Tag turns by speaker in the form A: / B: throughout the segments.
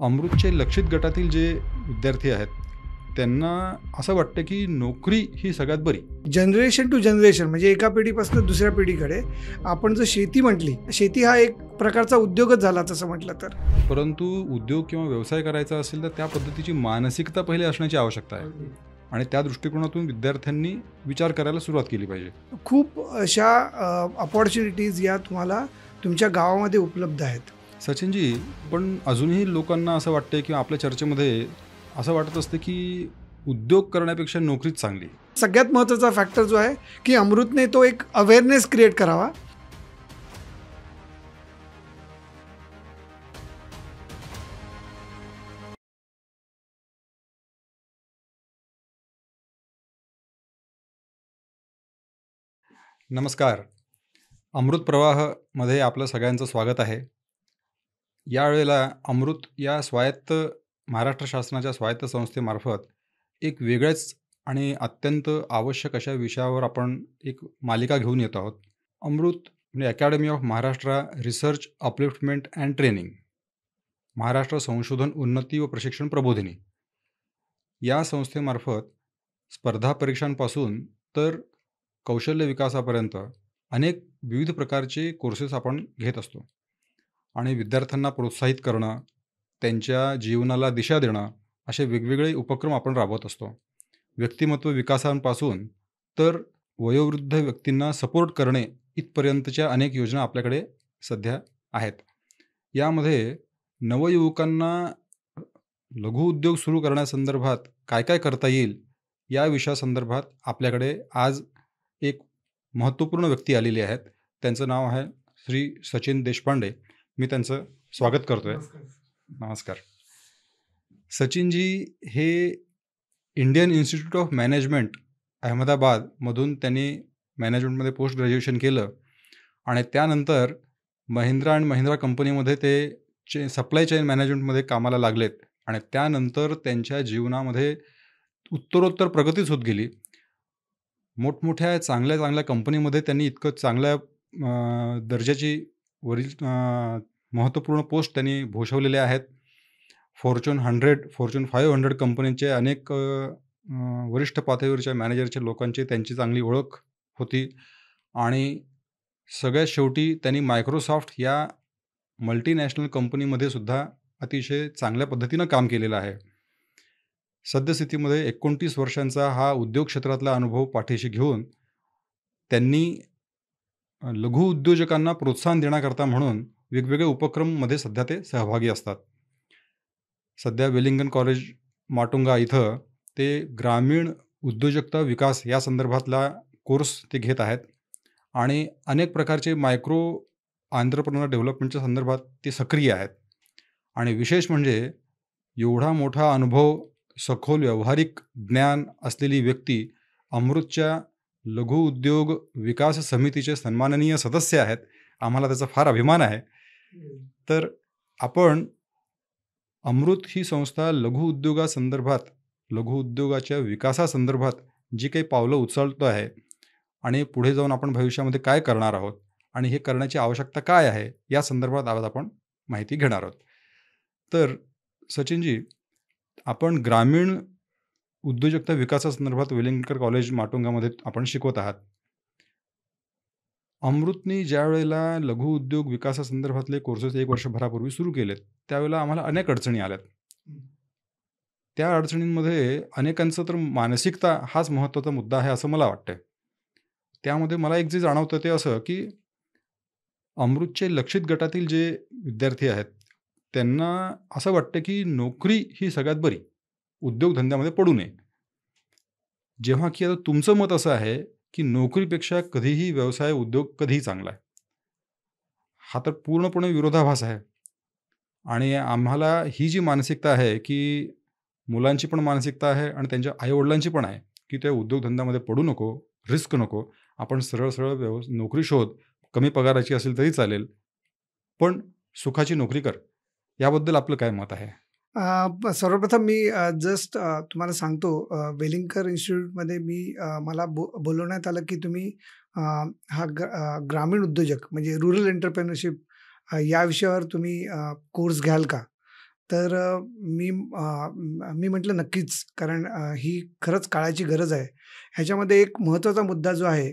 A: अमृतचे लक्षित गटातील जे विद्यार्थी आहेत, त्यांना असं वाटतं की नोकरी ही सगळ्यात बरी.
B: जनरेशन टू जनरेशन म्हणजे एका पिढीपासून दुसऱ्या पिढीकडे आपण जर शेती म्हटली, शेती हा एक प्रकारचा उद्योगच झाला तसं म्हटलं तर.
A: परंतु उद्योग किंवा व्यवसाय करायचा असेल तर त्या पद्धतीची मानसिकता पहिले असण्याची आवश्यकता आहे आणि त्या दृष्टिकोनातून विद्यार्थ्यांनी विचार करायला सुरुवात केली पाहिजे.
B: खूप अशा अपॉर्च्युनिटीज या तुम्हाला तुमच्या गावामध्ये उपलब्ध आहेत.
A: सचिनजी, पण अजूनही लोकांना असं वाटतं किंवा आपल्या चर्चेमध्ये असं वाटत असतं की उद्योग करण्यापेक्षा नोकरीच चांगली.
B: सगळ्यात महत्त्वाचा फॅक्टर जो आहे की अमृतने तो एक अवेअरनेस क्रिएट करावा.
A: नमस्कार. अमृत प्रवाहमध्ये आपलं सगळ्यांचं स्वागत आहे. यावेळेला अमृत या महाराष्ट्र शासनाच्या स्वायत्त संस्थेमार्फत एक वेगळ्याच आणि अत्यंत आवश्यक अशा विषयावर आपण एक मालिका घेऊन येत आहोत. अमृत म्हणजे academy of Maharashtra research upliftment and training, Maharashtra संशोधन उन्नती व प्रशिक्षण प्रबोधिनी या संस्थेमार्फत स्पर्धा परीक्षांपासून तर कौशल्य विकासापर्यंत अनेक विविध प्रकारचे कोर्सेस आपण घेत असतो आणि विद्यार्थ्यांना प्रोत्साहित करणं, त्यांच्या जीवनाला दिशा देणं, असे वेगवेगळे उपक्रम आपण राबवत असतो. व्यक्तिमत्व विकासांपासून तर वयोवृद्ध व्यक्तींना सपोर्ट करणे इथपर्यंतच्या अनेक योजना आपल्याकडे सध्या आहेत. यामध्ये नवयुवकांना लघुउद्योग सुरू करण्यासंदर्भात काय काय करता येईल या विषयासंदर्भात आपल्याकडे आज एक महत्त्वपूर्ण व्यक्ती आलेली आहेत. त्यांचं नाव आहे श्री सचिन देशपांडे. मी त्यांचं स्वागत करतो आहे. नमस्कार. सचिनजी हे इंडियन इन्स्टिट्यूट ऑफ मॅनेजमेंट अहमदाबादमधून त्यांनी मॅनेजमेंटमध्ये पोस्ट ग्रॅज्युएशन केलं आणि त्यानंतर महिंद्रा अँड महिंद्रा कंपनीमध्ये ते सप्लाय चेन मॅनेजमेंटमध्ये कामाला लागलेत आणि त्यानंतर त्यांच्या जीवनामध्ये उत्तरोत्तर प्रगतीच होत गेली. मोठमोठ्या चांगल्या चांगल्या कंपनीमध्ये त्यांनी इतकं चांगल्या दर्जाची महत्त्वपूर्ण पोस्ट त्यांनी भूषवलेल्या आहेत. फॉर्च्यून 100, फॉर्च्यून 500 कंपनीचे अनेक वरिष्ठ पातळीवरच्या मॅनेजरच्या लोकांची त्यांची चांगली ओळख होती आणि सगळ्यात शेवटी त्यांनी मायक्रोसॉफ्ट या मल्टीनॅशनल कंपनीमध्ये सुद्धा अतिशय चांगल्या पद्धतीनं काम केलेलं आहे. सद्यस्थितीमध्ये 29 वर्षांचा हा उद्योग क्षेत्रातला अनुभव पाठीशी घेऊन त्यांनी लघुउद्योजकांना प्रोत्साहन देण्याकरता म्हणून वेगवेगळे उपक्रममध्ये सध्या ते सहभागी असतात. सध्या वेलिंगन कॉलेज माटुंगा इथं ते ग्रामीण उद्योजकता विकास या संदर्भातला कोर्स ते घेत आहेत आणि अनेक प्रकारचे मायक्रो एंटरप्रेन्योर डेव्हलपमेंटच्या संदर्भात ते सक्रिय आहेत. आणि विशेष म्हणजे एवढा मोठा अनुभव, सखोल व्यावहारिक ज्ञान असलेली व्यक्ती अमृतच्या लघुउद्योग विकास समितीचे सन्माननीय सदस्य आहेत. आम्हाला त्याचा फार अभिमान आहे. तर आपण अमृत ही संस्था लघुउद्योगासंदर्भात, लघुउद्योगाच्या विकासासंदर्भात जी काही पावलं उचलतो आहे आणि पुढे जाऊन आपण भविष्यामध्ये काय करणार आहोत आणि हे करण्याची आवश्यकता काय आहे या संदर्भात आज आपण माहिती घेणार आहोत. तर सचिनजी, आपण ग्रामीण उद्योजकता विकासासंदर्भात वेलिंगकर कॉलेज माटुंगामध्ये आपण शिकवत आहात. अमृतनी ज्या वेळेला लघुउद्योग विकासासंदर्भातले कोर्सेस 1 वर्षभरापूर्वी सुरू केलेत, त्यावेळेला आम्हाला अनेक अडचणी आल्यात. त्या अडचणींमध्ये अनेकांचं तर मानसिकता हाच महत्त्वाचा मुद्दा आहे असं मला वाटतंय. त्यामध्ये मला एक जे जाणवतं ते असं, की अमृतचे लक्षित गटातील जे विद्यार्थी आहेत, त्यांना असं वाटतं की नोकरी ही सगळ्यात बरी, उद्योगधंद्यामध्ये पडू नये. जेव्हा की आता तुमचं मत असं आहे, की नोकरीपेक्षा कधीही व्यवसाय, उद्योग कधीही चांगला आहे. हा तर पूर्णपणे विरोधाभास आहे आणि आम्हाला ही जी मानसिकता आहे, की मुलांची पण मानसिकता आहे आणि त्यांच्या आई-वडिलांची पण आहे, की त्या उद्योगधंद्यामध्ये पडू नको, रिस्क नको. आपण सरळ-सरळ नोकरी शोध, कमी पगाराची असेल तरी चालेल, पण सुखाची नोकरी कर. याबद्दल आपलं काय मत आहे?
B: सर्वप्रथम मी जस्ट तुम्हाला सांगतो, वेलिंगकर इन्स्टिट्यूटमध्ये मला बोलवण्यात आलं की तुम्ही ग्रामीण उद्योजक म्हणजे रुरल एंटरप्रेन्योरशिप या विषयावर तुम्ही कोर्स घ्याल का? तर मी म्हटलं नक्कीच, कारण ही खरंच काळाची गरज आहे. ह्याच्यामध्ये एक महत्त्वाचा मुद्दा जो आहे,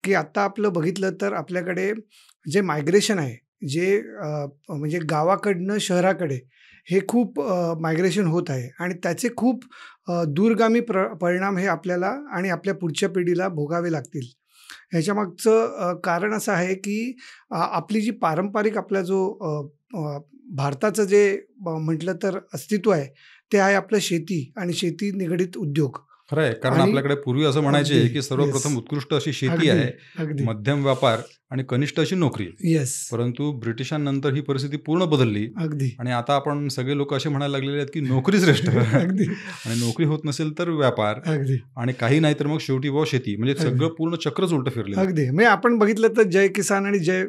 B: की आत्ता आपलं बघितलं तर आपल्याकडे जे मायग्रेशन आहे, जे म्हणजे गावाकडनं शहराकडे हे खूप मायग्रेशन होत आहे आणि त्याचे खूप दूरगामी परिणाम हे आपल्याला आणि आपल्या पुढच्या पिढीला भोगावे लागतील. ह्याच्यामागचं कारण असं आहे, की आपली जी पारंपरिक आपला जो भारताचं जे म्हटलं तर अस्तित्व आहे, ते आहे आपलं शेती आणि शेती निगडीत उद्योग.
A: खरं आहे. कारण
B: आणि
A: आपल्याकडे पूर्वी असं
B: अगदी,
A: म्हणायचे, की
B: येस.
A: सर्वप्रथम उत्कृष्ट अशी शेती
B: अगदी,
A: आहे,
B: अगदी.
A: मध्यम व्यापार आणि कनिष्ठ अशी नोकरी.
B: येस.
A: परंतु ब्रिटिशांनंतर ही परिस्थिती पूर्ण बदलली
B: अगदी.
A: आणि आता आपण सगळे लोक असे म्हणायला लागलेले आहेत, की नोकरी श्रेष्ठ
B: अगदी,
A: आणि नोकरी होत नसेल तर व्यापार
B: अगदी,
A: आणि काही नाही तर मग शेवटी बुवा शेती. म्हणजे
B: अगदी.
A: सगळं पूर्ण चक्रच उलटं फिरलेलं आहे.
B: अगदी. म्हणजे आपण बघितलं तर जय किसान आणि जय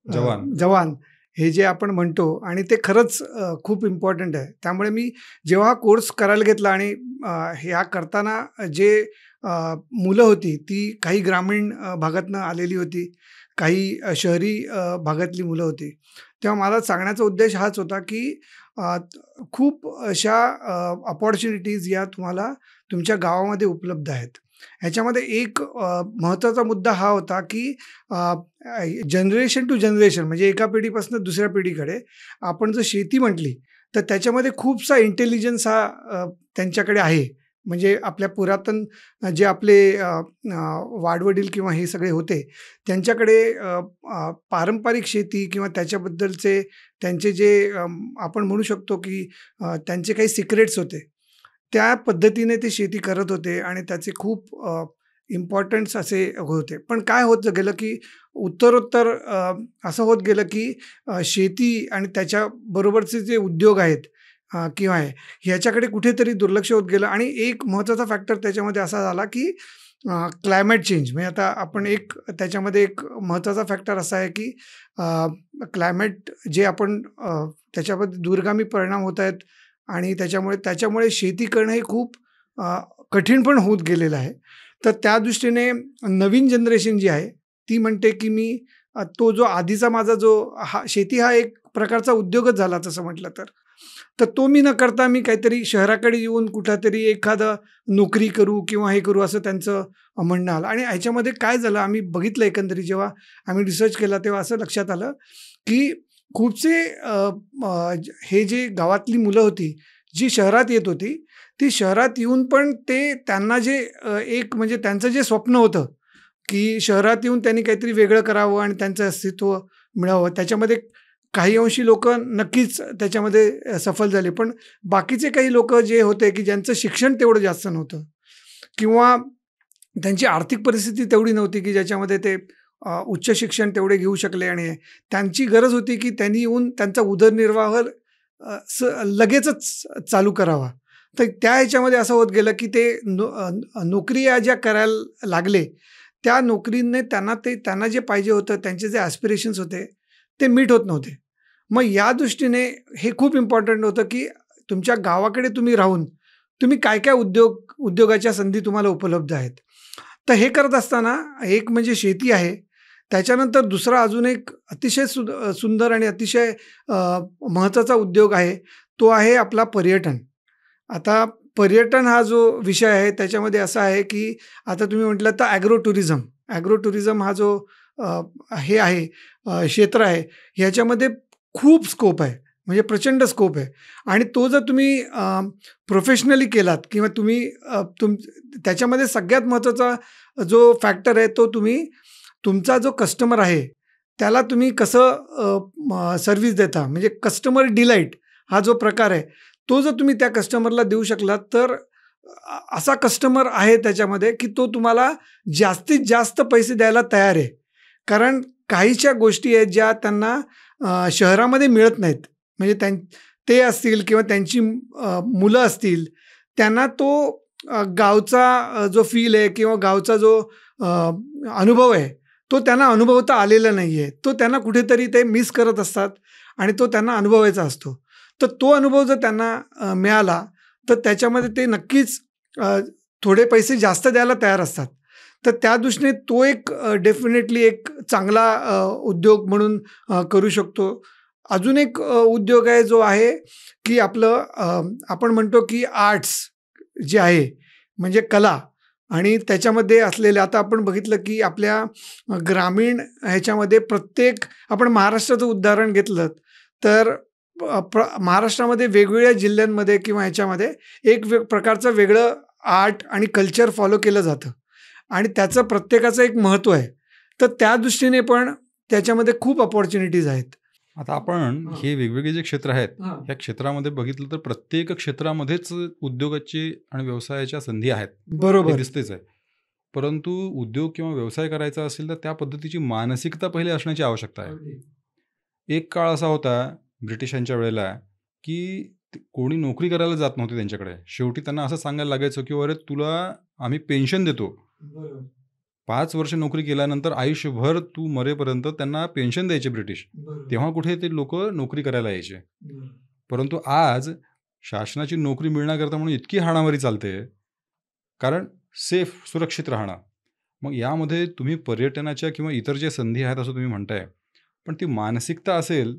A: जवान.
B: जवान हे जे आपण म्हणतो आणि ते खरंच खूप इम्पॉर्टंट आहे. त्यामुळे मी जेव्हा हा कोर्स करायला घेतला आणि ह्या करताना जे मुलं होती ती काही ग्रामीण भागातनं आलेली होती, काही शहरी भागातली मुलं होती. तेव्हा मला सांगण्याचा उद्देश हाच होता, की खूप अशा अपॉर्च्युनिटीज या तुम्हाला तुमच्या गावामध्ये उपलब्ध आहेत. ह्याच्यामध्ये एक महत्त्वाचा मुद्दा हा होता, की जनरेशन टू जनरेशन म्हणजे एका पिढीपासून दुसऱ्या पिढीकडे आपण जर शेती म्हटली, तर त्याच्यामध्ये खूपसा इंटेलिजन्स हा त्यांच्याकडे आहे. म्हणजे आपल्या पुरातन जे आपले वाडवडील किंवा हे सगळे होते, त्यांच्याकडे पारंपरिक शेती किंवा त्याच्याबद्दलचे त्यांचे जे आपण म्हणू शकतो, की त्यांचे काही सिक्रेट्स होते. त्या पद्धतीने ते शेती करत होते आणि त्याचे खूप इम्पॉर्टन्स असे होते. पण काय होत गेलं, की उत्तरोत्तर असं होत गेलं, की शेती आणि त्याच्याबरोबरचे जे उद्योग आहेत किंवा आहे, ह्याच्याकडे कुठेतरी दुर्लक्ष होत गेलं आणि एक महत्त्वाचा फॅक्टर त्याच्यामध्ये असा झाला, की क्लायमेट चेंज. म्हणजे आता आपण एक त्याच्यामध्ये एक महत्त्वाचा फॅक्टर असा आहे, की क्लायमेट जे आपण त्याच्यामध्ये दूरगामी परिणाम होत आहेत आणि त्याच्यामुळे शेती करणं हे खूप कठीण पण होत गेलेलं आहे. तर त्या दृष्टीने नवीन जनरेशन जी आहे, ती म्हणते की मी तो जो आधीचा माझा जो शेती हा एक प्रकारचा उद्योगच झाला तसं म्हटलं तर. तर तो मी न करता मी काहीतरी शहराकडे येऊन कुठेतरी एखादं नोकरी करू किंवा हे करू असं त्यांचं म्हणणं आलं. आणि ह्याच्यामध्ये काय झालं आम्ही बघितलं एकंदरीत जेव्हा आम्ही रिसर्च केला तेव्हा असं लक्षात आलं, की खूपसे हे जे गावातली मुलं होती, जी शहरात येत होती, ती शहरात येऊन पण त्यांना जे एक म्हणजे त्यांचं जे स्वप्न होतं, की शहरात येऊन त्यांनी काहीतरी वेगळं करावं आणि त्यांचं अस्तित्व मिळावं. त्याच्यामध्ये काही अंशी लोकं नक्कीच त्याच्यामध्ये सफल झाले. पण बाकीचे काही लोकं जे होते, की ज्यांचं शिक्षण तेवढं जास्त नव्हतं किंवा त्यांची आर्थिक परिस्थिती तेवढी नव्हती, की ज्याच्यामध्ये ते उच्च शिक्षण तेवढे घेऊ शकले आणि त्यांची गरज होती, की त्यांनी येऊन त्यांचा उदरनिर्वाह लगेचच चालू करावा. तर त्या ह्याच्यामध्ये असं होत गेलं, की ते नोकऱ्या ज्या करायला लागले, त्या नोकरीने त्यांना जे पाहिजे होतं, त्यांचे जे ॲस्पिरेशन्स होते, ते मीट होत नव्हते. मग या दृष्टीने हे खूप इम्पॉर्टंट होतं, की तुमच्या गावाकडे तुम्ही राहून तुम्ही काय-काय उद्योगाच्या संधी तुम्हाला उपलब्ध आहेत. तर हे करत असताना एक म्हणजे शेती आहे. त्याच्यानंतर दुसरा अजून एक अतिशय सुंदर आणि अतिशय महत्त्वाचा उद्योग आहे. तो आहे आपला पर्यटन. आता पर्यटन हा जो विषय आहे त्याच्यामध्ये असा आहे, की आता तुम्ही म्हटलं तर ॲग्रो टुरिझम हा जो हे आहे क्षेत्र आहे, ह्याच्यामध्ये खूप स्कोप आहे. म्हणजे प्रचंड स्कोप आहे आणि तो जर तुम्ही प्रोफेशनली केलात किंवा तुम्ही त्याच्यामध्ये सगळ्यात महत्त्वाचा जो फॅक्टर आहे तो तुमचा जो कस्टमर आहे, त्याला तुम्ही कसं सर्व्हिस देता. म्हणजे कस्टमर डिलाईट हा जो प्रकार आहे, तो जर तुम्ही त्या कस्टमरला देऊ शकलात, तर असा कस्टमर आहे त्याच्यामध्ये, की तो तुम्हाला जास्तीत जास्त पैसे द्यायला तयार आहे. कारण काहीशा गोष्टी आहेत ज्या त्यांना शहरामध्ये मिळत नाहीत. म्हणजे ते असतील किंवा त्यांची मुलं असतील, त्यांना तो गावचा जो फील आहे किंवा गावचा जो अनुभव आहे, तो त्यांना अनुभवता आलेला नाही आहे. तो त्यांना कुठेतरी ते मिस करत असतात आणि तो त्यांना अनुभवायचा असतो. तर तो अनुभव जर त्यांना मिळाला, तर त्याच्यामध्ये ते नक्कीच थोडे पैसे जास्त द्यायला तयार असतात. तर त्या दृष्टीने तो एक डेफिनेटली एक चांगला उद्योग म्हणून करू शकतो. अजून एक उद्योग आहे जो आहे, की आपलं आपण म्हणतो की आर्ट्स जे आहे म्हणजे कला आणि त्याच्यामध्ये असलेले आता आपण बघितलं की आपल्या ग्रामीण ह्याच्यामध्ये प्रत्येक आपण महाराष्ट्राचं उदाहरण घेतलं तर महाराष्ट्रामध्ये वेगवेगळ्या जिल्ह्यांमध्ये किंवा ह्याच्यामध्ये एक प्रकारचं वेगळं आर्ट आणि कल्चर फॉलो केलं जातं आणि त्याचं प्रत्येकाचं एक महत्त्व आहे. तर त्या दृष्टीने पण त्याच्यामध्ये खूप अपॉर्च्युनिटीज आहेत.
A: आता आपण
B: हां.
A: हे वेगवेगळे जे क्षेत्र आहेत,
B: हां.
A: ह्या क्षेत्रामध्ये बघितलं तर प्रत्येक क्षेत्रामध्येच उद्योगाची आणि व्यवसायाच्या संधी आहेत. हे
B: बरोबर.
A: दिसतेच आहे. परंतु उद्योग किंवा व्यवसाय करायचा असेल तर त्या पद्धतीची मानसिकता पहिले असण्याची आवश्यकता आहे. एक काळ असा होता ब्रिटिशांच्या वेळेला, की कोणी नोकरी करायला जात नव्हते त्यांच्याकडे. शेवटी त्यांना असं सांगायला लागायचं, की "अरे तुला आम्ही पेन्शन देतो."
B: बरोबर.
A: 5 वर्ष नोकरी केल्यानंतर आयुष्यभर तू मरेपर्यंत त्यांना पेन्शन द्यायचे ब्रिटिश.
B: बरोबर.
A: तेव्हा कुठे ते लोकं नोकरी करायला यायचे.
B: बरोबर.
A: परंतु आज शासनाची नोकरी मिळण्याकरता म्हणून इतकी हाणामारी चालते, कारण सुरक्षित राहणं. मग यामध्ये तुम्ही पर्यटनाच्या किंवा इतर ज्या संधी आहेत असं तुम्ही म्हणताय, पण ती मानसिकता असेल,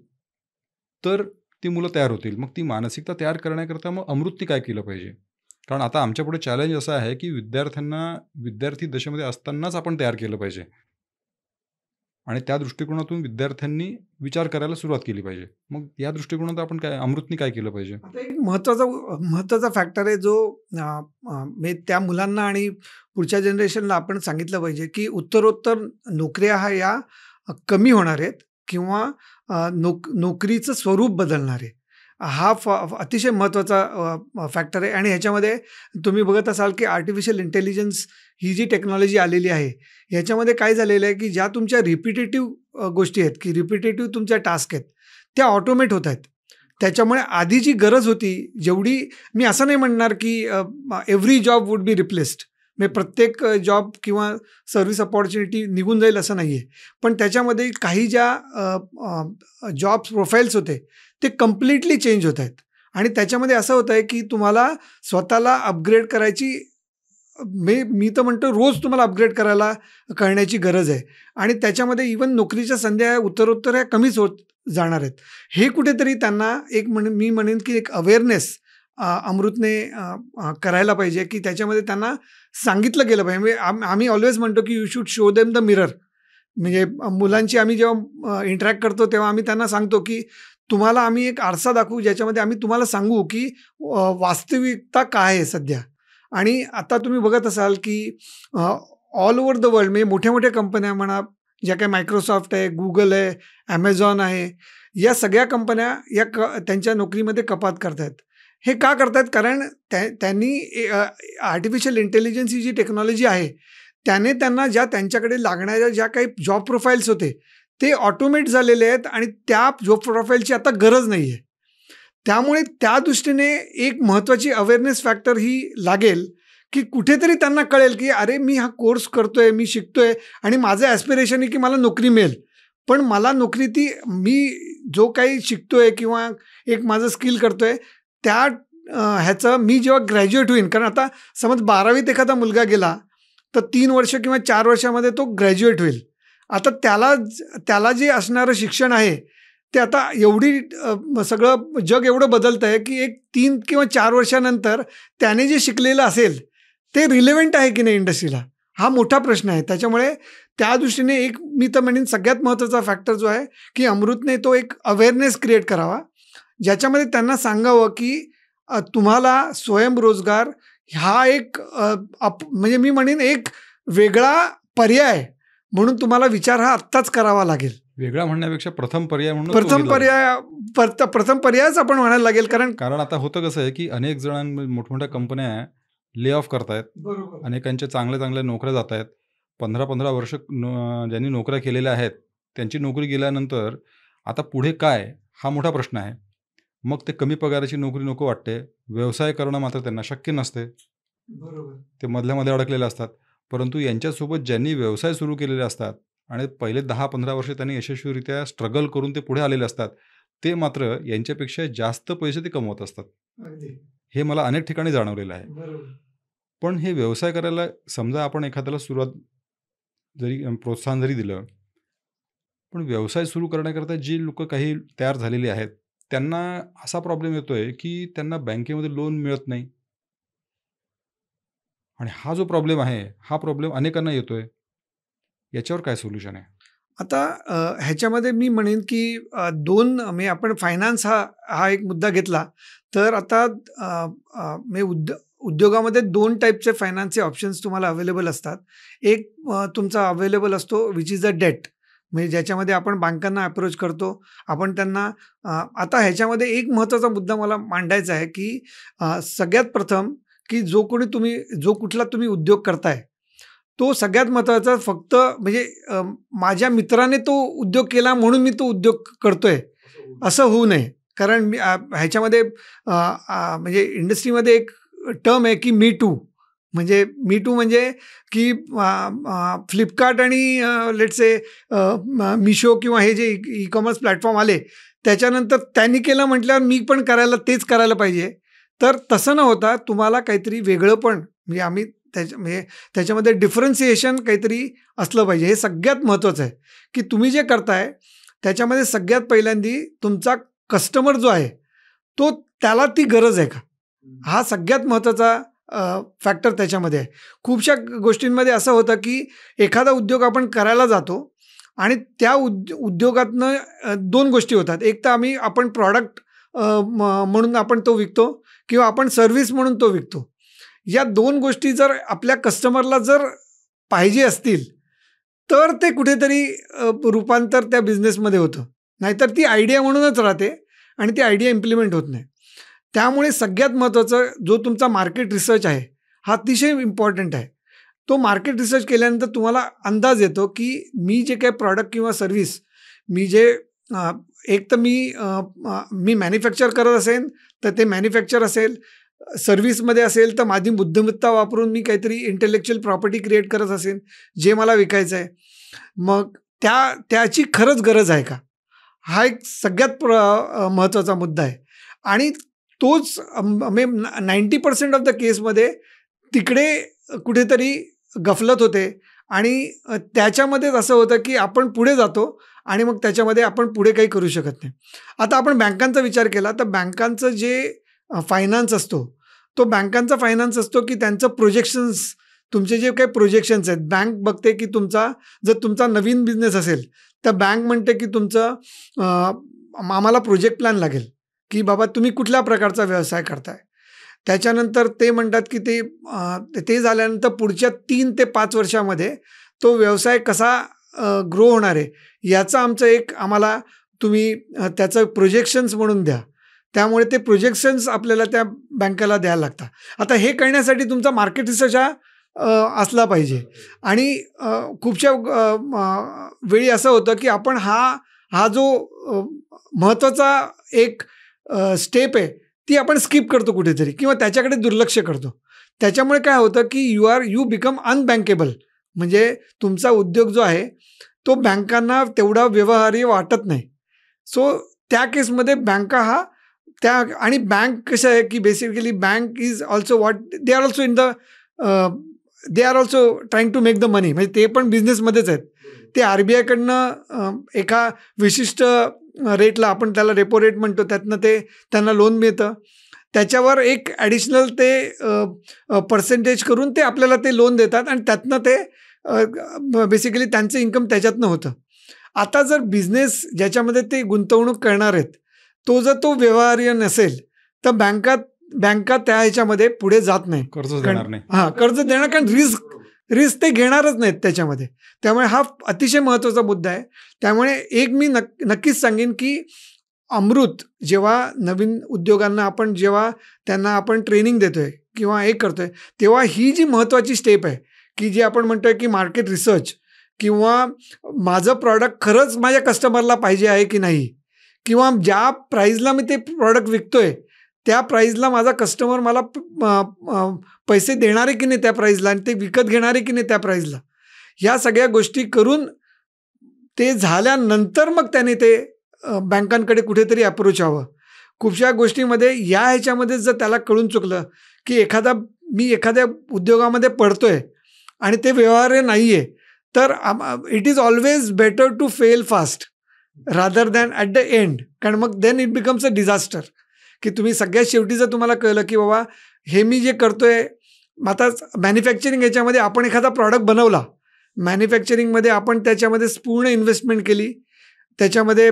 A: तर ती मुलं तयार होतील. मग ती मानसिकता तयार करण्याकरता मग अमृतनी काय केलं पाहिजे? कारण आता आमच्यापुढे चॅलेंज असं आहे, की विद्यार्थ्यांना विद्यार्थी दशेमध्ये असतानाच आपण तयार केलं पाहिजे. आणि त्या दृष्टिकोनातून विद्यार्थ्यांनी विचार करायला सुरुवात केली पाहिजे. मग या दृष्टिकोनात आपण काय अमृतनी काय केलं पाहिजे?
B: आता एक महत्त्वाचा फॅक्टर आहे जो म्हणजे त्या मुलांना आणि पुढच्या जनरेशनला आपण सांगितलं पाहिजे, की उत्तरोत्तर नोकऱ्या या कमी होणार आहेत किंवा नोकरीचं स्वरूप बदलणार आहे. हा अतिशय महत्त्वाचा फॅक्टर आहे आणि ह्याच्यामध्ये तुम्ही बघत असाल, की आर्टिफिशियल इंटेलिजन्स ही जी टेक्नॉलॉजी आलेली आहे, ह्याच्यामध्ये काय झालेलं आहे, की ज्या तुमच्या रिपिटेटिव्ह गोष्टी आहेत, की रिपिटेटिव्ह तुमच्या टास्क आहेत, त्या ऑटोमेट होत आहेत. त्याच्यामुळे आधी जी गरज होती, जेवढी मी असं नाही म्हणणार, की every job would be replaced. म्हणजे प्रत्येक जॉब किंवा सर्व्हिस अपॉर्च्युनिटी निघून जाईल असं नाही आहे. पण त्याच्यामध्ये काही ज्या जॉब्स प्रोफाईल्स होते, ते कम्प्लिटली चेंज होत आहेत. आणि त्याच्यामध्ये असं होतं आहे, की तुम्हाला स्वतःला अपग्रेड करायची मी तर म्हणतो रोज तुम्हाला अपग्रेड करण्याची गरज आहे. आणि त्याच्यामध्ये इव्हन नोकरीच्या संध्या उत्तरोत्तर ह्या कमीच होत जाणार आहेत. हे कुठेतरी त्यांना मी म्हणेन, की एक अवेअरनेस अमृतने करायला पाहिजे, की त्याच्यामध्ये त्यांना सांगितलं गेलं पाहिजे. म्हणजे आम्ही ऑलवेज म्हणतो, की you should show them the mirror. म्हणजे मुलांची आम्ही जेव्हा इंटरॅक्ट करतो, तेव्हा आम्ही त्यांना सांगतो, की तुम्हाला आम्ही एक आरसा दाखवू, ज्याच्यामध्ये आम्ही तुम्हाला सांगू, की वास्तविकता काय आहे सध्या. आणि आता तुम्ही बघत असाल, की ऑल ओव्हर द वर्ल्ड म्हणजे मोठ्या-मोठ्या कंपन्या म्हणा, ज्या काही Microsoft आहे, Google आहे, Amazon आहे, या सगळ्या कंपन्या त्यांच्या नोकरीमध्ये कपात करतायत. हे का करतायत? कारण त्यांनी आर्टिफिशियल इंटेलिजन्स ही जी टेक्नॉलॉजी आहे, त्याने त्यांना त्यांच्याकडे लागणाऱ्या ज्या काही जॉब प्रोफाईल्स होते, ते ऑटोमेट झालेले आहेत आणि त्या जॉब प्रोफाईलची आता गरज नाही आहे. त्यामुळे त्या दृष्टीने एक महत्त्वाची अवेअरनेस फॅक्टर ही लागेल, की कुठेतरी त्यांना कळेल, की अरे मी हा कोर्स करतोय, मी शिकतोय आणि माझं ॲस्पिरेशन आहे, की मला नोकरी मिळेल. पण मला नोकरी मी जो काही शिकतोय किंवा एक माझं स्किल करतोय, त्या ह्याचं मी जेव्हा ग्रॅज्युएट होईन, कारण आता समज 12वीत एखादा मुलगा गेला, तर 3 वर्ष किंवा 4 वर्षामध्ये तो ग्रॅज्युएट होईल. आता त्याला जे असणारं शिक्षण आहे, ते आता सगळं जग एवढं बदलतं आहे, की एक 3 किंवा 4 वर्षानंतर त्याने जे शिकलेलं असेल, ते रिलेव्हंट आहे की नाही इंडस्ट्रीला? हा मोठा प्रश्न आहे. त्याच्यामुळे त्या दृष्टीने मी तर म्हणेन सगळ्यात महत्त्वाचा फॅक्टर जो आहे, की अमृतने तो एक अवेअरनेस क्रिएट करावा, ज्याच्यामध्ये त्यांना सांगावं, की तुम्हाला स्वयंरोजगार हा एक म्हणजे मी म्हणेन एक वेगळा पर्याय म्हणून तुम्हाला विचार हा आत्ताच करावा लागेल.
A: वेगळा म्हणण्यापेक्षा प्रथम पर्याय म्हणून
B: प्रथम पर्यायच आपण म्हणायला लागेल.
A: कारण आता होतं कसं आहे, की अनेक मोठमोठ्या कंपन्या ले ऑफ करतायत.
B: बरोबर.
A: अनेकांच्या चांगल्या नोकऱ्या जात आहेत. 15-15 वर्ष ज्यांनी नोकऱ्या केलेल्या आहेत, त्यांची नोकरी गेल्यानंतर आता पुढे काय? हा मोठा प्रश्न आहे. मग ते कमी पगाराची नोकरी नको वाटते. व्यवसाय करणं मात्र त्यांना शक्य नसते.
B: बरोबर.
A: ते मधल्यामध्ये अडकलेले असतात. परंतु यांच्यासोबत ज्यांनी व्यवसाय सुरू केलेले असतात आणि पहिले 10-15 वर्ष त्यांनी यशस्वीरित्या स्ट्रगल करून ते पुढे आलेले असतात, ते मात्र यांच्यापेक्षा जास्त पैसे ते कमवत असतात.
B: अगदी.
A: हे मला अनेक ठिकाणी जाणवलेलं आहे.
B: बरोबर.
A: पण हे व्यवसाय करायला समजा आपण एखाद्याला प्रोत्साहन जरी दिलं, पण व्यवसाय सुरू करण्याकरता जी लोकं काही तयार झालेली आहेत, त्यांना असा प्रॉब्लेम येतोय, की त्यांना बँकेमध्ये लोन मिळत नाही आणि हा जो प्रॉब्लेम आहे, हा प्रॉब्लेम अनेकांना येतोय. याच्यावर काय सोल्युशन आहे?
B: आता ह्याच्यामध्ये मी म्हणेन की 2 म्हणजे आपण फायनान्स हा हा एक मुद्दा घेतला, तर आता अ, म्हणजे उद्योगामध्ये 2 टाइपचे फायनान्सचे ऑप्शन्स तुम्हाला अवेलेबल असतात. एक तुमचा अवेलेबल असतो विच इज अ डेट, म्हणजे ज्याच्यामध्ये आपण बँकांना अप्रोच करतो. आपण त्यांना आता ह्याच्यामध्ये एक महत्त्वाचा मुद्दा मला मांडायचा आहे, की सगळ्यात प्रथम की जो कुठला तुम्ही उद्योग करताय, तो सगळ्यात महत्त्वाचा फक्त म्हणजे माझ्या मित्राने तो उद्योग केला म्हणून मी तो उद्योग करतोय, असं होऊ नये. कारण ह्याच्यामध्ये म्हणजे इंडस्ट्रीमध्ये एक टर्म आहे की मी टू. म्हणजे मी टू म्हणजे की फ्लिपकार्ट आणि लेट्स से मिशो किंवा हे जे ई-कॉमर्स प्लॅटफॉर्म आले, त्याच्यानंतर त्यांनी केलं म्हटल्यावर मी पण तेच करायला पाहिजे. तर तसं न होता तुम्हाला काहीतरी वेगळं पण म्हणजे म्हणजे त्याच्यामध्ये डिफरन्सिएशन काहीतरी असलं पाहिजे. हे सगळ्यात महत्त्वाचं आहे, की तुम्ही जे करताय त्याच्यामध्ये सगळ्यात पहिल्यांदी तुमचा कस्टमर जो आहे, तो त्याला ती गरज आहे का? हा सगळ्यात महत्त्वाचा फॅक्टर त्याच्यामध्ये आहे. खूपशा गोष्टींमध्ये असं होतं, की एखादा उद्योग आपण करायला जातो आणि त्या उद्योगातनं 2 गोष्टी होतात. एक तर आपण प्रॉडक्ट म्हणून आपण तो विकतो किंवा आपण सर्व्हिस म्हणून तो विकतो. या 2 गोष्टी जर आपल्या कस्टमरला जर पाहिजे असतील, तर ते कुठेतरी रूपांतर त्या बिझनेसमध्ये होतं. नाहीतर ती आयडिया म्हणूनच राहते आणि ती आयडिया इम्प्लिमेंट होत नाही. त्यामुळे सगळ्यात महत्त्वाचं जो तुमचा मार्केट रिसर्च आहे, हा अतिशय इम्पॉर्टंट आहे. तो मार्केट रिसर्च केल्यानंतर तुम्हाला अंदाज येतो, की मी जे काही प्रॉडक्ट किंवा सर्व्हिस मी जे अ, एक तर मी मॅन्युफॅक्चर करत असेन, तर ते मॅन्युफॅक्चर असेल. सर्व्हिसमध्ये असेल तर माझी बुद्धिमत्ता वापरून मी काहीतरी इंटेलेक्च्युअल प्रॉपर्टी क्रिएट करत असेन, जे मला विकायचं आहे. मग त्याची खरंच गरज आहे का? हा एक सगळ्यात महत्त्वाचा मुद्दा आहे. आणि तोच म्हणजे 90% ऑफ द केसमध्ये तिकडे कुठेतरी गफलत होते आणि त्याच्यामध्येच असं होतं, की आपण पुढे जातो आणि मग त्याच्यामध्ये आपण पुढे काही करू शकत नाही. आता आपण बँकांचा विचार केला तर बँकांचं जे फायनान्स असतो, तो बँकांचा फायनान्स असतो, की त्यांचं प्रोजेक्शन्स तुमचे जे काही प्रोजेक्शन्स आहेत, बँक बघते, की जर तुमचा नवीन बिझनेस असेल, तर बँक म्हणते, की आम्हाला प्रोजेक्ट प्लॅन लागेल, की बाबा तुम्ही कुठल्या प्रकारचा व्यवसाय करताय. त्याच्यानंतर ते म्हणतात, की ते झाल्यानंतर पुढच्या 3 ते 5 वर्षामध्ये तो व्यवसाय कसा ग्रो होणार आहे, याचं आम्हाला तुम्ही त्याचं प्रोजेक्शन्स म्हणून द्या. त्यामुळे ते प्रोजेक्शन्स आपल्याला त्या बँकेला द्यायला लागतात. आता हे करण्यासाठी तुमचा मार्केट रिसर्च हा असला पाहिजे आणि खूपशा वेळी असं होतं, की आपण हा जो महत्त्वाचा एक स्टेप आहे, ती आपण स्किप करतो कुठेतरी किंवा त्याच्याकडे दुर्लक्ष करतो. त्याच्यामुळे काय होतं, की यू बिकम अनबँकेबल. म्हणजे तुमचा उद्योग जो आहे, तो बँकांना तेवढा व्यवहार्य वाटत नाही. सो त्या केसमध्ये बँका आणि बँक कसं आहे, की basically bank is also they are also they are also trying to make the money. म्हणजे ते पण बिझनेसमध्येच आहेत. ते RBIकडनं एका विशिष्ट रेटला आपण त्याला रेपो रेट म्हणतो, त्यातनं त्यांना लोन मिळतं. त्याच्यावर एक ॲडिशनल ते पर्सेंटेज करून ते आपल्याला ते लोन देतात आणि त्यातनं ते बेसिकली त्यांचं इन्कम त्याच्यातनं होतं. आता जर बिझनेस ज्याच्यामध्ये ते गुंतवणूक करणार आहेत, तो व्यवहार्य नसेल, तर बँका त्या ह्याच्यामध्ये पुढे जात नाही.
A: कर्ज देणार नाही.
B: कर्ज देणार, कारण रिस्क ते घेणारच नाहीत त्याच्यामध्ये. त्यामुळे हा अतिशय महत्त्वाचा मुद्दा आहे. त्यामुळे एक मी नक्कीच सांगेन, की अमृत जेव्हा नवीन उद्योगांना जेव्हा त्यांना आपण ट्रेनिंग देतोय किंवा हे करतोय, तेव्हा ही जी महत्त्वाची स्टेप आहे, की जी आपण म्हणतोय, की मार्केट रिसर्च किंवा माझं प्रॉडक्ट खरंच माझ्या कस्टमरला पाहिजे आहे की नाही, किंवा ज्या प्राईजला मी ते प्रॉडक्ट विकतोय, त्या प्राईजला माझा कस्टमर मला पैसे देणार आहे की नाही त्या प्राईजला आणि ते विकत घेणार आहे की नाही त्या प्राईजला. ह्या सगळ्या गोष्टी करून ते झाल्यानंतर मग त्याने ते बँकांकडे कुठेतरी अप्रोच व्हावं. खूपशा गोष्टीमध्ये ह्याच्यामध्ये जर त्याला कळून चुकलं, की मी एखाद्या उद्योगामध्ये पडतोय आणि ते व्यवहार्य नाही आहे, तर it is always better to fail fast rather than at the end. कारण मग then it becomes a disaster. की तुम्ही सगळ्यात शेवटी जर तुम्हाला कळलं की बाबा हे मी जे करतोय, आता मॅन्युफॅक्चरिंग याच्यामध्ये आपण एखादा प्रॉडक्ट बनवला, मॅन्युफॅक्चरिंगमध्ये आपण त्याच्यामध्ये पूर्ण इन्व्हेस्टमेंट केली, त्याच्यामध्ये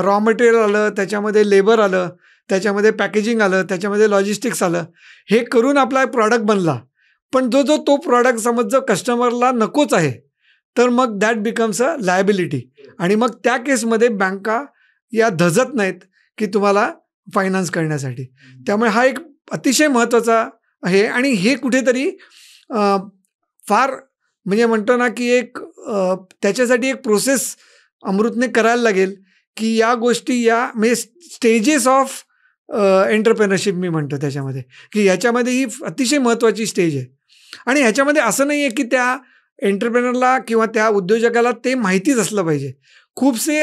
B: रॉ मटेरियल आलं, त्याच्यामध्ये लेबर आलं, त्याच्यामध्ये पॅकेजिंग आलं, त्याच्यामध्ये लॉजिस्टिक्स आलं, हे करून आपला प्रॉडक्ट बनला. पण जो तो प्रॉडक्ट समज जर कस्टमरला नकोच आहे, तर मग दॅट बिकम्स अ लायबिलिटी. आणि मग त्या केसमध्ये बँका या धजत नाहीत की तुम्हाला फायनान्स करण्यासाठी. त्यामुळे हा एक अतिशय महत्त्वाचा आहे. आणि हे कुठेतरी फार म्हणजे म्हणतो ना की एक त्याच्यासाठी एक प्रोसेस अमृतने करायला लागेल की या गोष्टी या म्हणजे स्टेजेस ऑफ एंटरप्रेनरशिप मी म्हणतो त्याच्यामध्ये, की ह्याच्यामध्ये ही अतिशय महत्त्वाची स्टेज आहे. आणि ह्याच्यामध्ये असं नाही आहे की त्या एंटरप्रेनरला किंवा त्या उद्योजकाला ते माहितीच असलं पाहिजे. खूपसे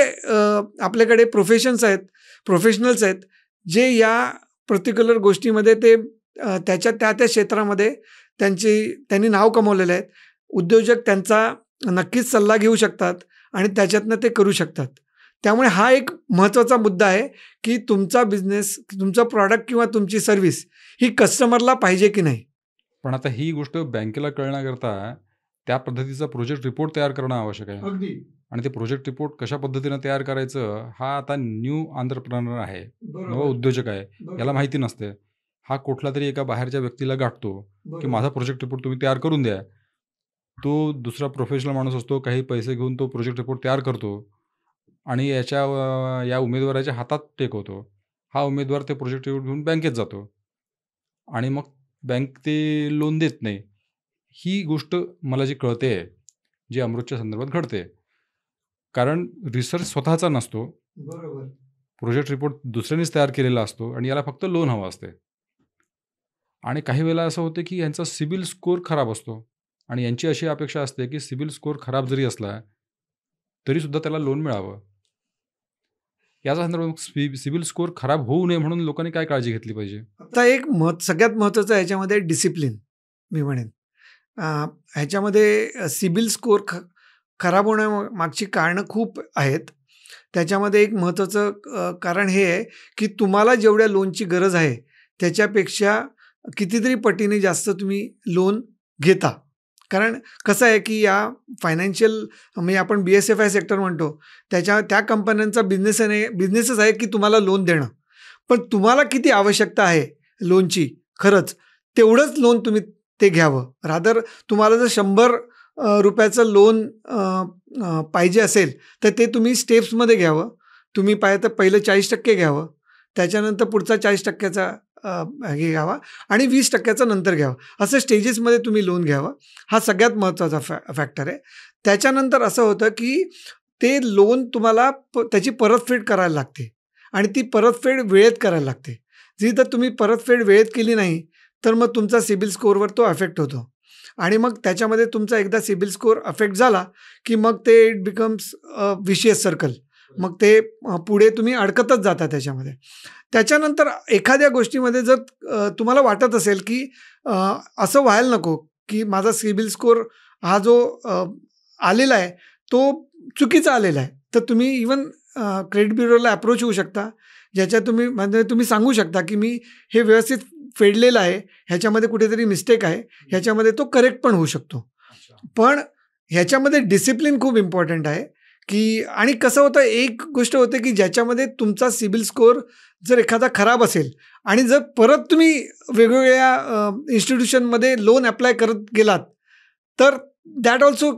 B: आपल्याकडे प्रोफेशनल्स आहेत जे या पर्टिक्युलर गोष्टीमध्ये ते त्या क्षेत्रामध्ये त्यांनी नाव कमवलेलं आहे. उद्योजक त्यांचा नक्कीच सल्ला घेऊ शकतात आणि त्याच्यातनं ते करू शकतात. त्यामुळे हा एक महत्त्वाचा मुद्दा आहे की तुमचा बिझनेस, तुमचा प्रॉडक्ट किंवा तुमची सर्व्हिस ही कस्टमरला पाहिजे की नाही.
A: पण आता ही गोष्ट बँकेला कळण्याकरता त्या पद्धतीचा प्रोजेक्ट रिपोर्ट तयार करणं आवश्यक आहे.
B: अगदी.
A: आणि ते प्रोजेक्ट रिपोर्ट कशा पद्धतीनं तयार करायचं हा आता न्यू एंटरप्रेन्योर आहे, नवा उद्योजक आहे, याला माहिती नसते. हा कुठला तरी एका बाहेरच्या व्यक्तीला गाठतो की माझा प्रोजेक्ट रिपोर्ट तुम्ही तयार करून द्या. तो दुसरा प्रोफेशनल माणूस असतो, काही पैसे घेऊन तो प्रोजेक्ट रिपोर्ट तयार करतो आणि या उमेदवाराच्या हातात टेकवतो. हा उमेदवार ते प्रोजेक्ट रिपोर्ट घेऊन बँकेत जातो आणि मग बँक ते लोन देत नाही. ही गोष्ट मला जी कळते, जी अमृतच्या संदर्भात घडते. कारण रिसर्च स्वतःचा नसतो,
B: बरोबर.
A: प्रोजेक्ट रिपोर्ट दुसऱ्यानेच तयार केलेला असतो आणि याला फक्त लोन हवं असते. आणि काही वेळेला असं होतं की यांचा सिबिल स्कोर खराब असतो आणि यांची अशी अपेक्षा असते की सिबिल स्कोर खराब जरी असला तरीसुद्धा त्याला लोन मिळावं. याचा संदर्भ सिबिल स्कोर खराब होऊ नये म्हणून लोकांनी काय काळजी घेतली पाहिजे?
B: आता एक सगळ्यात महत्त्वाचं ह्याच्यामध्ये डिसिप्लिन मी म्हणेन. ह्याच्यामध्ये सिबिल स्कोर खराब होण्यामागची कारणं खूप आहेत. त्याच्यामध्ये एक महत्त्वाचं कारण हे आहे की तुम्हाला जेवढ्या लोनची गरज आहे त्याच्यापेक्षा कितीतरी पटीने जास्त तुम्ही लोन घेता. कारण कसं आहे की या फायनान्शियल म्हणजे आपण BSFI सेक्टर म्हणतो त्या कंपन्यांचा बिझनेसच आहे की तुम्हाला लोन देणं. पण तुम्हाला किती आवश्यकता आहे लोनची खरंच तेवढंच लोन तुम्ही ते घ्यावं. रादर तुम्हाला जर 100 रुपयाचं लोन पाहिजे असेल तर ते तुम्ही स्टेप्समध्ये घ्यावं. तुम्ही पाहिजे तर पहिलं 40% घ्यावं, त्याच्यानंतर पुढचा 40%चा हे घ्यावा आणि 20%चा नंतर घ्यावा. असं स्टेजेसमध्ये तुम्ही लोन घ्यावं. हा सगळ्यात महत्त्वाचा फॅक्टर आहे. त्याच्यानंतर असं होतं की ते लोन तुम्हाला त्याची परतफेड करायला लागते आणि ती परतफेड वेळेत करायला लागते. जरी तर तुम्ही परतफेड वेळेत केली नाही तर मग तुमचा सिबिल स्कोअरवर तो अफेक्ट होतो आणि मग त्याच्यामध्ये तुमचा एकदा सिबिल स्कोअर अफेक्ट झाला की मग ते इट बिकम्स विशियस सर्कल. मग ते पुढे तुम्ही अडकतच जाता त्याच्यामध्ये. त्याच्यानंतर एखाद्या गोष्टीमध्ये जर तुम्हाला वाटत असेल की असं व्हायला नको की माझा सिबिल स्कोअर हा जो आलेला आहे तो चुकीचा आलेला आहे, तर तुम्ही इवन क्रेडिट ब्युरोला अप्रोच होऊ शकता, ज्याच्यात तुम्ही सांगू शकता की मी हे व्यवस्थित फेडलेलं आहे, ह्याच्यामध्ये कुठेतरी मिस्टेक आहे, ह्याच्यामध्ये तो करेक्ट पण होऊ शकतो. पण ह्याच्यामध्ये डिसिप्लिन खूप इम्पॉर्टंट आहे की आणि कसं होतं एक गोष्ट होते की ज्याच्यामध्ये तुमचा सिबिल स्कोअर जर एखादा खराब असेल आणि जर परत तुम्ही वेगवेगळ्या इन्स्टिट्यूशनमध्ये लोन अप्लाय करत गेलात तर that also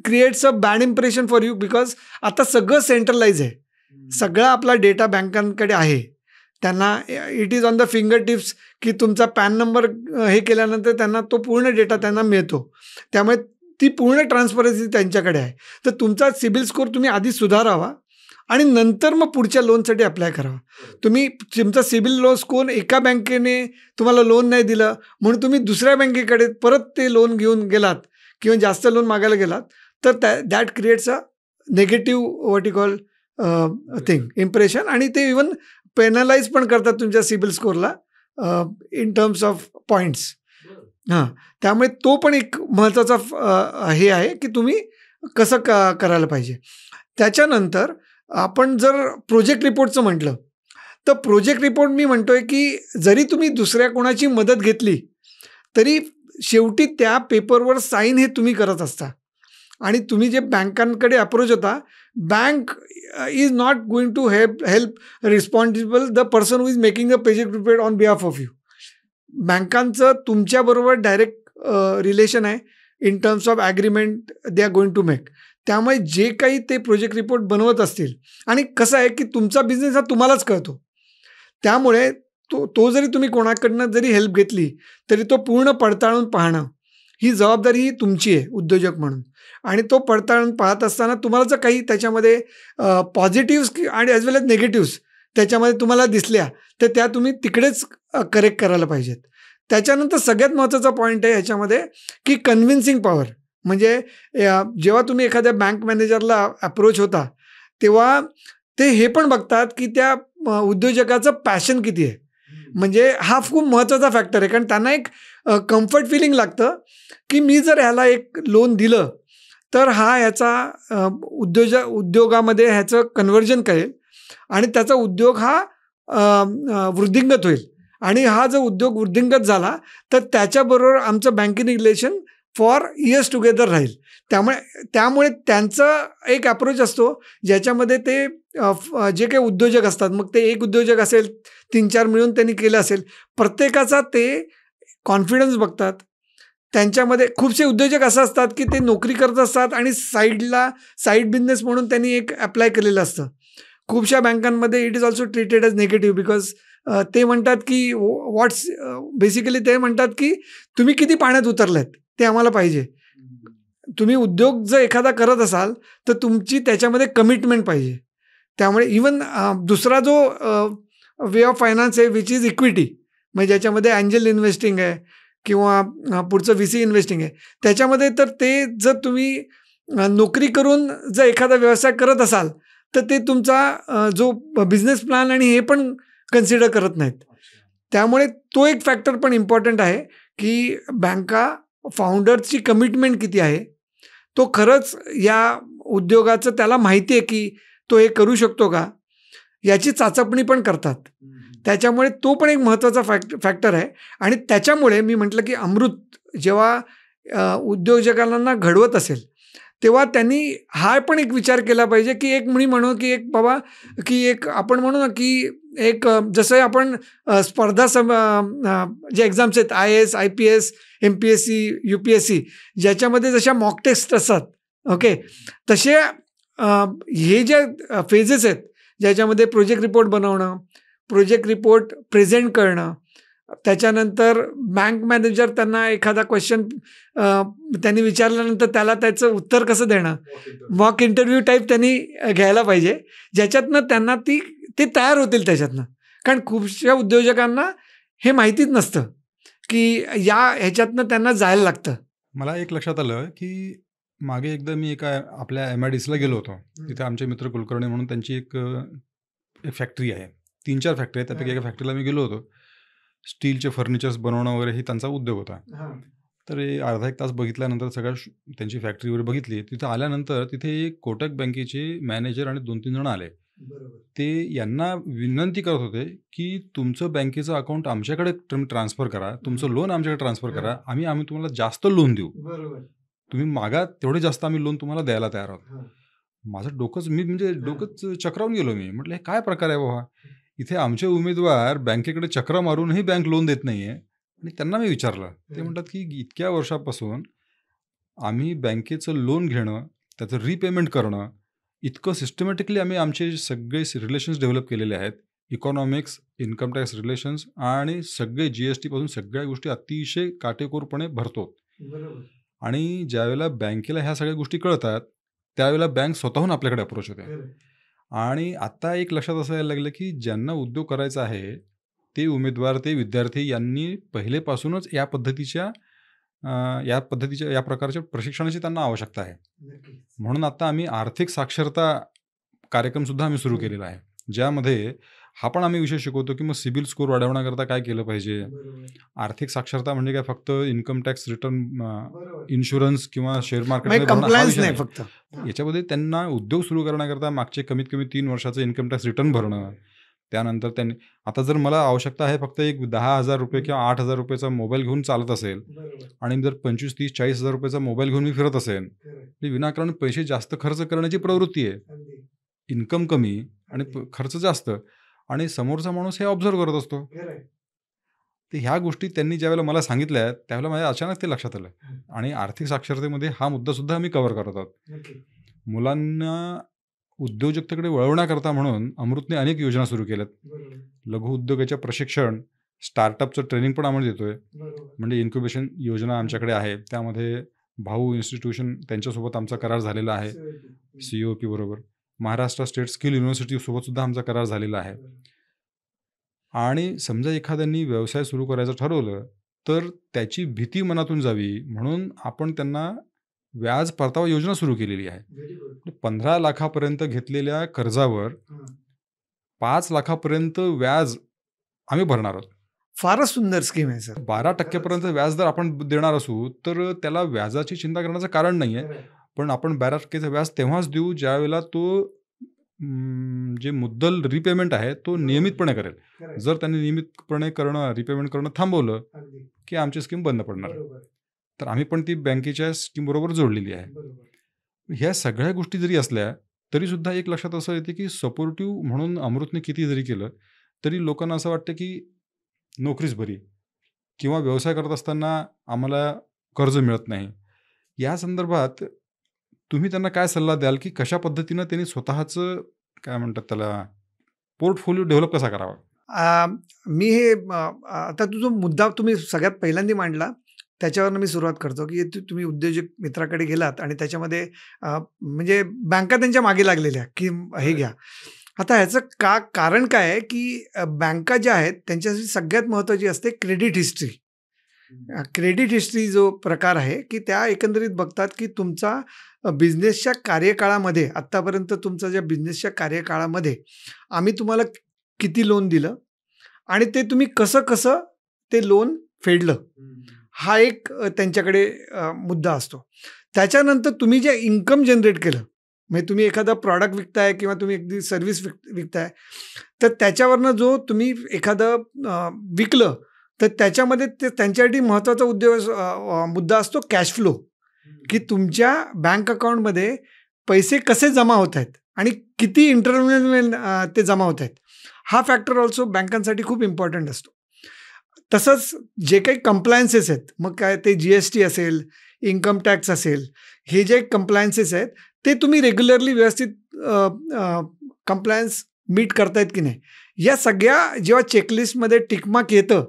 B: creates a bad impression for you. Because आता सगळं सेंट्रलाइज आहे, सगळा आपला डेटा बँकांकडे आहे. त्यांना it is on the finger tips की तुमचा पॅन नंबर हे केल्यानंतर त्यांना तो पूर्ण डेटा त्यांना मिळतो. त्यामुळे ती पूर्ण ट्रान्सपरन्सी त्यांच्याकडे आहे. तर तुमचा सिबिल स्कोअर तुम्ही आधी सुधारावा आणि नंतर मग पुढच्या लोनसाठी अप्लाय करावा. तुम्ही तुमचा सिबिल स्कोअर एका बँकेने तुम्हाला लोन नाही दिलं म्हणून तुम्ही दुसऱ्या बँकेकडे परत ते लोन घेऊन गेलात किंवा जास्त लोन मागायला गेलात तर that creates a negative what you call thing impression आणि ते इवन पेनलाइज पण करतात तुमच्या सिबिल स्कोअरला इन टर्म्स ऑफ पॉईंट्स. हां, त्यामुळे तो पण एक महत्त्वाचा हे आहे की तुम्ही कसं करायला पाहिजे. त्याच्यानंतर आपण जर प्रोजेक्ट रिपोर्टचं म्हटलं, तर प्रोजेक्ट रिपोर्ट मी म्हणतोय की जरी तुम्ही दुसऱ्या कोणाची मदत घेतली, तरी शेवटी त्या पेपरवर साईन हे तुम्ही करत असता. आणि तुम्ही जे बँकांकडे अप्रोच होता, bank is not going to help responsible the person who is making the project report on behalf of you. बँकांचं तुमच्याबरोबर डायरेक्ट रिलेशन आहे in terms of agreement they are going to make. त्यामुळे जे काही ते project report बनवत असतील, आणि कसं आहे की तुमचा बिझनेस हा तुम्हालाच कळतो, त्यामुळे तो जरी तुम्ही कोणाकडनं जरी हेल्प घेतली, तरी तो पूर्ण पडताळून पाहणं ही जबाबदारी ही तुमची आहे उद्योजक म्हणून. आणि तो पडताळून पाहत असताना तुम्हाला जर काही त्याच्यामध्ये पॉझिटिव्स आणि ॲज वेल एज निगेटिव्स त्याच्यामध्ये तुम्हाला दिसल्या, तर त्या तुम्ही तिकडेच करेक्ट करायला पाहिजेत. त्याच्यानंतर सगळ्यात महत्त्वाचा पॉईंट आहे ह्याच्यामध्ये की कन्व्हिन्सिंग पॉवर. म्हणजे जेव्हा तुम्ही एखाद्या बँक मॅनेजरला अप्रोच होता, तेव्हा ते हे पण बघतात की त्या उद्योजकाचं पॅशन किती आहे. म्हणजे हा खूप महत्त्वाचा फॅक्टर आहे, कारण त्यांना एक कम्फर्ट फिलिंग लागतं की मी जर ह्याला एक लोन दिलं, तर हा ह्याचा उद्योगामध्ये ह्याचं कन्व्हर्जन करेल आणि त्याचा उद्योग हा वृद्धिंगत होईल. आणि हा जर उद्योग वृद्धिंगत झाला, तर त्याच्याबरोबर आमचं banking relation for years together राहील. त्यामुळे त्यांचा एक अप्रोच असतो, ज्याच्यामध्ये ते जे काही उद्योजक असतात, मग ते एक उद्योजक असेल, 3-4 मिळून त्यांनी केलं असेल, प्रत्येकाचा ते कॉन्फिडन्स बघतात. त्यांच्यामध्ये खूपसे उद्योजक असं असतात की ते नोकरी करत असतात आणि साईड बिझनेस म्हणून त्यांनी एक अप्लाय केलेलं असतं. खूपशा बँकांमध्ये it is also treated as negative, because ते म्हणतात की बेसिकली ते म्हणतात की तुम्ही किती पाण्यात उतरलात ते आम्हाला पाहिजे. तुम्ही उद्योग जर एखादा करत असाल, तर तुमची त्याच्यामध्ये कमिटमेंट पाहिजे. त्यामुळे इवन दुसरा जो वे ऑफ फायनान्स आहे विच इज इक्विटी, म्हणजे ज्याच्यामध्ये अँजल इन्व्हेस्टिंग आहे किंवा पुढचं VC इन्व्हेस्टिंग आहे, त्याच्यामध्ये तर ते जर तुम्ही नोकरी करून जर एखादा व्यवसाय करत असाल, तर ते तुमचा जो बिझनेस प्लॅन आणि हे पण कन्सिडर करत नाहीत. त्यामुळे तो एक फॅक्टर पण इम्पॉर्टंट आहे की बँका फाउंडर्सची कमिटमेंट किती आहे, तो खरंच या उद्योगाचं त्याला माहिती आहे की तो हे करू शकतो का, याची चाचपणी पण करतात. त्याच्यामुळे तो पण एक महत्त्वाचा फॅक्टर आहे. आणि त्याच्यामुळे मी म्हटलं की अमृत जेव्हा उद्योजकांना घडवत असेल, तेव्हा त्यांनी हा पण एक विचार केला पाहिजे की एक म्हणू की एक बाबा की एक आपण म्हणू ना की एक जसं आपण स्पर्धा जे एक्झाम्स आहेत IAS, IPS, MPSC, UPSC, ज्याच्यामध्ये जशा मॉक टेस्ट असतात, ओके, तसे हे जे फेजेस आहेत, ज्याच्यामध्ये प्रोजेक्ट रिपोर्ट बनवणं, प्रोजेक्ट रिपोर्ट प्रेझेंट करणं, त्याच्यानंतर बँक मॅनेजर त्यांना एखादा क्वेश्चन त्यांनी विचारल्यानंतर त्याला त्याचं उत्तर कसं देणं, मॉक इंटरव्ह्यू टाईप त्यांनी घ्यायला पाहिजे, ज्याच्यातनं त्यांना ते तयार होतील त्याच्यातनं. कारण खूपशा उद्योजकांना हे माहितीच नसतं की ह्याच्यातनं त्यांना जायला लागतं.
A: मला एक लक्षात आलं की मागे एकदा मी एका आपल्या MIDCला गेलो होतो. तिथे आमचे मित्र कुलकर्णी म्हणून त्यांची एक फॅक्टरी आहे. 3-4 फॅक्टरी आहेत, त्यापैकी एका फॅक्टरीला मी गेलो होतो. स्टीलचे फर्निचर्स बनवणं वगैरे ही त्यांचा उद्योग होता. तर अर्धा एक तास बघितल्यानंतर त्यांची फॅक्टरी वगैरे बघितली. तिथं आल्यानंतर तिथे एक कोटक बँकेचे मॅनेजर आणि 2-3 जण आले. ते यांना विनंती करत होते की तुमचं बँकेचं अकाउंट आमच्याकडे ट्रान्सफर करा, तुमचं लोन आमच्याकडे ट्रान्सफर करा, आम्ही तुम्हाला जास्त लोन देऊ, तुम्ही मागा तेवढे जास्त आम्ही लोन तुम्हाला द्यायला तयार आहोत. माझं डोकंच चक्रावून गेलो मी. म्हटलं हे काय प्रकार आहे बाबा, इथे आमचे उमेदवार बँकेकडे चक्र मारूनही बँक लोन देत नाहीये. आणि त्यांना मी विचारलं, ते म्हणतात की इतक्या वर्षापासून आम्ही बँकेचं लोन घेणं, त्याचं रिपेमेंट करणं, इतकं सिस्टमॅटिकली आम्ही आमचे सगळे रिलेशन्स डेव्हलप केलेले आहेत. इकॉनॉमिक्स, इन्कम टॅक्स रिलेशन्स आणि सगळे GST पासून सगळ्या गोष्टी अतिशय काटेकोरपणे भरतो. आणि ज्यावेळेला बँकेला ह्या सगळ्या गोष्टी कळतात, त्यावेळेला बँक स्वतःहून आपल्याकडे अप्रोच होते. आणि आता एक लक्षात असं यायला लागलं की ज्यांना उद्योग करायचा आहे, ते उमेदवार, ते विद्यार्थी यांनी पहिलेपासूनच या प्रकारच्या प्रशिक्षणाची त्यांना आवश्यकता आहे. म्हणून आता आम्ही आर्थिक साक्षरता कार्यक्रमसुद्धा आम्ही सुरू केलेला आहे, ज्यामध्ये हा पण आम्ही विषय शिकवतो की मग सिबिल स्कोर वाढवण्याकरता काय केलं पाहिजे. आर्थिक साक्षरता म्हणजे काय, फक्त इन्कम टॅक्स रिटर्न इन्शुरन्स किंवा शेअर
B: म्हणजे
A: मार्केटमध्ये भरणं हा
B: कंप्लायन्स
A: विषय
B: नाही
A: नाही.
B: फक्त.
A: याच्यामध्ये त्यांना उद्योग सुरू करण्याकरता मागचे कमीत कमी 3 वर्षाचं इन्कम टॅक्स रिटर्न भरणं. त्यानंतर त्यांनी आता जर मला आवश्यकता आहे फक्त एक ₹10,000 किंवा ₹8,000चा मोबाईल घेऊन चालत असेल आणि जर 25, 30, 40,000चा मोबाईल घेऊन मी फिरत असेल, तर विनाकारण पैसे जास्त खर्च करण्याची प्रवृत्ती आहे. इन्कम कमी आणि खर्च जास्त आणि समोरचा माणूस हे ऑब्झर्व्ह करत असतो. तर ह्या गोष्टी त्यांनी ज्यावेळेला मला सांगितल्या त्यावेळेला माझ्या अचानक ते लक्षात आलं आणि आर्थिक साक्षरतेमध्ये हा मुद्दासुद्धा आम्ही कव्हर करत आहोत. मुलांना उद्योजकतेकडे वळवण्याकरता म्हणून अमृतने अनेक योजना सुरू केल्यात. लघु उद्योगाच्या प्रशिक्षण, स्टार्टअपचं ट्रेनिंग पण आम्ही देतोय. म्हणजे इन्क्युबेशन योजना आमच्याकडे आहे. त्यामध्ये भाऊ इन्स्टिट्यूशन त्यांच्यासोबत आमचा करार झालेला आहे. COP बरोबर. महाराष्ट्र स्टेट स्किल युनिव्हर्सिटीसोबत सुद्धा आमचा करार झालेला आहे. आणि समजा एखाद्यांनी व्यवसाय सुरू करायचं ठरवलं तर त्याची भीती मनातून जावी म्हणून आपण त्यांना व्याज परतावा योजना सुरू केलेली आहे. 15 लाखापर्यंत घेतलेल्या कर्जावर 5 लाखापर्यंत व्याज आम्ही भरणार आहोत.
B: फारच सुंदर स्कीम आहे सर.
A: 12% व्याज जर आपण देणार असू तर त्याला व्याजाची चिंता करण्याचं कारण नाही आहे. पण आपण 12% व्याज तेव्हाच देऊ ज्यावेळेला तो जे मुद्दल रिपेमेंट आहे तो नियमितपणे करेल. जर त्यांनी नियमितपणे रिपेमेंट करणं थांबवलं की आमची स्कीम बंद पडणार. तर आम्ही पण ती बँकेच्या स्कीमबरोबर जोडलेली आहे. ह्या सगळ्या गोष्टी जरी असल्या तरीसुद्धा एक लक्षात असं येते की सपोर्टिव्ह म्हणून अमृतने किती जरी केलं तरी लोकांना असं वाटतं की नोकरीच बरी किंवा व्यवसाय करत असताना आम्हाला कर्ज मिळत नाही. या संदर्भात तुम्ही त्यांना काय सल्ला द्याल की कशा पद्धतीनं त्यांनी स्वतःचं काय म्हणतात त्याला पोर्टफोलिओ डेव्हलप कसा करावा?
B: मी हे आता तुझा मुद्दा तुम्ही सगळ्यात पहिल्यांदा मांडला त्याच्यावरनं मी सुरुवात करतो की तुम्ही उद्योजक मित्राकडे गेलात आणि त्याच्यामध्ये म्हणजे बँका त्यांच्या मागे लागलेल्या की हे घ्या. आता ह्याचं कारण काय आहे की बँका ज्या आहेत त्यांच्यासाठी सगळ्यात महत्त्वाची असते क्रेडिट हिस्ट्री. क्रेडिट हिस्ट्री जो प्रकार आहे की त्या एकंदरीत बघतात की तुमचा बिझनेसच्या कार्यकाळामध्ये आत्तापर्यंत तुमचा ज्या बिझनेसच्या कार्यकाळामध्ये आम्ही तुम्हाला किती लोन दिलं आणि ते तुम्ही कसं ते लोन फेडलं, हा एक त्यांच्याकडे मुद्दा असतो. त्याच्यानंतर तुम्ही जे इन्कम जनरेट केलं म्हणजे तुम्ही एखादा प्रॉडक्ट विकताय किंवा तुम्ही एखादी सर्व्हिस विकताय तर त्याच्यावरनं जो तुम्ही एखादं विकलं तर त्याच्यामध्ये ते त्यांच्यासाठी महत्त्वाचा मुद्दा असतो कॅश फ्लो, की तुमच्या बँक अकाउंटमध्ये पैसे कसे जमा होत आहेत आणि किती इंटरव्हल ते जमा होत आहेत. हा फॅक्टर ऑल्सो बँकांसाठी खूप इम्पॉर्टंट असतो. तसंच जे काही कंप्लायन्सेस आहेत मग काय ते GST असेल, इन्कम टॅक्स असेल, हे जे कंप्लायन्सेस आहेत ते तुम्ही रेग्युलरली व्यवस्थित कंप्लायन्स मीट करतायत की नाही या सगळ्या जेव्हा चेकलिस्टमध्ये टिकमार्क येतं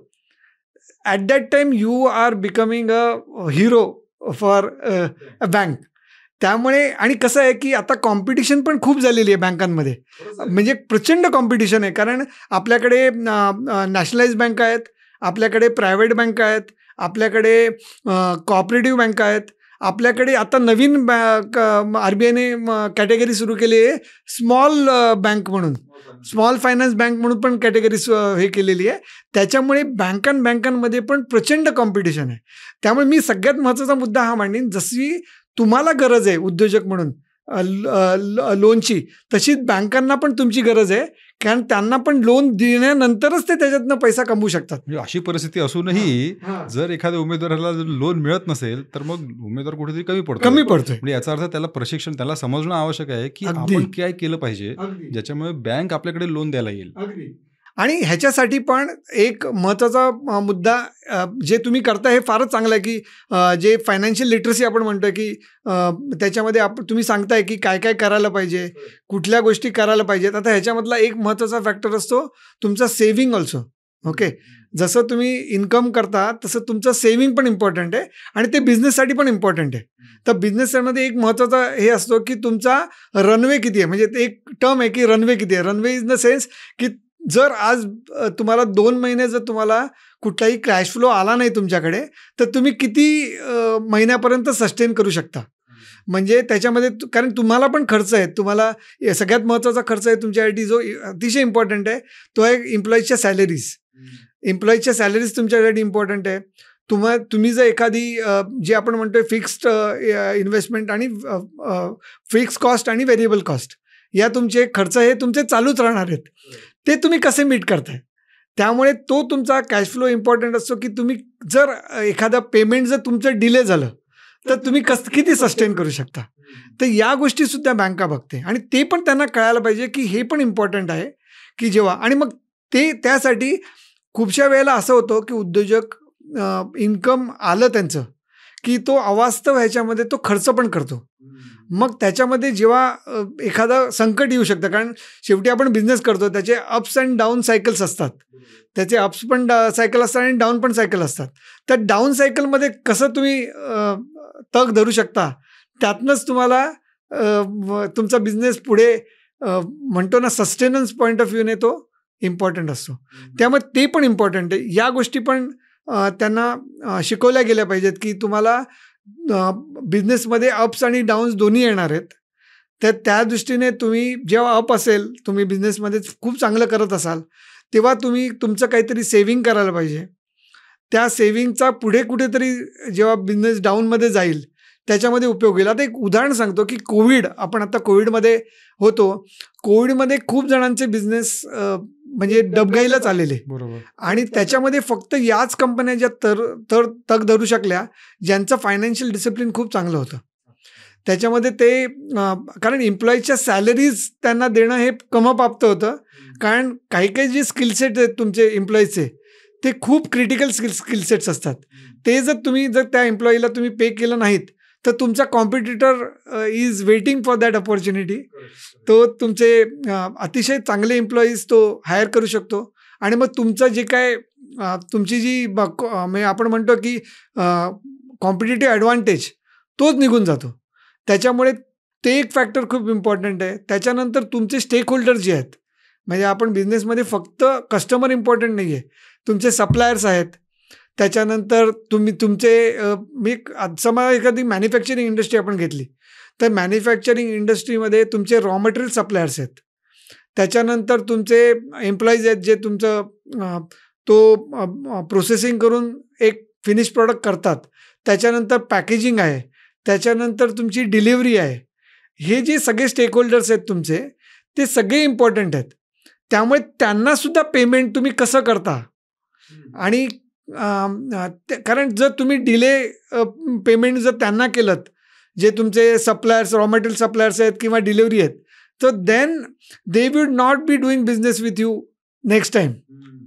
B: at that time you are becoming a hero for a bank. त्यामुळे आणि कसं आहे की आता कॉम्पिटिशन पण खूप झालेली आहे बँकांमध्ये. म्हणजे प्रचंड कॉम्पिटिशन आहे कारण आपल्याकडे नॅशनलाइज बँक आहेत, आपल्याकडे प्रायव्हेट बँका आहेत, आपल्याकडे कॉपरेटिव्ह बँका आहेत, आपल्याकडे आता नवीन RBIने कॅटेगरी सुरू केली आहे स्मॉल बँक म्हणून, स्मॉल फायनान्स बँक म्हणून पण कॅटेगरी हे केलेली आहे. त्याच्यामुळे बँकांमध्ये पण प्रचंड कॉम्पिटिशन आहे. त्यामुळे मी सगळ्यात महत्त्वाचा मुद्दा हा मांडीन, जशी तुम्हाला गरज आहे उद्योजक म्हणून लोनची तशीच बँकांना पण तुमची गरज आहे कारण त्यांना पण लोन देण्यानंतरच ते त्याच्यातनं पैसा कमवू शकतात.
A: म्हणजे अशी परिस्थिती असूनही जर एखाद्या उमेदवाराला लोन मिळत नसेल तर मग उमेदवार कुठेतरी कमी पडतोय. म्हणजे याचा अर्थ त्याला प्रशिक्षण त्याला समजणं आवश्यक आहे की आपण काय केलं पाहिजे ज्याच्यामुळे बँक आपल्याकडे लोन द्यायला येईल.
B: आणि ह्याच्यासाठी पण एक महत्त्वाचा मुद्दा जे तुम्ही करता हे फारच चांगलं आहे की जे फायनान्शियल लिटरसी आपण म्हणतो की त्याच्यामध्ये तुम्ही सांगताय की काय काय करायला पाहिजे, कुठल्या गोष्टी करायला पाहिजेत. आता ह्याच्यामधला एक महत्त्वाचा फॅक्टर असतो तुमचा सेव्हिंग ऑल्सो. ओके, जसं तुम्ही इन्कम करता तसं तुमचं सेव्हिंग पण इम्पॉर्टंट आहे आणि ते बिझनेससाठी पण इम्पॉर्टंट आहे. तर बिझनेसमध्ये एक महत्त्वाचा हे असतो की तुमचा रनवे किती आहे. म्हणजे ते एक टर्म आहे की रनवे किती आहे. रनवे इन द सेन्स की जर आज तुम्हाला 2 महिने जर तुम्हाला कुठलाही कॅश फ्लो आला नाही तुमच्याकडे तर तुम्ही किती महिन्यापर्यंत सस्टेन करू शकता. म्हणजे त्याच्यामध्ये कारण तुम्हाला पण खर्च आहेत. तुम्हाला सगळ्यात महत्त्वाचा खर्च आहे तुमच्यासाठी जो अतिशय इम्पॉर्टंट आहे तो आहे एम्प्लॉईजच्या सॅलरीज. एम्प्लॉईजच्या सॅलरीज तुमच्यासाठी इम्पॉर्टंट आहे. तुम्ही जर एखादी जे आपण म्हणतोय फिक्स्ड इन्व्हेस्टमेंट आणि फिक्स कॉस्ट आणि व्हेरिएबल कॉस्ट, या तुमचे खर्च हे तुमचे चालूच राहणार आहेत, ते तुम्ही कसे मीट करताय. त्यामुळे तो तुमचा कॅश फ्लो इम्पॉर्टंट असतो, की तुम्ही जर एखादा पेमेंट जर तुमचं डिले झालं तर तुम्ही किती सस्टेन करू शकता. तर या गोष्टीसुद्धा बँका बघते आणि ते पण त्यांना कळायला पाहिजे की हे पण इम्पॉर्टंट आहे, की जेव्हा आणि मग ते त्यासाठी खूपशा वेळेला असं होतं की उद्योजक इन्कम आलं त्यांचं की तो अवास्तव ह्याच्यामध्ये तो खर्च पण करतो. मग त्याच्यामध्ये जेव्हा एखादा संकट येऊ शकतं, कारण शेवटी आपण बिझनेस करतो, त्याचे अप्स अँड डाऊन सायकल्स असतात. त्याचे अप्स पण सायकल असतात आणि डाऊन पण सायकल असतात. तर डाऊन सायकलमध्ये कसं तुम्ही तग धरू शकता, त्यातनंच तुम्हाला तुमचा बिझनेस पुढे म्हणतो ना सस्टेनन्स पॉईंट ऑफ व्ह्यूने तो इम्पॉर्टंट असतो. त्यामुळे ते पण इम्पॉर्टंट आहे. या गोष्टी पण त्यांना शिकवल्या गेल्या पाहिजेत, की तुम्हाला बिझनेसमध्ये अप्स आणि डाऊन्स दोन्ही येणार आहेत. तर त्या दृष्टीने तुम्ही जेव्हा अप असेल, तुम्ही बिझनेसमध्ये खूप चांगलं करत असाल, तेव्हा तुम्ही तुमचं काहीतरी सेव्हिंग करायला पाहिजे. त्या सेव्हिंगचा पुढे कुठेतरी जेव्हा बिझनेस डाऊनमध्ये जाईल त्याच्यामध्ये उपयोग होईल. आता एक उदाहरण सांगतो, की आपण आता कोविडमध्ये होतो. कोविडमध्ये खूप जणांचे बिझनेस म्हणजे डबघाईलाच आलेले.
A: बरोबर.
B: आणि त्याच्यामध्ये फक्त याच कंपन्या ज्या तग धरू शकल्या, ज्यांचं फायनान्शियल डिसिप्लिन खूप चांगलं होतं. त्याच्यामध्ये ते कारण एम्प्लॉईजच्या सॅलरीज त्यांना देणं हे कमपाप्त होतं. कारण काही जे स्किलसेट आहेत तुमचे एम्प्लॉईजचे, ते खूप क्रिटिकल स्किलसेट्स असतात. ते जर त्या एम्प्लॉईला तुम्ही पे केलं नाहीत, तर तुमचा competitor is waiting for that opportunity. तो तुमचे अतिशय चांगले एम्प्लॉईज तो हायर करू शकतो आणि मग तुमचं जे काय तुमची जी म्हणजे आपण म्हणतो की कॉम्पिटिटिव्ह ॲडव्हान्टेज तोच निघून जातो. त्याच्यामुळे ते एक फॅक्टर खूप इम्पॉर्टंट आहे. त्याच्यानंतर तुमचे स्टेक होल्डर जे आहेत, म्हणजे आपण बिझनेसमध्ये फक्त कस्टमर इम्पॉर्टंट नाही आहे, तुमचे सप्लायर्स आहेत. त्याच्यानंतर मी समजा एखादी मॅन्युफॅक्चरिंग इंडस्ट्री आपण घेतली, तर मॅन्युफॅक्चरिंग इंडस्ट्रीमध्ये तुमचे रॉ मटेरियल सप्लायर्स आहेत. त्याच्यानंतर तुमचे एम्प्लॉईज आहेत जे तुमचं प्रोसेसिंग करून एक फिनिश प्रॉडक्ट करतात. त्याच्यानंतर पॅकेजिंग आहे. त्याच्यानंतर तुमची डिलिव्हरी आहे. हे जे सगळे स्टेक होल्डर्स आहेत तुमचे, ते सगळे इम्पॉर्टंट आहेत. त्यामुळे त्यांनासुद्धा पेमेंट तुम्ही कसं करता आणि कारण जर तुम्ही डिले पेमेंट जर त्यांना केलं, जे तुमचे सप्लायर्स रॉ मटेरियल सप्लायर्स आहेत किंवा डिलिव्हरी आहेत, तर then they will not be doing business with you next time.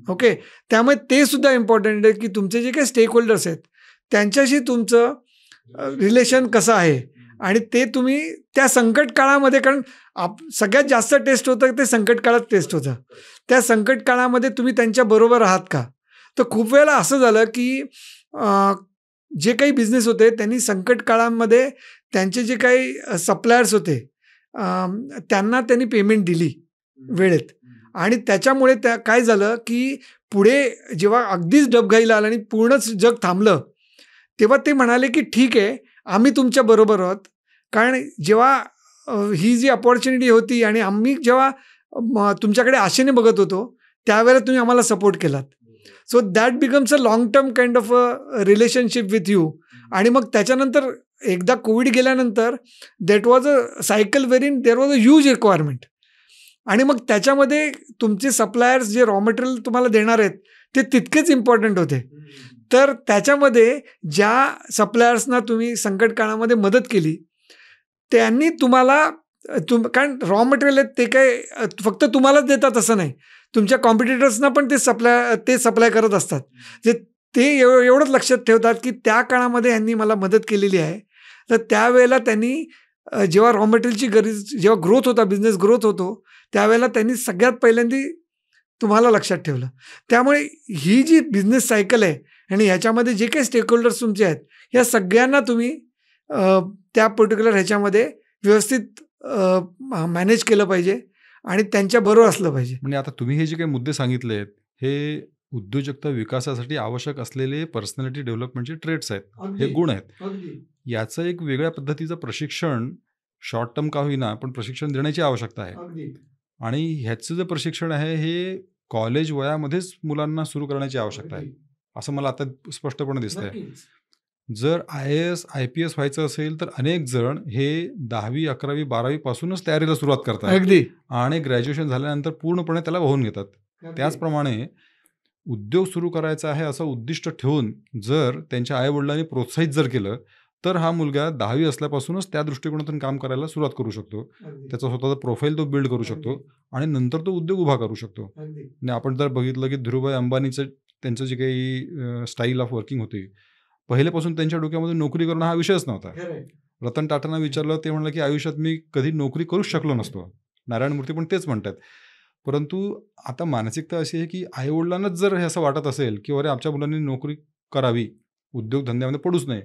B: Okay. त्यामुळे ते सुद्धा इम्पॉर्टंट आहे, की तुमचे जे काही स्टेक होल्डर्स आहेत त्यांच्याशी तुमचं रिलेशन कसं आहे आणि ते तुम्ही त्या संकट काळामध्ये, कारण सगळ्यात जास्त टेस्ट होतं ते संकट काळात टेस्ट होतं. त्या संकट काळामध्ये तुम्ही त्यांच्याबरोबर आहात का. तर खूप वेळेला असं झालं, की जे काही बिझनेस होते त्यांनी संकट काळामध्ये त्यांचे जे काही सप्लायर्स होते त्यांना त्यांनी पेमेंट दिली वेळेत आणि त्याच्यामुळे काय झालं, की पुढे जेव्हा अगदीच डबघाईला आलं आणि पूर्णच जग थांबलं, तेव्हा ते म्हणाले, की ठीक आहे, आम्ही तुमच्या बरोबर आहोत. कारण जेव्हा ही जी अपॉर्च्युनिटी होती आणि आम्ही जेव्हा तुमच्याकडे आशेने बघत होतो, त्यावेळेला तुम्ही आम्हाला सपोर्ट केलात. So that becomes a long term kind of a relationship with you. आणि मग त्याच्यानंतर एकदा कोविड गेल्यानंतर that was a cycle wherein there was a huge requirement. आणि मग त्याच्यामध्ये तुमचे सप्लायर्स जे रॉ मटेरियल तुम्हाला देणार आहेत ते तितकेच इम्पॉर्टंट होते. तर त्याच्यामध्ये ज्या सप्लायर्सना तुम्ही संकट काळामध्ये मदत केली, त्यांनी तुम्हाला कारण रॉ मटेरियल आहेत ते काय फक्त तुम्हालाच देतात असं नाही, तुमच्या कॉम्पिटिटर्सना पण ते सप्लाय करत असतात. ते एवढंच लक्षात ठेवतात, की त्या काळामध्ये यांनी मला मदत केलेली आहे. तर त्यावेळेला त्यांनी जेव्हा रॉ मटेरियलची गरज, जेव्हा ग्रोथ होता, बिझनेस ग्रोथ होतो, त्यावेळेला त्यांनी सगळ्यात पहिल्यांदा तुम्हाला लक्षात ठेवलं. त्यामुळे ही जी बिझनेस सायकल आहे आणि ह्याच्यामध्ये जे काही स्टेक होल्डर्स तुमचे आहेत, या सगळ्यांना तुम्ही त्या पर्टिक्युलर ह्याच्यामध्ये व्यवस्थित मॅनेज केलं पाहिजे आणि त्यांच्याबरोबर असलं पाहिजे.
A: म्हणजे आता तुम्ही हे जे काही मुद्दे सांगितले आहेत, हे उद्योजकता विकासासाठी आवश्यक असलेले पर्सनॅलिटी डेव्हलपमेंटचे ट्रेट्स आहेत, हे गुण आहेत. याचं एक वेगळ्या पद्धतीचं प्रशिक्षण, शॉर्ट टर्म का होईना पण प्रशिक्षण देण्याची आवश्यकता आहे. आणि ह्याचं जे प्रशिक्षण आहे हे कॉलेज वयामध्येच मुलांना सुरू करण्याची आवश्यकता आहे. असं मला आता स्पष्टपणे दिसतंय.
B: नक्कीच.
A: जर IAS, IPS व्हायचं असेल तर अनेक जण हे 10वी, 11वी, 12वी पासूनच तयारीला सुरुवात करतात
B: अगदी.
A: आणि ग्रॅज्युएशन झाल्यानंतर पूर्णपणे त्याला वाहून घेतात. त्याचप्रमाणे उद्योग सुरू करायचा आहे असं उद्दिष्ट ठेवून जर त्यांच्या आईवडिलांनी प्रोत्साहित जर केलं तर हा मुलगा 10वी असल्यापासूनच त्या दृष्टिकोनातून काम करायला सुरुवात करू शकतो. त्याचा स्वतःचा प्रोफाईल तो बिल्ड करू शकतो आणि नंतर तो उद्योग उभा करू शकतो. आणि आपण जर बघितलं की धीरूभाई अंबानीचं त्यांचं जे काही स्टाईल ऑफ वर्किंग होती, पहिल्यापासून त्यांच्या डोक्यामध्ये नोकरी करणं हा विषयच नव्हता. रतन टाटांना विचारलं, ते म्हणलं की आयुष्यात मी कधी नोकरी करूच शकलो नसतो. नारायण मूर्ती पण तेच म्हणतात. परंतु आता मानसिकता अशी आहे की आईवडिलांनाच जर हे असं वाटत असेल की अरे आमच्या मुलांनी नोकरी करावी, उद्योगधंद्यामध्ये पडूच नये,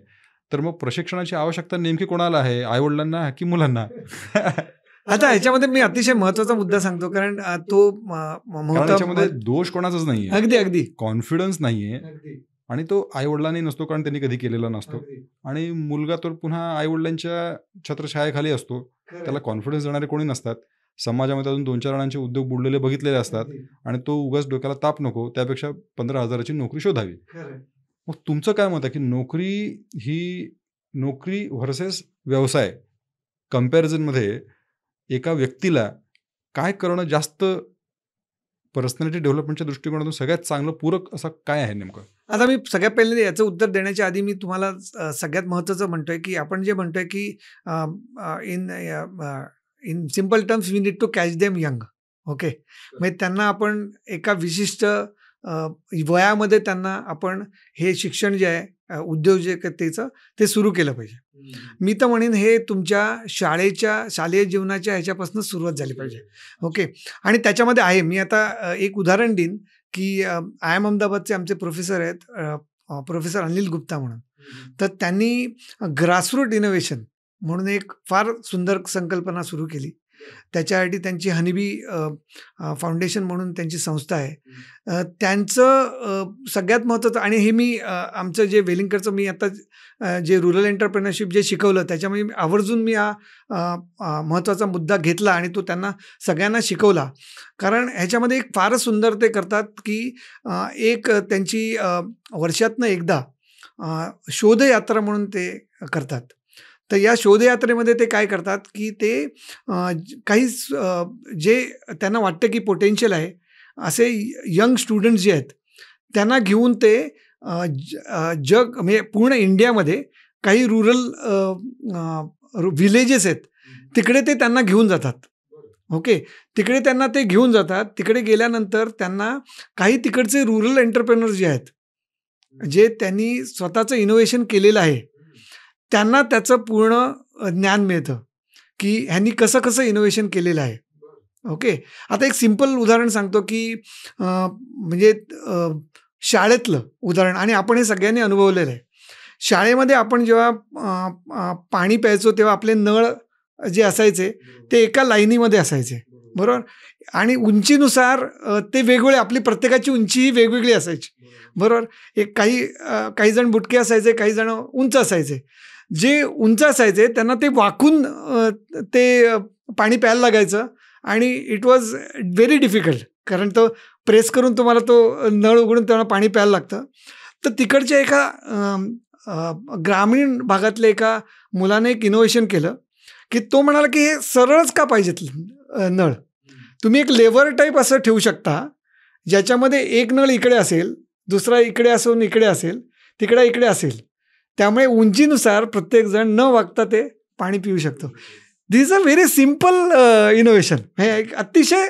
A: तर मग प्रशिक्षणाची आवश्यकता नेमकी कोणाला आहे, आईवडिलांना की मुलांना?
B: आता ह्याच्यामध्ये मी अतिशय महत्वाचा मुद्दा सांगतो, कारण तो
A: कारण याच्यामध्ये दोष कोणाचाच नाहीये.
B: अगदी अगदी
A: कॉन्फिडन्स नाहीये आणि तो आईवडिलांनी नसतो, कारण त्यांनी कधी केलेला नसतो. आणि मुलगा तर पुन्हा आईवडिलांच्या छत्रछायाखाली असतो, त्याला कॉन्फिडन्स देणारे कोणी नसतात. समाजामध्ये अजून 2-4 जणांचे उद्योग बुडलेले बघितलेले असतात आणि तो उगाच डोक्याला ताप नको, त्यापेक्षा 15,000ची नोकरी शोधावी. मग तुमचं काय मत आहे की नोकरी व्हर्सेस व्यवसाय कम्पॅरिझनमध्ये एका व्यक्तीला काय करणं जास्त पर्सनॅलिटी डेव्हलपमेंटच्या दृष्टिकोनातून सगळ्यात चांगलं पूरक असं काय आहे नेमकं?
B: आता मी सगळ्यात पहिले याचं उत्तर देण्याच्या आधी मी तुम्हाला सगळ्यात महत्त्वाचं म्हणतोय की आपण जे म्हणतोय की in simple terms we need to catch them young. Okay, म्हणजे त्यांना आपण एका विशिष्ट वयामध्ये त्यांना आपण हे शिक्षण जे आहे उद्योजकतेचं ते सुरू केलं पाहिजे. मी तर म्हणेन हे तुमच्या शालेय जीवनाच्या ह्याच्यापासून सुरुवात झाली पाहिजे. ओके, आणि त्याच्यामध्ये आहे, मी आता एक उदाहरण देईन की IIM अहमदाबादचे आमचे प्रोफेसर आहेत, प्रोफेसर अनिल गुप्ता म्हणून. तर त्यांनी ग्रासरूट इनोव्हेशन म्हणून एक फार सुंदर संकल्पना सुरू केली. त्याच्यासाठी त्यांची हनीबी फाउंडेशन म्हणून त्यांची संस्था आहे. त्यांचं सगळ्यात महत्त्वाचं, आणि हे मी आमचं जे वेलिंगकरचं मी आता जे रुरल एंटरप्रेनरशिप जे शिकवलं त्याच्यामध्ये आवर्जून मी हा महत्त्वाचा मुद्दा घेतला आणि तो त्यांना सगळ्यांना शिकवला. कारण ह्याच्यामध्ये एक फारच सुंदर ते करतात की एक त्यांची वर्षातनं एकदा शोधयात्रा म्हणून ते करतात. तर या शोधयात्रेमध्ये ते काय करतात की ते काही जे त्यांना वाटतं की पोटेन्शियल आहे असे यंग स्टुडंट्स जे आहेत त्यांना घेऊन ते जग म्हणजे पूर्ण इंडियामध्ये काही रुरल विलेजेस आहेत तिकडे ते त्यांना घेऊन जातात. ओके, तिकडे त्यांना ते घेऊन जातात. तिकडे गेल्यानंतर त्यांना काही तिकडचे रुरल एंटरप्रेनर्स जे आहेत जे त्यांनी स्वतःचं इनोव्हेशन केलेलं आहे त्यांना त्याचं पूर्ण ज्ञान मिळतं की ह्यांनी कसं कसं इनोव्हेशन केलेलं आहे. ओके, आता एक सिम्पल उदाहरण सांगतो की म्हणजे शाळेतलं उदाहरण, आणि आपण हे सगळ्यांनी अनुभवलेलं आहे. शाळेमध्ये आपण जेव्हा पाणी प्यायचो तेव्हा आपले नळ जे असायचे ते एका लाईनीमध्ये असायचे, बरोबर, आणि उंचीनुसार ते वेगवेगळे, आपली प्रत्येकाची उंची ही वेगवेगळी असायची, बरोबर. एक काही जण बुटके असायचे, काही जण उंच असायचे. जे उंच असायचे त्यांना ते वाकून ते पाणी प्यायला लागायचं आणि इट वॉज व्हेरी डिफिकल्ट, कारण तो प्रेस करून तुम्हाला तो नळ उघडून तेव्हा पाणी प्यायला लागतं. तर तिकडच्या एका ग्रामीण भागातल्या एका मुलाने एक इनोव्हेशन केलं की तो म्हणाला की हे सरळच का पाहिजेत नळ, तुम्ही एक लेवर टाईप असं ठेवू शकता ज्याच्यामध्ये एक नळ इकडे असेल, दुसरा इकडे असून इकडे असेल, तिकडे इकडे असेल, त्यामुळे उंचीनुसार प्रत्येकजण न वागता ते पाणी पिऊ शकतो. This is a very simple innovation. हे एक अतिशय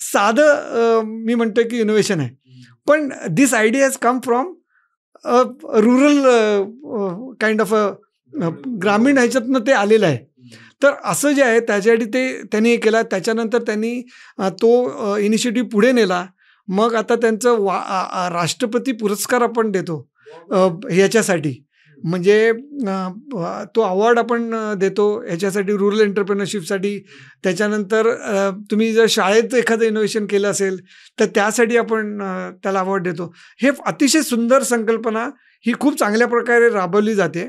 B: साधं मी म्हणतो की इनोव्हेशन आहे, पण this idea has come from rural kind of ग्रामीण ह्याच्यातनं ते आलेलं आहे. तर असं जे आहे त्याच्यासाठी त्यांनी हे केलं. त्याच्यानंतर त्यांनी तो इनिशिएटिव्ह पुढे नेला. मग आता त्यांचं राष्ट्रपती पुरस्कार आपण देतो ह्याच्यासाठी, म्हणजे तो अवॉर्ड आपण देतो ह्याच्यासाठी, रुरल एंटरप्रेनरशिपसाठी. त्याच्यानंतर तुम्ही जर शाळेत एखादं इनोव्हेशन केलं असेल तर त्यासाठी आपण त्याला अवॉर्ड देतो. हे अतिशय सुंदर संकल्पना ही खूप चांगल्या प्रकारे राबवली जाते.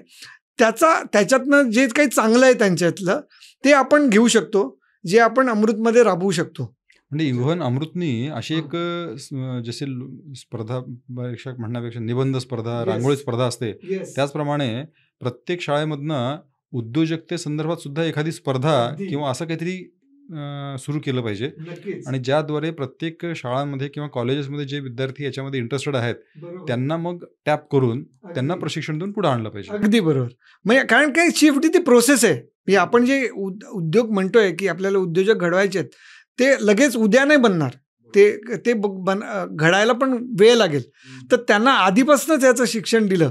B: त्याच्यातनं जे काही चांगलं आहे त्यांच्यातलं ते आपण घेऊ शकतो, जे आपण अमृतमध्ये राबवू शकतो.
A: म्हणजे इव्हन अमृतनी अशी एक जसे स्पर्धा परीक्षा म्हणण्यापेक्षा निबंध स्पर्धा, रांगोळी स्पर्धा असते, त्याचप्रमाणे प्रत्येक शाळेमधनं उद्योजकतेसंदर्भात सुद्धा एखादी स्पर्धा किंवा असं काहीतरी सुरू केलं पाहिजे. आणि ज्याद्वारे प्रत्येक शाळांमध्ये किंवा कॉलेजेसमध्ये जे विद्यार्थी याच्यामध्ये इंटरेस्टेड आहेत त्यांना मग टॅप करून त्यांना प्रशिक्षण देऊन पुढे आणलं पाहिजे.
B: अगदी बरोबर. म्हणजे कारण काय शेवटी ती प्रोसेस आहे. म्हणजे आपण जे उद्योग म्हणतोय की आपल्याला उद्योजक घडवायचे आहेत, ते लगेच उद्या नाही बनणार. ते ते घडायला पण वेळ लागेल. तर त्यांना आधीपासूनच याचं शिक्षण दिलं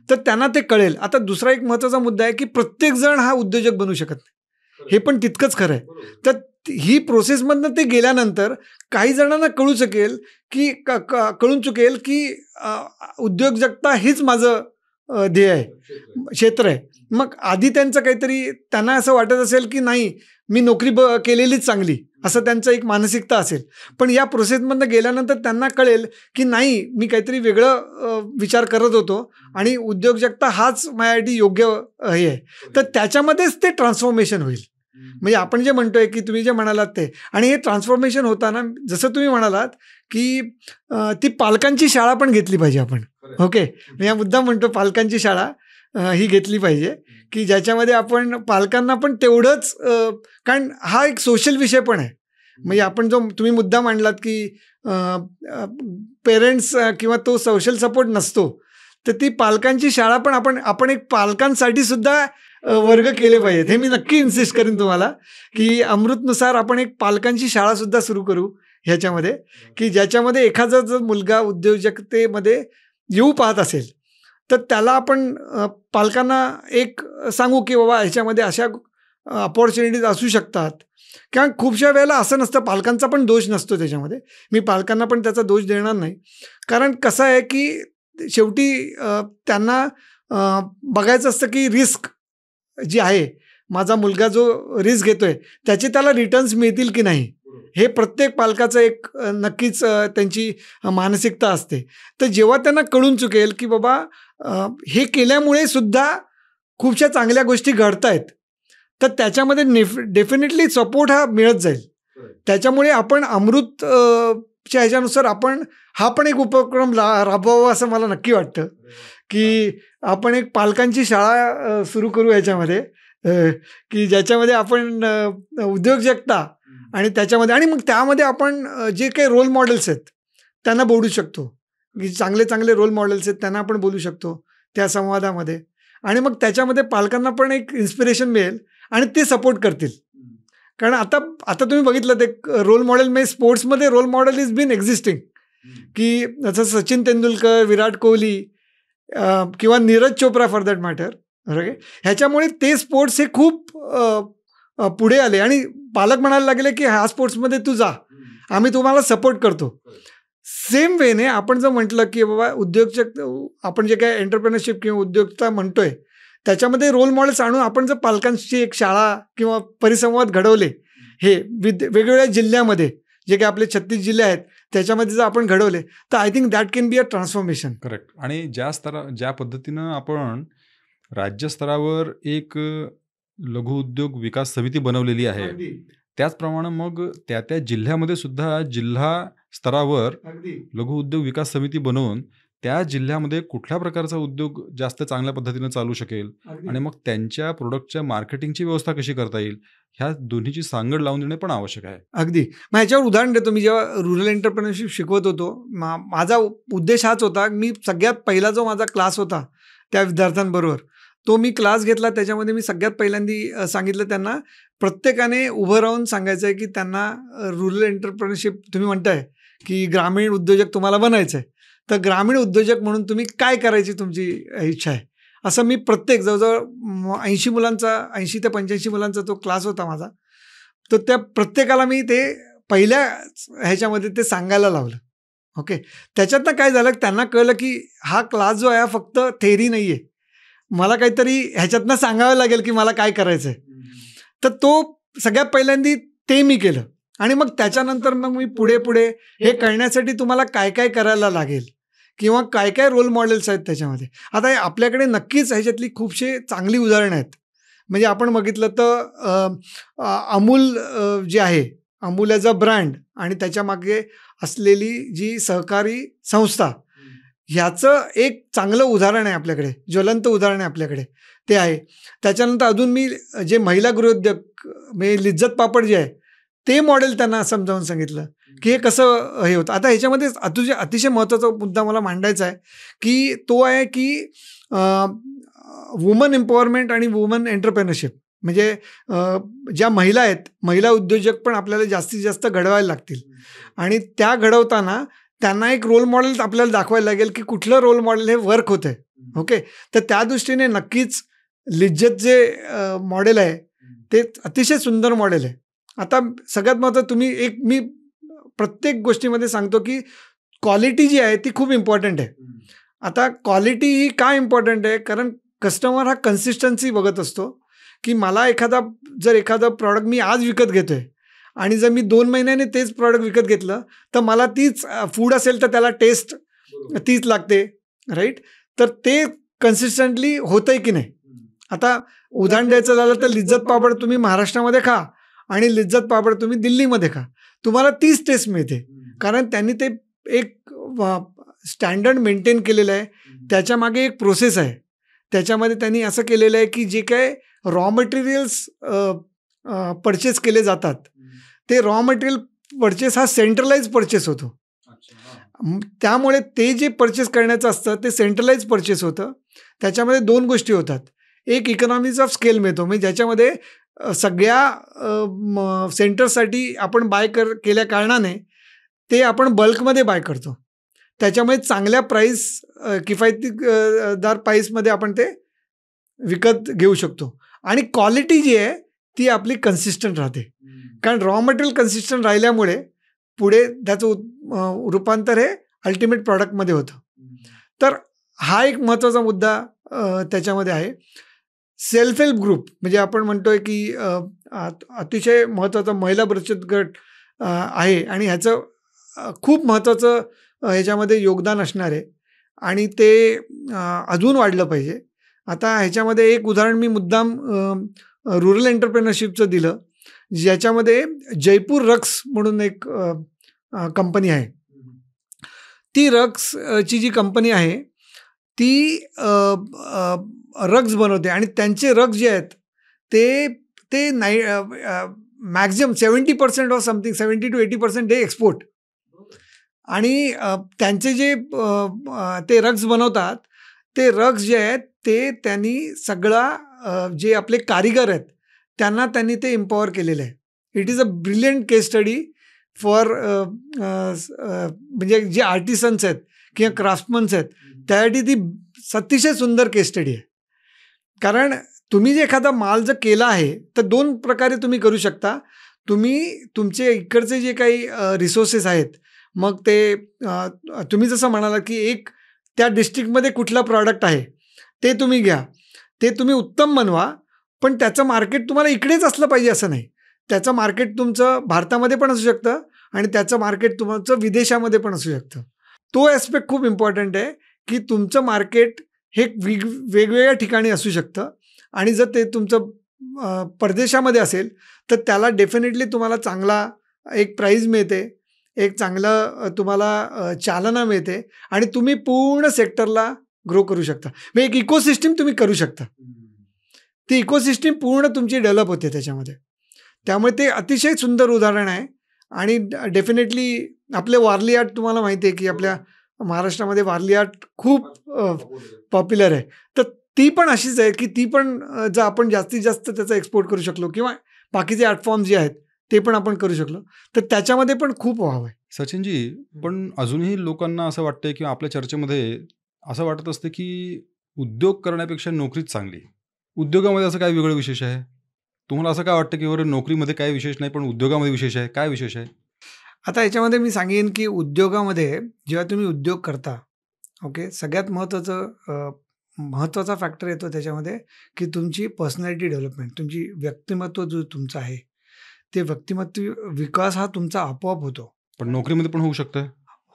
B: तर त्यांना ते कळेल. आता दुसरा एक महत्त्वाचा मुद्दा आहे की प्रत्येक जण हा उद्योजक बनू शकत नाही. हे पण तितकंच खरं आहे. तर ही प्रोसेसमधनं ते गेल्यानंतर काही जणांना कळू चुकेल की कळून चुकेल की उद्योजकता हीच माझं ध्येय आहे, क्षेत्र आहे. मग आधी त्यांचं काहीतरी त्यांना असं वाटत असेल की नाही मी नोकरी केलेलीच चांगली, असं त्यांचं एक मानसिकता असेल. पण या प्रोसेसमधनं गेल्यानंतर त्यांना कळेल की नाही मी काहीतरी वेगळं विचार करत होतो आणि उद्योजकता हाच माझ्यासाठी योग्य हे आहे. तर त्याच्यामध्येच ते ट्रान्सफॉर्मेशन होईल. म्हणजे आपण जे म्हणतोय की तुम्ही जे म्हणालात ते, आणि हे ट्रान्सफॉर्मेशन होताना जसं तुम्ही म्हणालात की ती पालकांची शाळा पण घेतली पाहिजे आपण. ओके, मी या मुद्दा म्हणतो पालकांची शाळा ही घेतली पाहिजे की ज्याच्यामध्ये आपण पालकांना पण तेवढंच, कारण हा एक सोशल विषय पण आहे. म्हणजे आपण जो तुम्ही मुद्दा मांडलात की पेरेंट्स किंवा तो सोशल सपोर्ट नसतो, तर ती पालकांची शाळा पण आपण एक पालकांसाठी सुद्धा वर्ग केले पाहिजेत. हे मी नक्की इन्सिस्ट करीन तुम्हाला की अमृतनुसार आपण एक पालकांची शाळा सुद्धा सुरू करू ह्याच्यामध्ये, की ज्याच्यामध्ये एखादा जर मुलगा उद्योजकतेमध्ये येऊ पाहत असेल तर त्याला आपण पालकांना एक सांगू की बाबा ह्याच्यामध्ये अशा अपॉर्च्युनिटीज असू शकतात. कारण खूपशा वेळेला असं नसतं, पालकांचा पण दोष नसतो त्याच्यामध्ये. मी पालकांना पण त्याचा दोष देणार नाही. कारण कसं आहे की शेवटी त्यांना बघायचं असतं की रिस्क जी आहे, माझा मुलगा जो रिस्क घेतोय त्याचे त्याला रिटर्न्स मिळतील की नाही, हे प्रत्येक पालकाचं एक नक्कीच त्यांची मानसिकता असते. तर जेव्हा त्यांना कळून चुकेल की बाबा हे केल्यामुळे सुद्धा खूपशा चांगल्या गोष्टी घडत आहेत, तर त्याच्यामध्ये डेफिनेटली सपोर्ट हा मिळत जाईल. त्याच्यामुळे आपण अमृत च्या ह्याच्यानुसार आपण हा पण एक उपक्रम राबवावा असं मला नक्की वाटतं की आपण एक पालकांची शाळा सुरू करू ह्याच्यामध्ये, की ज्याच्यामध्ये आपण उद्योजकता आणि त्याच्यामध्ये, आणि मग त्यामध्ये आपण जे काही रोल मॉडेल्स आहेत त्यांना बोलू शकतो, की चांगले चांगले रोल मॉडेल्स आहेत त्यांना आपण बोलू शकतो त्या संवादामध्ये. आणि मग त्याच्यामध्ये पालकांना पण एक इन्स्पिरेशन मिळेल आणि ते सपोर्ट करतील. कारण आता तुम्ही बघितलं ते रोल मॉडेल म्हणजे स्पोर्ट्समध्ये role model is been existing, की जसं सचिन तेंडुलकर, विराट कोहली किंवा Neeraj Chopra for that matter. Okay, ह्याच्यामुळे ते स्पोर्ट्स हे खूप पुढे आले आणि पालक म्हणायला लागले की ह्या स्पोर्ट्समध्ये तू जा, आम्ही तुम्हाला सपोर्ट करतो. सेम वेने आपण जर म्हटलं की बाबा उद्योजक, आपण जे काय एंटरप्रेनरशिप किंवा उद्योजकता म्हणतोय त्याच्यामध्ये रोल मॉडेल्स आणून आपण जर पालकांची एक शाळा किंवा परिसंवाद घडवले, हे वेगवेगळ्या जिल्ह्यामध्ये जे काही आपले 36 जिल्हे आहेत त्याच्यामध्ये जर आपण घडवले तर I think that can be a transformation.
A: Correct. आणि ज्या पद्धतीनं आपण राज्यस्तरावर एक लघु उद्योग विकास समिती बनवलेली आहे, त्याचप्रमाणे मग त्या जिल्ह्यामध्ये सुद्धा जिल्हा स्तरावर लघु उद्योग विकास समिती बनवून त्या जिल्ह्यामध्ये कुठल्या प्रकारचा उद्योग जास्त चांगल्या पद्धतीनं चालू शकेल आणि मग त्यांच्या प्रोडक्टच्या मार्केटिंगची व्यवस्था कशी करता येईल, ह्या दोन्हीची सांगड लावून देणे पण आवश्यक आहे.
B: अगदी. मग ह्याच्यावर उदाहरण देतो. मी जेव्हा रुरल एंटरप्रेनरशिप शिकवत होतो, माझा उद्देश हाच होता. मी सगळ्यात पहिला जो माझा क्लास होता त्या विद्यार्थ्यांबरोबर, तो मी क्लास घेतला. त्याच्यामध्ये मी सगळ्यात पहिल्यांदा सांगितलं त्यांना, प्रत्येकाने उभं राहून सांगायचं आहे की त्यांना रुरल एंटरप्रेनरशिप, तुम्ही म्हणताय की ग्रामीण उद्योजक तुम्हाला बनायचं आहे, तर ग्रामीण उद्योजक म्हणून तुम्ही काय करायची तुमची इच्छा आहे, असं मी प्रत्येक जवळजवळ 80 मुलांचा 80 ते 85 मुलांचा तो क्लास होता माझा. तर त्या प्रत्येकाला मी ते पहिल्या ह्याच्यामध्ये ते सांगायला लावलं. ओके, त्याच्यातनं काय झालं, त्यांना कळलं की हा क्लास जो आहे फक्त थेअरी नाही आहे, मला काहीतरी ह्याच्यातनं सांगावं लागेल की मला काय करायचं आहे. तर तो सगळ्यात पहिल्यांदा ते मी केलं. आणि मग त्याच्यानंतर मग मी पुढे हे करण्यासाठी तुम्हाला काय काय करायला लागेल किंवा काय काय रोल मॉडेल्स आहेत त्याच्यामध्ये. आता आपल्याकडे नक्कीच ह्याच्यातली खूपशे चांगली उदाहरणं आहेत. म्हणजे आपण बघितलं तर अमूल जे आहे अमूल ॲज अ ब्रँड आणि त्याच्यामागे असलेली जी सहकारी संस्था, ह्याचं एक चांगलं उदाहरण आहे आपल्याकडे, ज्वलंत उदाहरण आहे आपल्याकडे, ते आहे. त्याच्यानंतर अजून मी जे महिला गृहोद्योग म्हणजे लिज्जत पापड जे आहे, ते मॉडेल त्यांना समजावून सांगितलं की हे कसं हे होतं. आता ह्याच्यामध्ये अतिशय महत्त्वाचा मुद्दा मला मांडायचा आहे, की तो आहे की वुमन एम्पॉवरमेंट आणि वुमन एंटरप्रेनरशिप. म्हणजे ज्या महिला आहेत, महिला उद्योजक पण आपल्याला जास्तीत जास्त घडवायला लागतील आणि त्या घडवताना त्यांना एक रोल मॉडेल आपल्याला दाखवायला लागेल की कुठलं रोल मॉडेल हे वर्क होतं आहे. ओके, तर त्या दृष्टीने नक्कीच लिज्जत जे मॉडेल आहे ते अतिशय सुंदर मॉडेल आहे. आता सगळ्यात महत्त्वाचं मी प्रत्येक गोष्टीमध्ये सांगतो की क्वालिटी जी आहे ती खूप इम्पॉर्टंट आहे. आता क्वालिटी ही का इम्पॉर्टंट आहे? कारण कस्टमर हा कन्सिस्टन्सी बघत असतो की मला एखादा प्रॉडक्ट मी आज विकत घेतो आहे आणि जर मी 2 महिन्याने तेच प्रॉडक्ट विकत घेतलं तर मला तीच फूड असेल तर त्याला टेस्ट तीच लागते, राईट? तर ते कन्सिस्टंटली होतं आहे की नाही? आता उदाहरण द्यायचं झालं तर लिज्जत पापड तुम्ही महाराष्ट्रामध्ये खा आणि लिज्जत पापड तुम्ही दिल्लीमध्ये खा, तुम्हाला तीच टेस्ट मिळते. कारण त्यांनी ते एक स्टँडर्ड मेंटेन केलेलं आहे. त्याच्यामागे एक प्रोसेस आहे. त्याच्यामध्ये त्यांनी असं केलेलं आहे की जे काय रॉ मटेरियल्स परचेस केले जातात, ते रॉ मटेरियल परचेस हा सेंट्रलाइज परचेस होतो. त्यामुळे ते जे परचेस करण्याचं असतं ते सेंट्रलाइज परचेस होतं. त्याच्यामध्ये 2 गोष्टी होतात. एक इकॉनॉमीज ऑफ स्केल मिळतो, म्हणजे ज्याच्यामध्ये सगळ्या सेंटरसाठी आपण बाय केल्या कारणाने ते आपण बल्कमध्ये बाय करतो. त्याच्यामुळे चांगल्या किफायतदार प्राईसमध्ये आपण ते विकत घेऊ शकतो आणि क्वालिटी जी आहे ती आपली कन्सिस्टंट राहते. कारण रॉ मटेरियल कन्सिस्टंट राहिल्यामुळे पुढे त्याचं रूपांतर हे अल्टिमेट प्रॉडक्टमध्ये होतं. तर हा एक महत्त्वाचा मुद्दा त्याच्यामध्ये आहे. सेल्फ हेल्प ग्रुप म्हणजे आपण म्हणतोय की अतिशय महत्त्वाचा महिला बचत गट आहे आणि ह्याचं खूप महत्त्वाचं ह्याच्यामध्ये योगदान असणार आहे आणि ते अजून वाढलं पाहिजे. आता ह्याच्यामध्ये एक उदाहरण मी मुद्दाम रुरल एंटरप्रेनरशिपचं दिलं, ज्याच्यामध्ये जयपूर रक्स म्हणून एक कंपनी आहे. ती रक्सची जी कंपनी आहे ती रग्स बनवते आणि त्यांचे रग्स जे आहेत ते मॅक्झिमम 70% ऑफ समथिंग 70 to 80% हे एक्सपोर्ट. आणि त्यांचे जे ते रग्स बनवतात ते रग्स जे आहेत ते त्यांनी जे आपले कारिगर आहेत त्यांनी ते एम्पॉवर केलेलं आहे. It is a brilliant case study for म्हणजे जे आर्टिसन्स आहेत किंवा क्राफ्टमन्स आहेत त्यासाठी ती अतिशय सुंदर केस स्टडी आहे. कारण तुम्ही जे एखादा माल जर केला आहे तर 2 प्रकारे तुम्ही करू शकता. तुम्ही तुमचे इकडचे जे काही रिसोर्सेस आहेत, मग ते तुम्ही जसं म्हणालात की एक त्या डिस्ट्रिक्टमध्ये कुठला प्रॉडक्ट आहे ते तुम्ही घ्या, ते तुम्ही उत्तम बनवा, पण त्याचं मार्केट तुम्हाला इकडेच असलं पाहिजे असं नाही. त्याचं मार्केट तुमचं भारतामध्ये पण असू शकतं आणि त्याचं मार्केट तुमचं विदेशामध्ये पण असू शकतं. तो ॲस्पेक्ट खूप इम्पॉर्टंट आहे की तुमचं मार्केट हे वेगवेगळ्या ठिकाणी असू शकतं आणि जर ते तुमचं परदेशामध्ये असेल तर त्याला डेफिनेटली तुम्हाला चांगला एक प्राईज मिळते, एक चांगलं तुम्हाला चालना मिळते आणि तुम्ही पूर्ण सेक्टरला ग्रो करू शकता. म्हणजे एक इकोसिस्टीम तुम्ही करू शकता. ती इकोसिस्टीम पूर्ण तुमची डेव्हलप होते त्याच्यामध्ये. त्यामुळे ते अतिशय सुंदर उदाहरण आहे आणि डेफिनेटली आपले वारली आर्ट तुम्हाला माहिती आहे की आपल्या महाराष्ट्रामध्ये वारली आर्ट खूप पॉप्युलर आहे. तर ती पण अशीच आहे की ती पण जर आपण जास्तीत जास्त त्याचा एक्सपोर्ट करू शकलो किंवा बाकीचे आर्ट फॉर्म जे आहेत ते पण आपण करू शकलो तर त्याच्यामध्ये पण खूप वाव आहे.
A: सचिनजी, पण अजूनही लोकांना असं वाटतंय किंवा आपल्या चर्चेमध्ये असं वाटत असतं की उद्योग करण्यापेक्षा नोकरीच चांगली. उद्योगामध्ये असं काय वेगळं विशेष आहे? तुम्हाला असं काय वाटतं की बरं नोकरीमध्ये काही विशेष नाही पण उद्योगामध्ये विशेष आहे? काय विशेष आहे?
B: आता याच्यामध्ये मी सांगेन की उद्योगामध्ये जेव्हा तुम्ही उद्योग करता, ओके, सगळ्यात महत्त्वाचा फॅक्टर येतो त्याच्यामध्ये की तुमची पर्सनॅलिटी डेव्हलपमेंट, तुमची व्यक्तिमत्व जो तुमचं आहे ते व्यक्तिमत्व विकास हा तुमचा आपोआप होतो.
A: पण नोकरीमध्ये पण होऊ शकतं?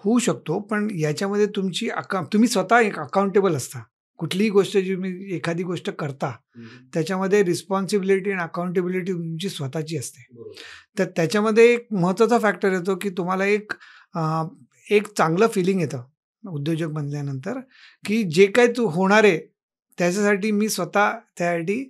B: होऊ शकतो, पण याच्यामध्ये तुम्ही स्वतः एक अकाउंटेबल असता. कुठलीही गोष्ट जी तुम्ही एखादी गोष्ट करता त्याच्यामध्ये रिस्पॉन्सिबिलिटी आणि अकाउंटेबिलिटी तुमची स्वतःची असते. तर त्याच्यामध्ये एक महत्त्वाचा फॅक्टर येतो की तुम्हाला एक चांगलं फिलिंग येतं उद्योजक बनल्यानंतर, की जे काही तू होणार आहे त्याच्यासाठी मी स्वतः त्यासाठी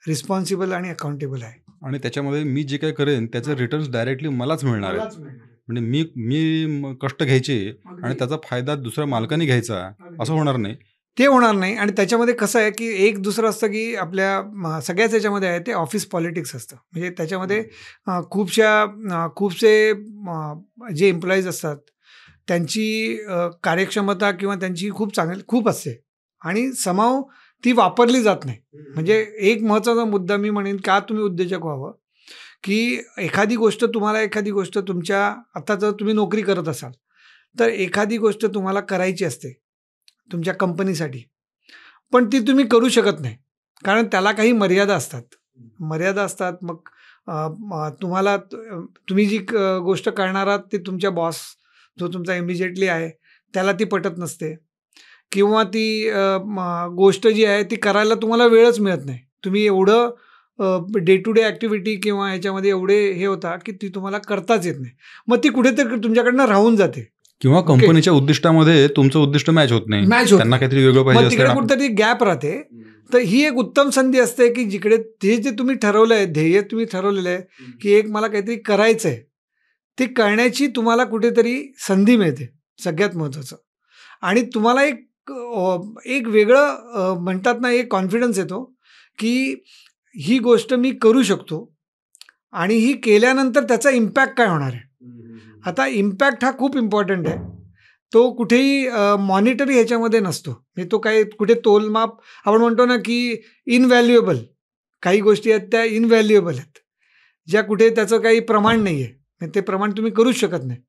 B: रिस्पॉन्सिबल आणि अकाउंटेबल आहे.
A: आणि त्याच्यामध्ये मी जे काही करेन त्याचे रिटर्न्स डायरेक्टली मलाच मिळणार आहेत. म्हणजे मी कष्ट घ्यायचे आणि त्याचा फायदा दुसऱ्या मालकाने घ्यायचा असं होणार नाही.
B: ते होणार नाही. आणि त्याच्यामध्ये कसं आहे की एक दुसरं असतं की आपल्या सगळ्याच याच्यामध्ये आहे ते ऑफिस पॉलिटिक्स असतं. म्हणजे त्याच्यामध्ये खूपसे जे एम्प्लॉईज असतात त्यांची कार्यक्षमता किंवा त्यांची खूप असते आणि समाव ती वापरली जात नाही. म्हणजे एक महत्त्वाचा मुद्दा मी म्हणेन का तुम्ही उद्योजक व्हावं, की एखादी गोष्ट तुमच्या आता जर तुम्ही नोकरी करत असाल तर एखादी गोष्ट तुम्हाला करायची असते तुमच्या कंपनीसाठी, पण ती तुम्ही करू शकत नाही कारण त्याला काही मर्यादा असतात. मग तुम्ही जी गोष्ट करणार आहात ती तुमच्या बॉस जो तुमचा इमिजिएटली आहे त्याला ती पटत नसते किंवा ती गोष्ट जी आहे ती करायला तुम्हाला वेळच मिळत नाही. तुम्ही एवढं डे टू डे ॲक्टिव्हिटी किंवा ह्याच्यामध्ये एवढे हे होता की ती तुम्हाला करताच येत नाही. मग ती कुठेतरी तुमच्याकडनं राहून जाते
A: किंवा कंपनीच्या उद्दिष्टामध्ये तुमचं उद्दिष्ट मॅच होत नाही. त्यांना काहीतरी वेगळं पाहिजे
B: असतं. तिकडे कुठेतरी गॅप राहते. तर ही एक उत्तम संधी असते की जिकडे जे तुम्ही ठरवलं आहे, ध्येय तुम्ही ठरवलेलं आहे की एक मला काहीतरी करायचं आहे, ते करण्याची तुम्हाला कुठेतरी संधी मिळते सगळ्यात महत्त्वाचं. आणि तुम्हाला एक वेगळं म्हणतात ना, एक कॉन्फिडन्स येतो की ही गोष्ट मी करू शकतो आणि ही केल्यानंतर त्याचा इम्पॅक्ट काय होणार आहे. आता इम्पॅक्ट हा खूप इम्पॉर्टंट आहे. तो कुठेही मॉनिटरी ह्याच्यामध्ये नसतो. म्हणजे तो काही कुठे तोलमाप आपण म्हणतो ना की इनव्हॅल्युएबल काही गोष्टी आहेत त्या इनव्हॅल्युएबल आहेत, ज्या कुठे त्याचं काही प्रमाण नाही आहे, ते प्रमाण तुम्ही करूच शकत नाही.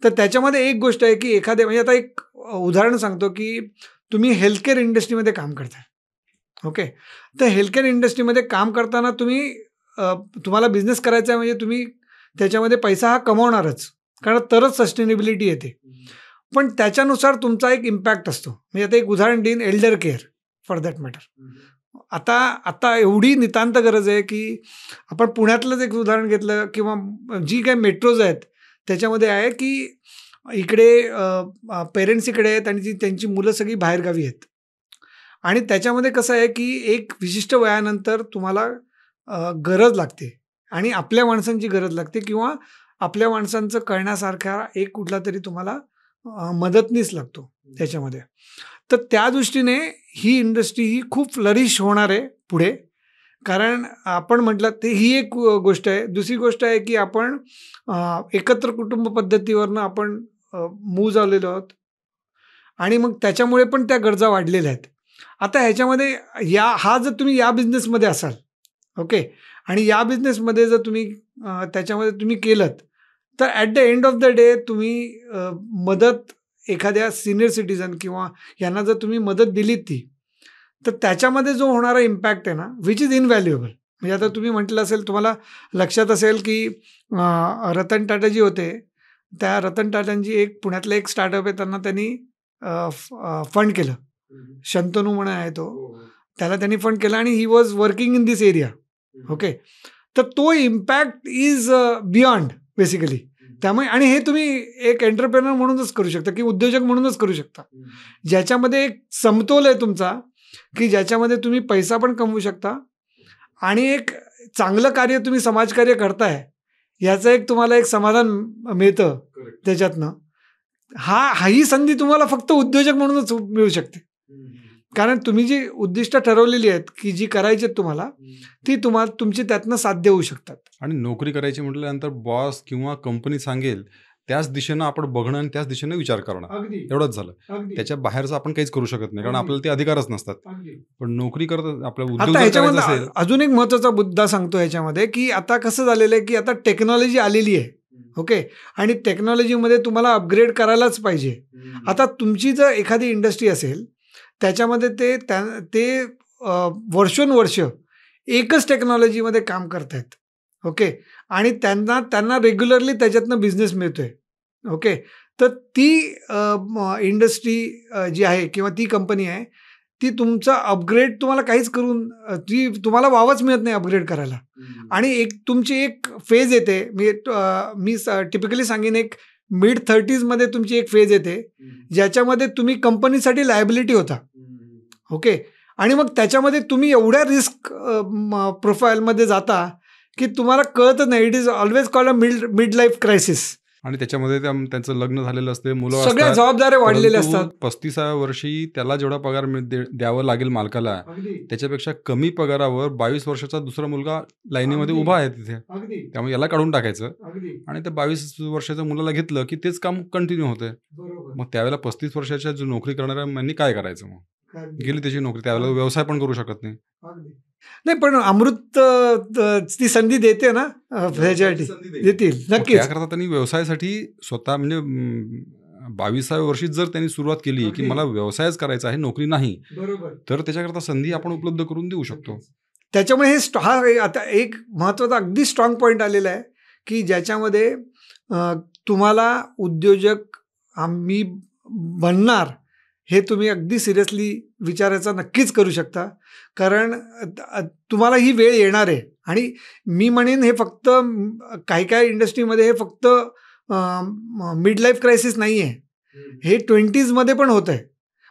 B: तर त्याच्यामध्ये एक गोष्ट आहे की म्हणजे आता एक उदाहरण सांगतो की तुम्ही हेल्थकेअर इंडस्ट्रीमध्ये काम करताय. ओके. तर हेल्थकेअर इंडस्ट्रीमध्ये काम करताना तुम्हाला बिझनेस करायचा आहे, म्हणजे तुम्ही त्याच्यामध्ये पैसा हा कमवणारच, कारण तरच सस्टेनेबिलिटी येते. पण त्याच्यानुसार तुमचा एक इम्पॅक्ट असतो. म्हणजे आता एक उदाहरण देईन, Elder care for that matter. आता एवढी नितांत गरज आहे की आपण पुण्यातलंच एक उदाहरण घेतलं किंवा जी काही मेट्रोज आहेत त्याच्यामध्ये आहे की इकडे पेरेंट्स इकडे आहेत आणि त्यांची मुलं सगळी बाहेरगावी आहेत. आणि त्याच्यामध्ये कसं आहे की एक विशिष्ट वयानंतर तुम्हाला गरज लागते आणि आपल्या माणसांची गरज लागते किंवा आपल्या माणसांचं करण्यासारखा एक कुठला तरी तुम्हाला मदतनीस लागतो त्याच्यामध्ये. तर त्या दृष्टीने ही इंडस्ट्री ही खूप फ्लरिश होणार आहे पुढे, कारण आपण म्हटलं ते ही एक गोष्ट आहे. दुसरी गोष्ट आहे की आपण एकत्र कुटुंब पद्धतीवरनं आपण मूव्ह झालेलो आहोत आणि मग त्याच्यामुळे पण त्या गरजा वाढलेल्या आहेत. आता ह्याच्यामध्ये जर तुम्ही या बिझनेसमध्ये असाल, ओके, आणि या बिझनेसमध्ये जर तुम्ही त्याच्यामध्ये तुम्ही केलं तर at the end of the day तुम्ही मदत एखाद्या सिनियर सिटीजन किंवा यांना जर तुम्ही मदत दिलीत ती, तर त्याच्यामध्ये जो होणारा इम्पॅक्ट आहे ना, विच इज इनव्हॅल्युएबल. म्हणजे आता तुम्ही म्हटलं असेल, तुम्हाला लक्षात असेल की रतन टाटा जी होते, त्या रतन टाटांची एक पुण्यातलं एक स्टार्टअप आहे, त्यांनी फंड केलं. शंतनू म्हणून आहे तो, त्याला त्यांनी फंड केलं आणि he was working in this area. Okay. तर तो इम्पॅक्ट इज बियॉन्ड बेसिकली. त्यामुळे आणि हे तुम्ही एक एंटरप्रेनर म्हणूनच करू शकता की उद्योजक म्हणूनच करू शकता, ज्याच्यामध्ये एक समतोल आहे तुमचा, की ज्याच्यामध्ये तुम्ही पैसा पण कमवू शकता आणि एक चांगलं कार्य तुम्ही समाजकार्य करताय याचं एक तुम्हाला एक समाधान मिळतं त्याच्यातनं. ही संधी तुम्हाला फक्त उद्योजक म्हणूनच मिळू शकते, कारण तुम्ही जी उद्दिष्ट ठरवलेली आहेत की जी करायची आहेत तुम्हाला, ती तुमची त्यातनं साध्य होऊ शकतात.
A: आणि नोकरी करायची म्हटल्यानंतर बॉस किंवा कंपनी सांगेल त्याच दिशेनं आपण बघणं आणि त्याच दिशेनं विचार करणं, एवढंच झालं. त्याच्या बाहेरचं आपण काहीच करू शकत नाही, कारण आपल्याला ते अधिकारच नसतात. पण नोकरी करत आपल्या उद्योग करायचा असेल.
B: अजून एक महत्त्वाचा मुद्दा सांगतो ह्याच्यामध्ये, की आता कसं झालेलं आहे की आता टेक्नॉलॉजी आलेली आहे. ओके. आणि टेक्नॉलॉजीमध्ये तुम्हाला अपग्रेड करायलाच पाहिजे. आता तुमची जर एखादी इंडस्ट्री असेल त्याच्यामध्ये ते वर्षोनवर्ष एकच टेक्नॉलॉजीमध्ये काम करतायत. ओके. आणि त्यांना रेग्युलरली त्याच्यातनं बिझनेस मिळतोय. ओके. तर ती इंडस्ट्री जी आहे किंवा ती कंपनी आहे, ती तुमचा अपग्रेड तुम्हाला काहीच करून ती तुम्हाला वावच मिळत नाही अपग्रेड करायला. आणि एक तुमची एक फेज येते, मी टिपिकली सांगेन एक मिड 30मध्ये तुमची एक फेज येते ज्याच्यामध्ये तुम्ही कंपनीसाठी लायबिलिटी होता. ओके. आणि मग त्याच्यामध्ये तुम्ही एवढ्या रिस्क प्रोफाईलमध्ये जाता की तुम्हाला कळतच नाही. It is always called a mid life crisis.
A: आणि त्याच्यामध्ये त्यांचं लग्न झालेलं असते, मुलं
B: सगळ्या
A: असतात,
B: जबाबदाऱ्या वाढलेल्या
A: परंतु
B: असतात.
A: 35व्या वर्षी त्याला जेवढा पगार द्यावं लागेल मालकाला,
B: अगदी
A: त्याच्यापेक्षा कमी पगारावर 22 वर्षाचा दुसरा मुलगा लाईनीमध्ये
B: अगदी.
A: उभा आहे तिथे.
B: अगदी
A: त्यामुळे याला काढून टाकायचं
B: अगदी
A: आणि त्या 22 वर्षाच्या मुलाला घेतलं की तेच काम कंटिन्यू होते.
B: बरोबर.
A: मग त्यावेळेला 35 वर्षाच्या जो नोकरी करणाऱ्या यांनी काय करायचं? मग
B: अगदी.
A: गेली त्याची नोकरी, त्यावेळेला व्यवसाय पण करू शकत नाही.
B: अगदी. नाही पण अमृत ती संधी देते ना ह्याच्यासाठी देतील
A: मग
B: नक्कीच.
A: त्याकरता त्यांनी व्यवसायासाठी स्वतः म्हणजे 22व्या वर्षीच जर त्यांनी सुरुवात केली की
B: अगदी.
A: मला व्यवसायच करायचा आहे, नोकरी नाही,
B: बरोबर.
A: तर त्याच्याकरता संधी आपण उपलब्ध करून देऊ शकतो.
B: त्याच्यामुळे हा आता एक महत्त्वाचा अगदी स्ट्रॉंग पॉईंट आलेला आहे की ज्याच्यामध्ये तुम्हाला उद्योजक आम्ही बनणार हे तुम्ही अगदी सिरियसली विचारायचा नक्कीच करू शकता. कारण तुम्हाला ही वेळ येणार आहे. आणि मी म्हणेन हे फक्त काही इंडस्ट्रीमध्ये हे फक्त मिड लाईफ क्रायसिस नाही आहे, हे 20sमध्ये पण होत आहे.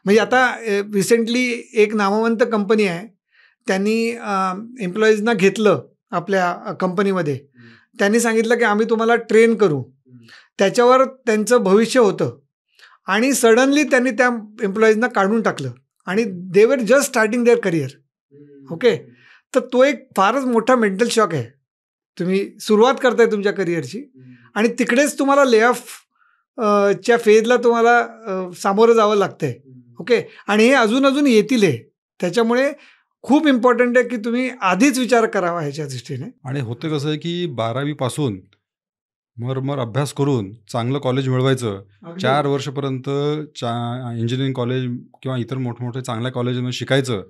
B: म्हणजे आता रिसेंटली एक नामवंत कंपनी आहे, त्यांनी एम्प्लॉईजना घेतलं आपल्या कंपनीमध्ये. त्यांनी सांगितलं की आम्ही तुम्हाला ट्रेन करू. त्याच्यावर त्यांचं भविष्य होतं आणि सडनली त्यांनी त्या एम्प्लॉईजना काढून टाकलं आणि they were just starting their career. Okay. तर तो एक फारच मोठा मेंटल शॉक आहे. तुम्ही सुरुवात करताय तुमच्या करिअरची आणि तिकडेच तुम्हाला ले ऑफ च्या फेजला तुम्हाला सामोरं जावं लागतंय. ओके. आणि हे अजून येतील हे. त्याच्यामुळे खूप इम्पॉर्टंट आहे की तुम्ही आधीच विचार करावा ह्याच्या दृष्टीने.
A: आणि होतं कसं आहे की 12वी पासून मर अभ्यास करून चांगलं कॉलेज मिळवायचं, 4 वर्षपर्यंत इंजिनिअरिंग कॉलेज किंवा इतर मोठमोठे चांगल्या कॉलेजमध्ये शिकायचं,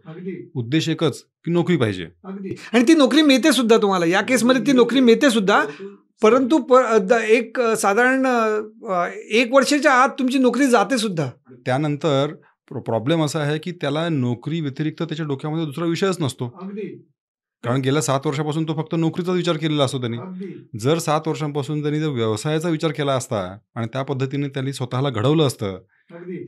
A: उद्देश एकच की नोकरी पाहिजे.
B: अगदी. आणि ती नोकरी मिळते सुद्धा तुम्हाला. या केसमध्ये ती नोकरी मिळते सुद्धा, परंतु एक साधारण 1 वर्षाच्या आत तुमची नोकरी जाते सुद्धा.
A: त्यानंतर प्रॉब्लेम असा आहे की त्याला नोकरी व्यतिरिक्त त्याच्या डोक्यामध्ये दुसरा विषयच नसतो. कारण गेल्या 7 वर्षापासून तो फक्त नोकरीचा विचार केलेला असतो त्यांनी. जर 7 वर्षांपासून त्यांनी जर व्यवसायाचा विचार केला असता आणि त्या पद्धतीने त्यांनी स्वतःला घडवलं असतं,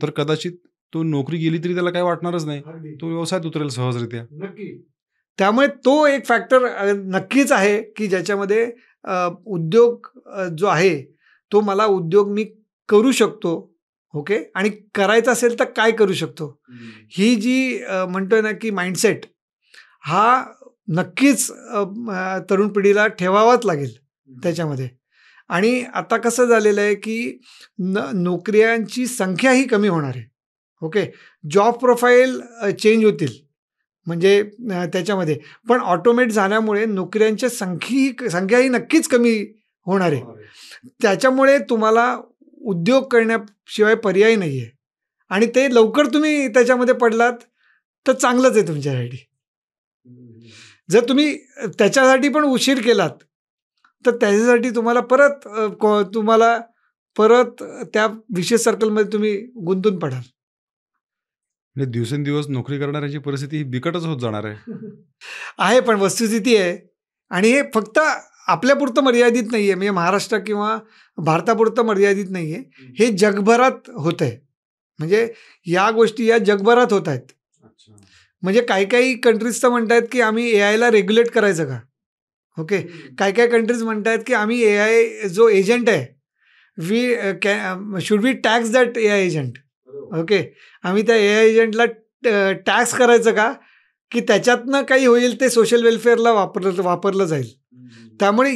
A: तर कदाचित तो नोकरी गेली तरी त्याला काही वाटणारच नाही. तो व्यवसायात उतरेल सहजरित्या.
B: त्यामुळे तो एक फॅक्टर नक्कीच आहे की ज्याच्यामध्ये उद्योग जो आहे तो मला उद्योग मी करू शकतो. ओके. आणि करायचं असेल तर काय करू शकतो, ही जी म्हणतोय ना की माइंडसेट हा नक्कीच तरुण पिढीला ठेवावाच लागेल त्याच्यामध्ये. आणि आता कसं झालेलं आहे की नोकऱ्यांची संख्याही कमी होणार आहे. ओके. जॉब प्रोफाईल चेंज होतील म्हणजे त्याच्यामध्ये पण ऑटोमेट झाल्यामुळे नोकऱ्यांच्या संख्याही नक्कीच कमी होणार आहे. त्याच्यामुळे तुम्हाला उद्योग करण्याशिवाय पर्याय नाही आहे. आणि ते लवकर तुम्ही त्याच्यामध्ये पडलात तर चांगलंच आहे तुमच्यासाठी. जर तुम्ही त्याच्यासाठी पण उशीर केलात तर त्याच्यासाठी तुम्हाला परत त्या विशेष सर्कलमध्ये तुम्ही गुंतून पडाल.
A: म्हणजे दिवसेंदिवस नोकरी करणाऱ्यांची परिस्थिती ही बिकटच होत जाणार
B: आहे. पण वस्तुस्थिती आहे आणि हे फक्त आपल्यापुरतं मर्यादित नाही आहे, म्हणजे महाराष्ट्र किंवा भारतापुरतं मर्यादित नाही आहे, हे जगभरात होत आहे. म्हणजे या गोष्टी या जगभरात होत आहेत. म्हणजे काही कंट्रीज तर म्हणत आहेत की आम्ही AI ला रेग्युलेट करायचं का. ओके. काही कंट्रीज म्हणत आहेत की आम्ही AI जो एजंट आहे should we tax that AI agent. Okay. आम्ही त्या AI एजंटला टॅक्स करायचं का की त्याच्यातनं काही होईल ते सोशल वेलफेअरला वापरलं जाईल. त्यामुळे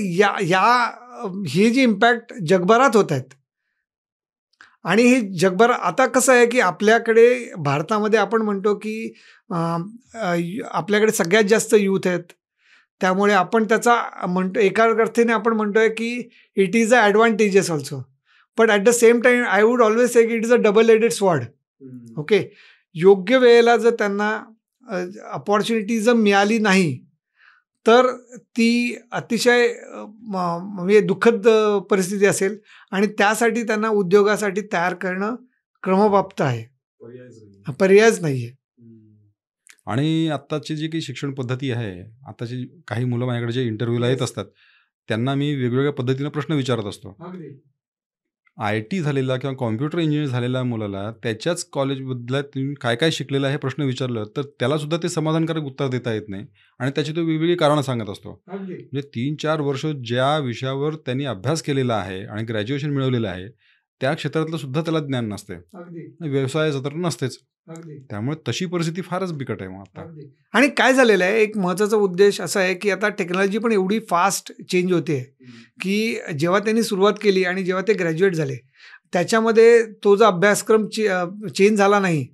B: हे जे इम्पॅक्ट जगभरात होत आहेत आणि हे जगभर आता कसं आहे की आपल्याकडे भारतामध्ये आपण म्हणतो की आपल्याकडे सगळ्यात जास्त यूथ आहेत. त्यामुळे आपण त्याचा म्हणतो एका अर्थाने आपण म्हणतोय की it is a advantages also. But at the same time I would always say की इट इज अ डबल एडेड स्वॉर्ड. ओके. योग्य वेळेला जर त्यांना अपॉर्च्युनिटी जर मिळाली नाही तर ती अतिशय म्हणजे दुःखद परिस्थिती असेल आणि त्यासाठी त्यांना उद्योगासाठी तयार करणं क्रमप्राप्त आहे. पर्यायच नाही आहे.
A: आणि आत्ताची जी काही शिक्षण पद्धती आहे, आताची काही मुलं माझ्याकडे जे इंटरव्ह्यूला येत
B: येस.
A: असतात, त्यांना मी वेगवेगळ्या पद्धतीनं प्रश्न विचारत असतो.
B: अगदी.
A: आय-टी झालेला किंवा कॉम्प्युटर इंजिनिअर झालेल्या मुलाला त्याच्याच कॉलेजमधल्या तुम्ही काय-काय शिकलेलं आहे हे प्रश्न विचारलं, तर त्यालासुद्धा ते समाधानकारक उत्तर देता येत नाही आणि त्याची तो वेगवेगळी कारणं सांगत असतो.
B: अगदी.
A: म्हणजे 3-4 वर्ष ज्या विषयावर त्यांनी अभ्यास केलेला आहे आणि ग्रॅज्युएशन मिळवलेलं आहे, त्या क्षेत्रातलं सुद्धा त्याला ज्ञान नसते.
B: अगदी.
A: व्यवसायाचं तर नसतेच.
B: अगदी.
A: त्यामुळे तशी परिस्थिती फारच बिकट आहे मग आता.
B: अगदी. आणि काय झालेलं आहे, एक महत्त्वाचा उद्देश असा आहे, की आता टेक्नॉलॉजी पण एवढी फास्ट चेंज होते, की जेव्हा त्यांनी सुरुवात केली आणि जेव्हा ते ग्रॅज्युएट झाले, त्याच्यामध्ये तो जो अभ्यासक्रम चेंज झाला नाही,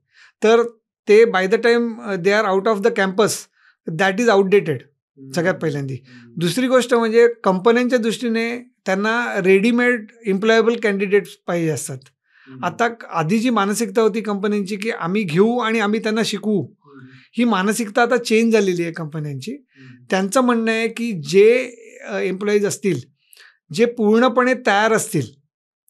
B: तर ते by the time they are out of the campus, that is outdated सगळ्यात पहिल्यांदी. दुसरी गोष्ट म्हणजे कंपन्यांच्या दृष्टीने त्यांना रेडीमेड एम्प्लॉयबल कॅन्डिडेट्स पाहिजे असतात. आता आधी जी मानसिकता होती कंपन्यांची, की आम्ही घेऊ आणि आम्ही त्यांना शिकवू, ही मानसिकता आता चेंज झालेली आहे कंपन्यांची. त्यांचं म्हणणं आहे, की जे एम्प्लॉईज असतील, जे पूर्णपणे तयार असतील,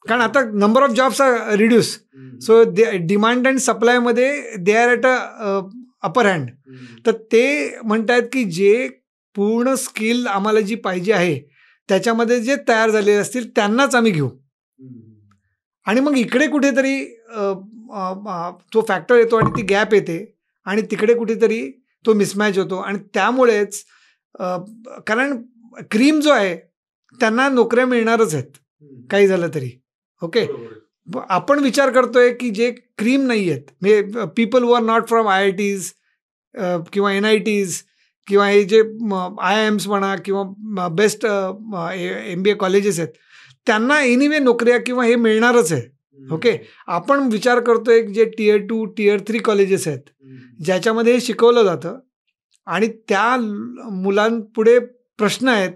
B: कारण आता number of jobs are reduce, so demand and सप्लायमध्ये they are at a upper hand. तर ते म्हणतात, की जे पूर्ण स्किल आम्हाला जी पाहिजे आहे, त्याच्यामध्ये जे तयार झालेले असतील त्यांनाच आम्ही घेऊ. आणि मग इकडे कुठेतरी तो फॅक्टर येतो आणि ती गॅप येते आणि तिकडे कुठेतरी तो मिसमॅच होतो आणि त्यामुळेच कारण क्रीम जो आहे त्यांना नोकऱ्या मिळणारच आहेत काही झालं तरी. ओके. आपण विचार करतोय की जे क्रीम नाही आहेत, म्हणजे people who are not from IITs किंवा NITs किंवा हे जे IIMs म्हणा किंवा बेस्ट MBA कॉलेजेस आहेत, त्यांना एनिवे नोकऱ्या किंवा हे मिळणारच आहे. ओके. आपण विचार करतोय जे Tier 2, Tier 3 कॉलेजेस आहेत, ज्याच्यामध्ये हे शिकवलं जातं आणि त्या मुलांपुढे प्रश्न आहेत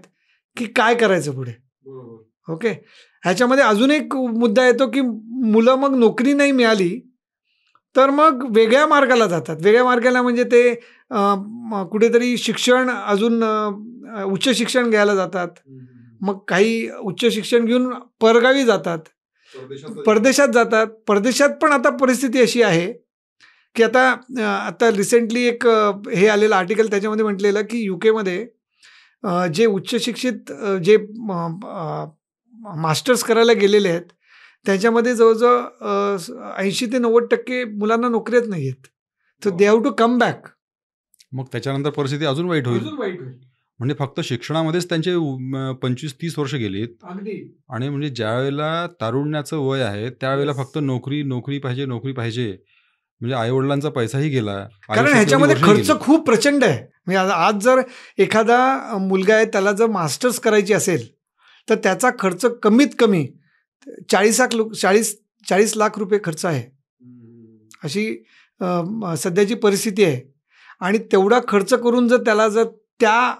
B: की काय करायचं पुढे. ओके. ह्याच्यामध्ये अजून एक मुद्दा येतो की मुलं मग नोकरी नाही मिळाली तर मग वेगळ्या मार्गाला जातात. वेगळ्या मार्गाला म्हणजे ते कुठेतरी शिक्षण अजून उच्च शिक्षण घ्यायला जातात. मग काही उच्च शिक्षण घेऊन परगावी जातात, परदेशात जातात. परदेशात पण आता परिस्थिती अशी आहे की आता रिसेंटली एक हे आलेलं आर्टिकल त्याच्यामध्ये म्हटलेलं की UK जे उच्च शिक्षित जे मास्टर्स करायला गेलेले आहेत त्याच्यामध्ये जवळजवळ 80 ते 90% मुलांना नोकऱ्याच नाही आहेत. तर they have to come back.
A: मग त्याच्यानंतर परिस्थिती अजून वाईट होईल. म्हणजे फक्त शिक्षणामध्येच त्यांचे 25-30 वर्ष गेलीत.
B: अगदी.
A: आणि म्हणजे ज्या वेळेला तारुण्याचं वय आहे त्यावेळेला फक्त नोकरी पाहिजे. म्हणजे आईवडिलांचा पैसाही गेला.
B: कारण ह्याच्यामध्ये खर्च खूप प्रचंड आहे. म्हणजे आज जर एखादा मुलगा आहे त्याला जर मास्टर्स करायची असेल तर त्याचा खर्च कमीत कमी 40 लाख रुपये खर्च आहे. अशी सध्याची परिस्थिती आहे. आणि तेवढा खर्च करून जर त्याला जर त्या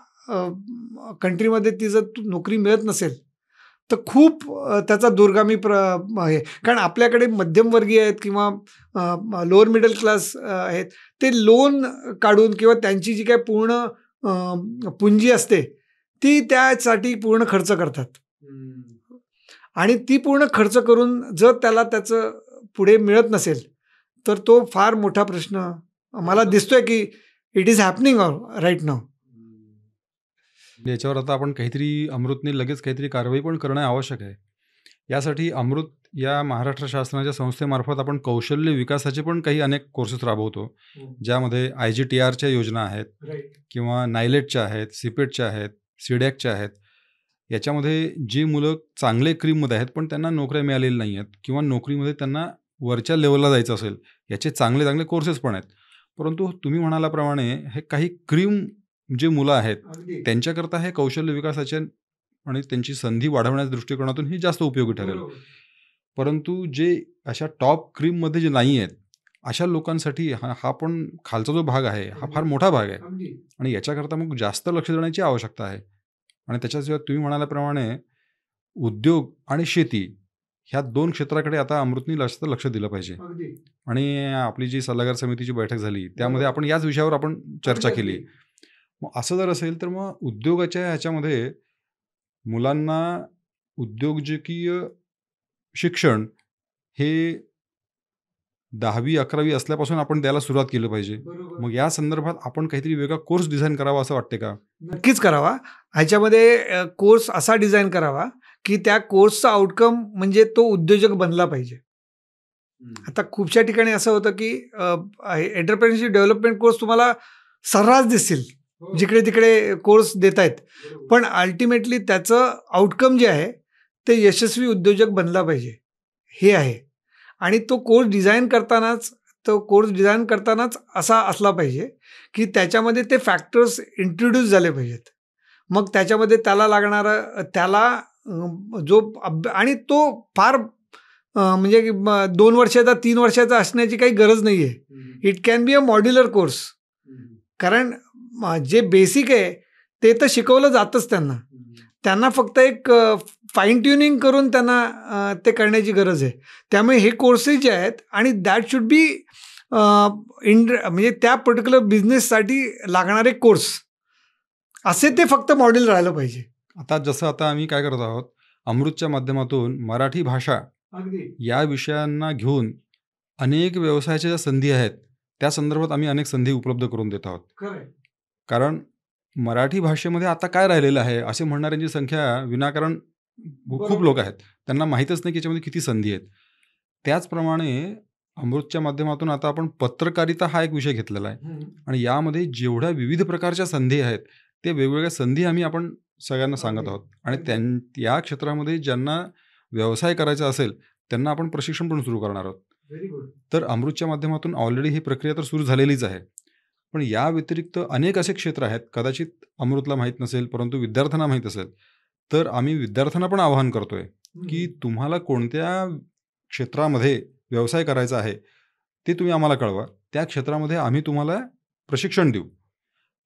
B: कंट्रीमध्ये ती जर नोकरी मिळत नसेल तर खूप त्याचा दूरगामी आहे. कारण आपल्याकडे मध्यमवर्गीय आहेत किंवा लोअर मिडल क्लास आहेत, ते लोन काढून किंवा त्यांची जी काही पूर्ण पुंजी असते ती त्यासाठी पूर्ण खर्च करतात. आणि ती पूर्ण खर्च करून जर त्याला त्याचं पुढे मिळत नसेल तर तो फार मोठा प्रश्न मला दिसतोय की इट इज हॅपनिंग राईट नाव.
A: याच्यावर आता आपण काहीतरी अमृतने लगेच काहीतरी कारवाई पण करणं आवश्यक आहे. यासाठी अमृत या महाराष्ट्र शासनाच्या संस्थेमार्फत आपण कौशल्य विकासाचे पण काही अनेक कोर्सेस राबवतो, ज्यामध्ये IGTRच्या योजना आहेत किंवा नायलेटच्या आहेत, CPETच्या आहेत, CDACच्या आहेत. याच्यामध्ये जी मुलं चांगले क्रीममध्ये आहेत पण त्यांना नोकऱ्या मिळालेल्या नाही आहेत किंवा नोकरीमध्ये त्यांना वरच्या लेवलला जायचं असेल, याचे चांगले कोर्सेस पण आहेत. परंतु तुम्ही म्हणाल्याप्रमाणे हे काही क्रीम जे मुलं आहेत त्यांच्याकरता हे कौशल्य विकासाचे आणि त्यांची संधी वाढवण्याच्या दृष्टिकोनातून ही जास्त उपयोगी ठरेल. परंतु जे अशा टॉप क्रीममध्ये जे नाही आहेत अशा लोकांसाठी हा पण खालचा जो भाग आहे हा फार मोठा भाग आहे आणि याच्याकरता मग जास्त लक्ष देण्याची आवश्यकता आहे. आणि त्याच्याशिवाय तुम्ही म्हणाल्याप्रमाणे उद्योग आणि शेती ह्या 2 क्षेत्राकडे आता अमृतनी जास्त लक्ष दिलं पाहिजे. आणि आपली जी सल्लागार समितीची बैठक झाली त्यामध्ये आपण याच विषयावर आपण चर्चा केली. मग असं जर असेल तर मग उद्योगाच्या ह्याच्यामध्ये मुलांना उद्योजकीय शिक्षण हे 10वी 11वी असल्यापासून आपण द्यायला सुरुवात केली पाहिजे. मग या संदर्भात आपण काहीतरी वेगळा कोर्स डिझाईन करावा असं वाटते का?
B: नक्कीच करावा. ह्याच्यामध्ये कोर्स असा डिझाईन करावा की त्या कोर्सचा आउटकम म्हणजे तो उद्योजक बनला पाहिजे. आता खूपशा ठिकाणी असं होतं की एंटरप्रेन्योरशिप डेव्हलपमेंट कोर्स तुम्हाला सर्रास दिसतील, जिकडे तिकडे कोर्स देत आहेत, पण अल्टिमेटली त्याचं आउटकम जे आहे ते यशस्वी उद्योजक बनला पाहिजे हे आहे. आणि तो कोर्स डिझाईन करतानाच असा असला पाहिजे की त्याच्यामध्ये ते फॅक्टर्स इंट्रोड्यूस झाले पाहिजेत. मग त्याच्यामध्ये त्याला लागणारं आणि तो फार म्हणजे 2 वर्षाचा 3 वर्षाचा असण्याची काही गरज नाही आहे. It can be a modular course. कारण जे बेसिक आहे ते तर शिकवलं जातच त्यांना फक्त एक फाईन ट्युनिंग करून त्यांना ते करण्याची गरज आहे. त्यामुळे हे कोर्सेस जे आहेत आणि दॅट शुड बी म्हणजे त्या पर्टिक्युलर बिझनेससाठी लागणारे कोर्स असे ते फक्त मॉड्यूल राहिलं पाहिजे.
A: आता आम्ही काय करत आहोत, अमृतच्या माध्यमातून मराठी भाषा या विषयांना घेऊन अनेक व्यवसायाच्या ज्या संधी आहेत त्या संदर्भात आम्ही अनेक संधी उपलब्ध करून देत आहोत. कारण मराठी भाषेमध्ये आता काय राहिलेलं आहे असे म्हणणाऱ्यांची संख्या विनाकारण खूप लोक आहेत. त्यांना माहीतच नाही की याच्यामध्ये किती संधी आहेत. त्याचप्रमाणे अमृतच्या माध्यमातून आता आपण पत्रकारिता हा एक विषय घेतलेला आहे आणि यामध्ये जेवढ्या विविध प्रकारच्या संधी आहेत ते वेगवेगळ्या संधी आपण सगळ्यांना सांगत आहोत. आणि या क्षेत्रामध्ये ज्यांना व्यवसाय करायचा असेल त्यांना आपण प्रशिक्षण पण सुरू करणार आहोत. तर अमृतच्या माध्यमातून ऑलरेडी ही प्रक्रिया तर सुरू झालेलीच आहे. पण या व्यतिरिक्त अनेक असे क्षेत्र आहेत, कदाचित अमृतला माहीत नसेल परंतु विद्यार्थ्यांना माहीत असेल, तर आम्ही विद्यार्थ्यांना पण आवाहन करतोय की तुम्हाला कोणत्या क्षेत्रामध्ये व्यवसाय करायचा आहे ते तुम्ही आम्हाला कळवा. त्या क्षेत्रामध्ये आम्ही तुम्हाला प्रशिक्षण देऊ.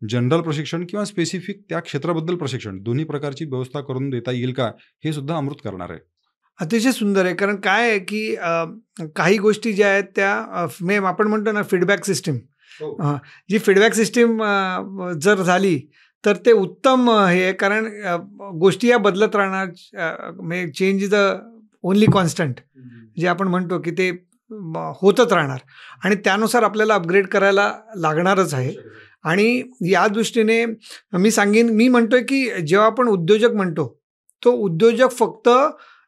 A: जनरल प्रशिक्षण किंवा स्पेसिफिक त्या क्षेत्राबद्दल प्रशिक्षण दोन्ही प्रकारची व्यवस्था करून देता येईल का, हे सुद्धा अमृत करणार आहे.
B: अतिशय सुंदर आहे. कारण काय आहे की काही गोष्टी ज्या आहेत त्या आपण म्हणतो ना फीडबॅक सिस्टीम, जी फीडबॅक सिस्टीम जर झाली तर ते उत्तम हे आहे. कारण गोष्टी या बदलत राहणार. म्हणजे change is the only constant जे आपण म्हणतो की ते होतच राहणार आणि त्यानुसार आपल्याला अपग्रेड करायला लागणारच आहे. आणि या दृष्टीने मी म्हणतोय की जेव्हा आपण उद्योजक म्हणतो तो उद्योजक फक्त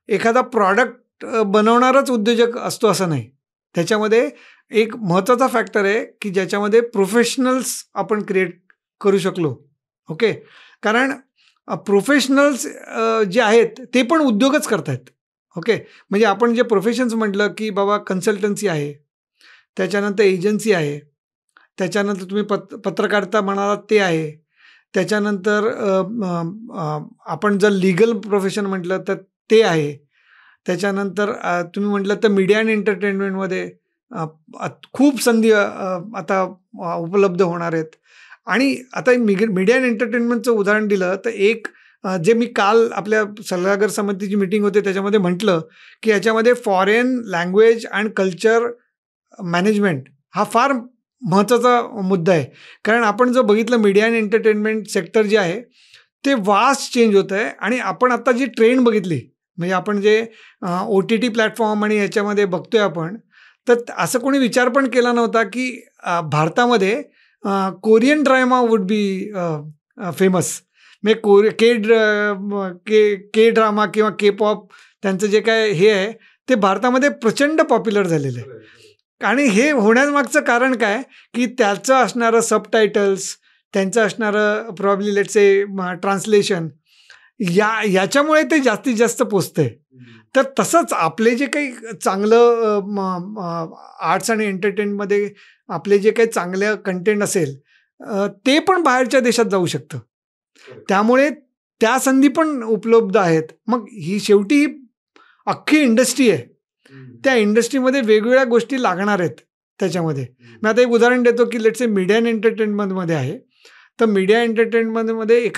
B: एखादा प्रॉडक्ट बनवणारच उद्योजक असतो असं नाही. त्याच्यामध्ये एक महत्त्वाचा फॅक्टर आहे की ज्याच्यामध्ये प्रोफेशनल्स आपण क्रिएट करू शकलो. ओके. कारण प्रोफेशनल्स जे आहेत ते पण उद्योगच करतायत. ओके. म्हणजे आपण जे प्रोफेशन्स म्हटलं की बाबा कन्सल्टन्सी आहे, त्याच्यानंतर एजन्सी आहे, त्याच्यानंतर तुम्ही पत्रकारिता म्हणालात ते आहे, त्याच्यानंतर आपण जर लिगल प्रोफेशन म्हटलं तर ते आहे, त्याच्यानंतर तुम्ही म्हटलं तर मीडिया अँड एंटरटेनमेंटमध्ये खूप संधी आता उपलब्ध होणार आहेत. आणि आता मीडिया अँड एंटरटेनमेंटचं उदाहरण दिलं तर एक जे मी काल आपल्या सल्लागार समितीची मीटिंग होते त्याच्यामध्ये म्हटलं की याच्यामध्ये foreign language and culture management हा फार महत्त्वाचा मुद्दा आहे. कारण आपण जर बघितलं मीडिया अँड एंटरटेनमेंट सेक्टर जे आहे ते वास्ट चेंज होतं आहे. आणि आपण आता जी ट्रेंड बघितली म्हणजे आपण जे OTT प्लॅटफॉर्म आणि याच्यामध्ये बघतोय आपण, तर असं कोणी विचार पण केला नव्हता की भारतामध्ये Korean drama would be famous. म्हणजे के ड्रामा किंवा K-पॉप त्यांचं जे काय हे आहे ते भारतामध्ये प्रचंड पॉप्युलर झालेलं आहे. आणि हे होण्यामागचं कारण काय की त्याचं असणारं सबटायटल्स, त्यांचं असणारं प्रॉब्ली लेट्स से ट्रान्सलेशन याच्यामुळे ते जास्तीत जास्त पोचतंय. तर तसंच आपले जे काही चांगलं आर्ट्स आणि एंटरटेनमध्ये आपले जे काही चांगलं कंटेंट असेल ते पण बाहेरच्या देशात जाऊ शकतं. त्यामुळे त्या संधी पण उपलब्ध आहेत. मग ही शेवटी अख्खी इंडस्ट्री आहे. त्या इंडस्ट्रीमध्ये वेगवेगळ्या गोष्टी लागणार आहेत त्याच्यामध्ये. मी आता एक उदाहरण देतो की लेट्स से मीडिया अँड एंटरटेनमेंटमध्ये आहे. तर मीडिया एंटरटेनमेंटमध्ये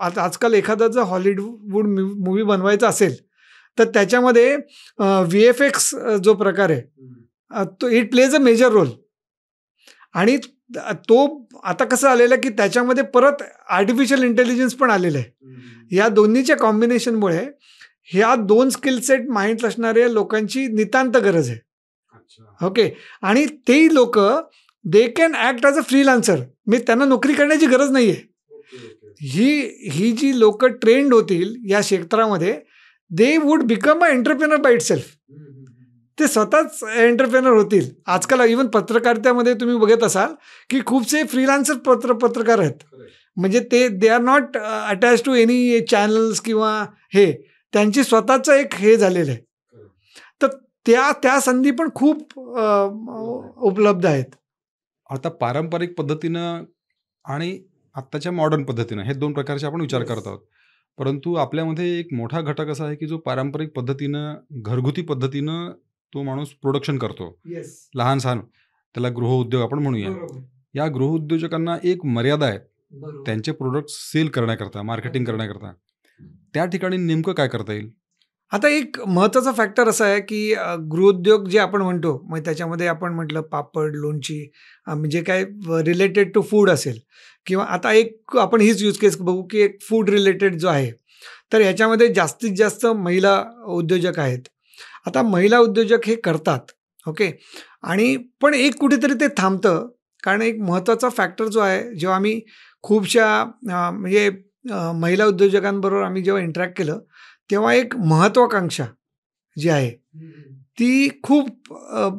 B: आजकाल एखादा जर हॉलिवूड मूवी बनवायचा असेल तर त्याच्यामध्ये VFX जो प्रकार आहे तो it plays a major role. आणि तो आता कसं आलेलं की त्याच्यामध्ये परत आर्टिफिशियल इंटेलिजन्स पण आलेलं आहे. या दोन्हीच्या कॉम्बिनेशनमुळे ह्या 2 स्किल सेट माहीत असणाऱ्या लोकांची नितांत गरज आहे. ओके. आणि तेही लोक they can act as a freelancer. मी त्यांना नोकरी करण्याची गरज नाही आहे. ही जी लोक ट्रेंड होतील या क्षेत्रामध्ये, they would become a entrepreneur by itself. ते स्वतःच एंटरप्रेनर होतील. आजकाल इव्हन पत्रकारितेमध्ये तुम्ही बघत असाल की खूपसे फ्रीलान्सर पत्रकार आहेत. म्हणजे they are not attach to any channels किंवा हे, त्यांची स्वतःचं एक हे झालेलं आहे. तर त्या संधी पण खूप उपलब्ध आहेत.
A: आता पारंपरिक पद्धतीनं आणि आत्ताच्या मॉडर्न पद्धतीनं हे 2 प्रकारचे आपण विचार करत आहोत. परंतु आपल्यामध्ये एक मोठा घटक असा आहे की जो पारंपरिक पद्धतीनं, घरगुती पद्धतीनं तो माणूस प्रोडक्शन करतो. लहान-सहान त्याला गृहउद्योग आपण म्हणूया. या गृहउद्योजकांना एक मर्यादा आहे त्यांचे प्रोडक्ट्स सेल करण्याकरता, मार्केटिंग करण्याकरता. त्या ठिकाणी नेमकं काय करता येईल?
B: आता एक महत्त्वाचा फॅक्टर असा आहे की गृहउद्योग जे आपण म्हणतो, मग त्याच्यामध्ये आपण म्हटलं पापड, लोणची, म्हणजे काय रिलेटेड टू फूड असेल, किंवा आता एक आपण हीच यूज केस बघू की एक फूड रिलेटेड जो आहे, तर ह्याच्यामध्ये जास्तीत जास्त महिला उद्योजक आहेत. आता महिला उद्योजक हे करतात, ओके. आणि पण एक कुठेतरी ते थांबतं, कारण एक महत्त्वाचा फॅक्टर जो आहे, जेव्हा आम्ही खूपशा म्हणजे महिला उद्योजकांबरोबर आम्ही जेव्हा इंटरॅक्ट केलं, तेव्हा एक महत्त्वाकांक्षा जी आहे ती खूप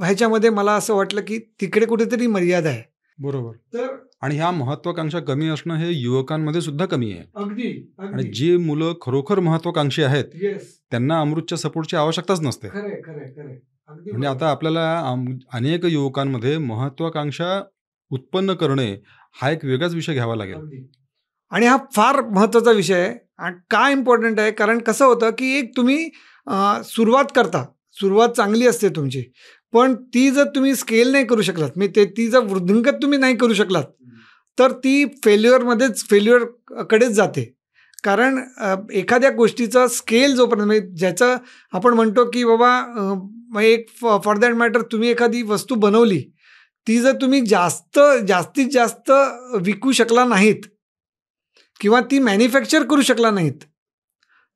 B: ह्याच्यामध्ये मला असं वाटलं की तिकडे कुठेतरी मर्यादा आहे.
A: बरोबर.
B: तर
A: आणि ह्या महत्त्वाकांक्षा कमी असणं हे युवकांमध्ये सुद्धा कमी आहे.
B: अगदी
A: आणि जी मुलं खरोखर महत्त्वाकांक्षी आहेत
B: येस,
A: त्यांना अमृतच्या सपोर्टची आवश्यकताच नसते.
B: खरे खरे खरे, अगदी
A: म्हणजे आता आपल्याला अनेक युवकांमध्ये महत्त्वाकांक्षा उत्पन्न करणे हा एक वेगळाच विषय घ्यावा लागेल.
B: अगदी. आणि हा फार महत्त्वाचा विषय आहे. आणि का इम्पॉर्टंट आहे, कारण कसं होतं की एक तुम्ही सुरुवात करता, सुरुवात चांगली असते तुमची, पण ती जर तुम्ही स्केल नाही करू शकलात, मी ती जर वृद्धिंगत तुम्ही नाही करू शकलात, तर ती फेल्युअरकडेच जाते. कारण एखाद्या गोष्टीचा स्केल जोपर्यंत, म्हणजे ज्याचं आपण म्हणतो की बाबा एक फॉर दॅट मॅटर तुम्ही एखादी वस्तू बनवली, ती जर तुम्ही जास्तीत जास्त विकू शकला नाहीत किंवा ती मॅन्युफॅक्चर करू शकला नाहीत,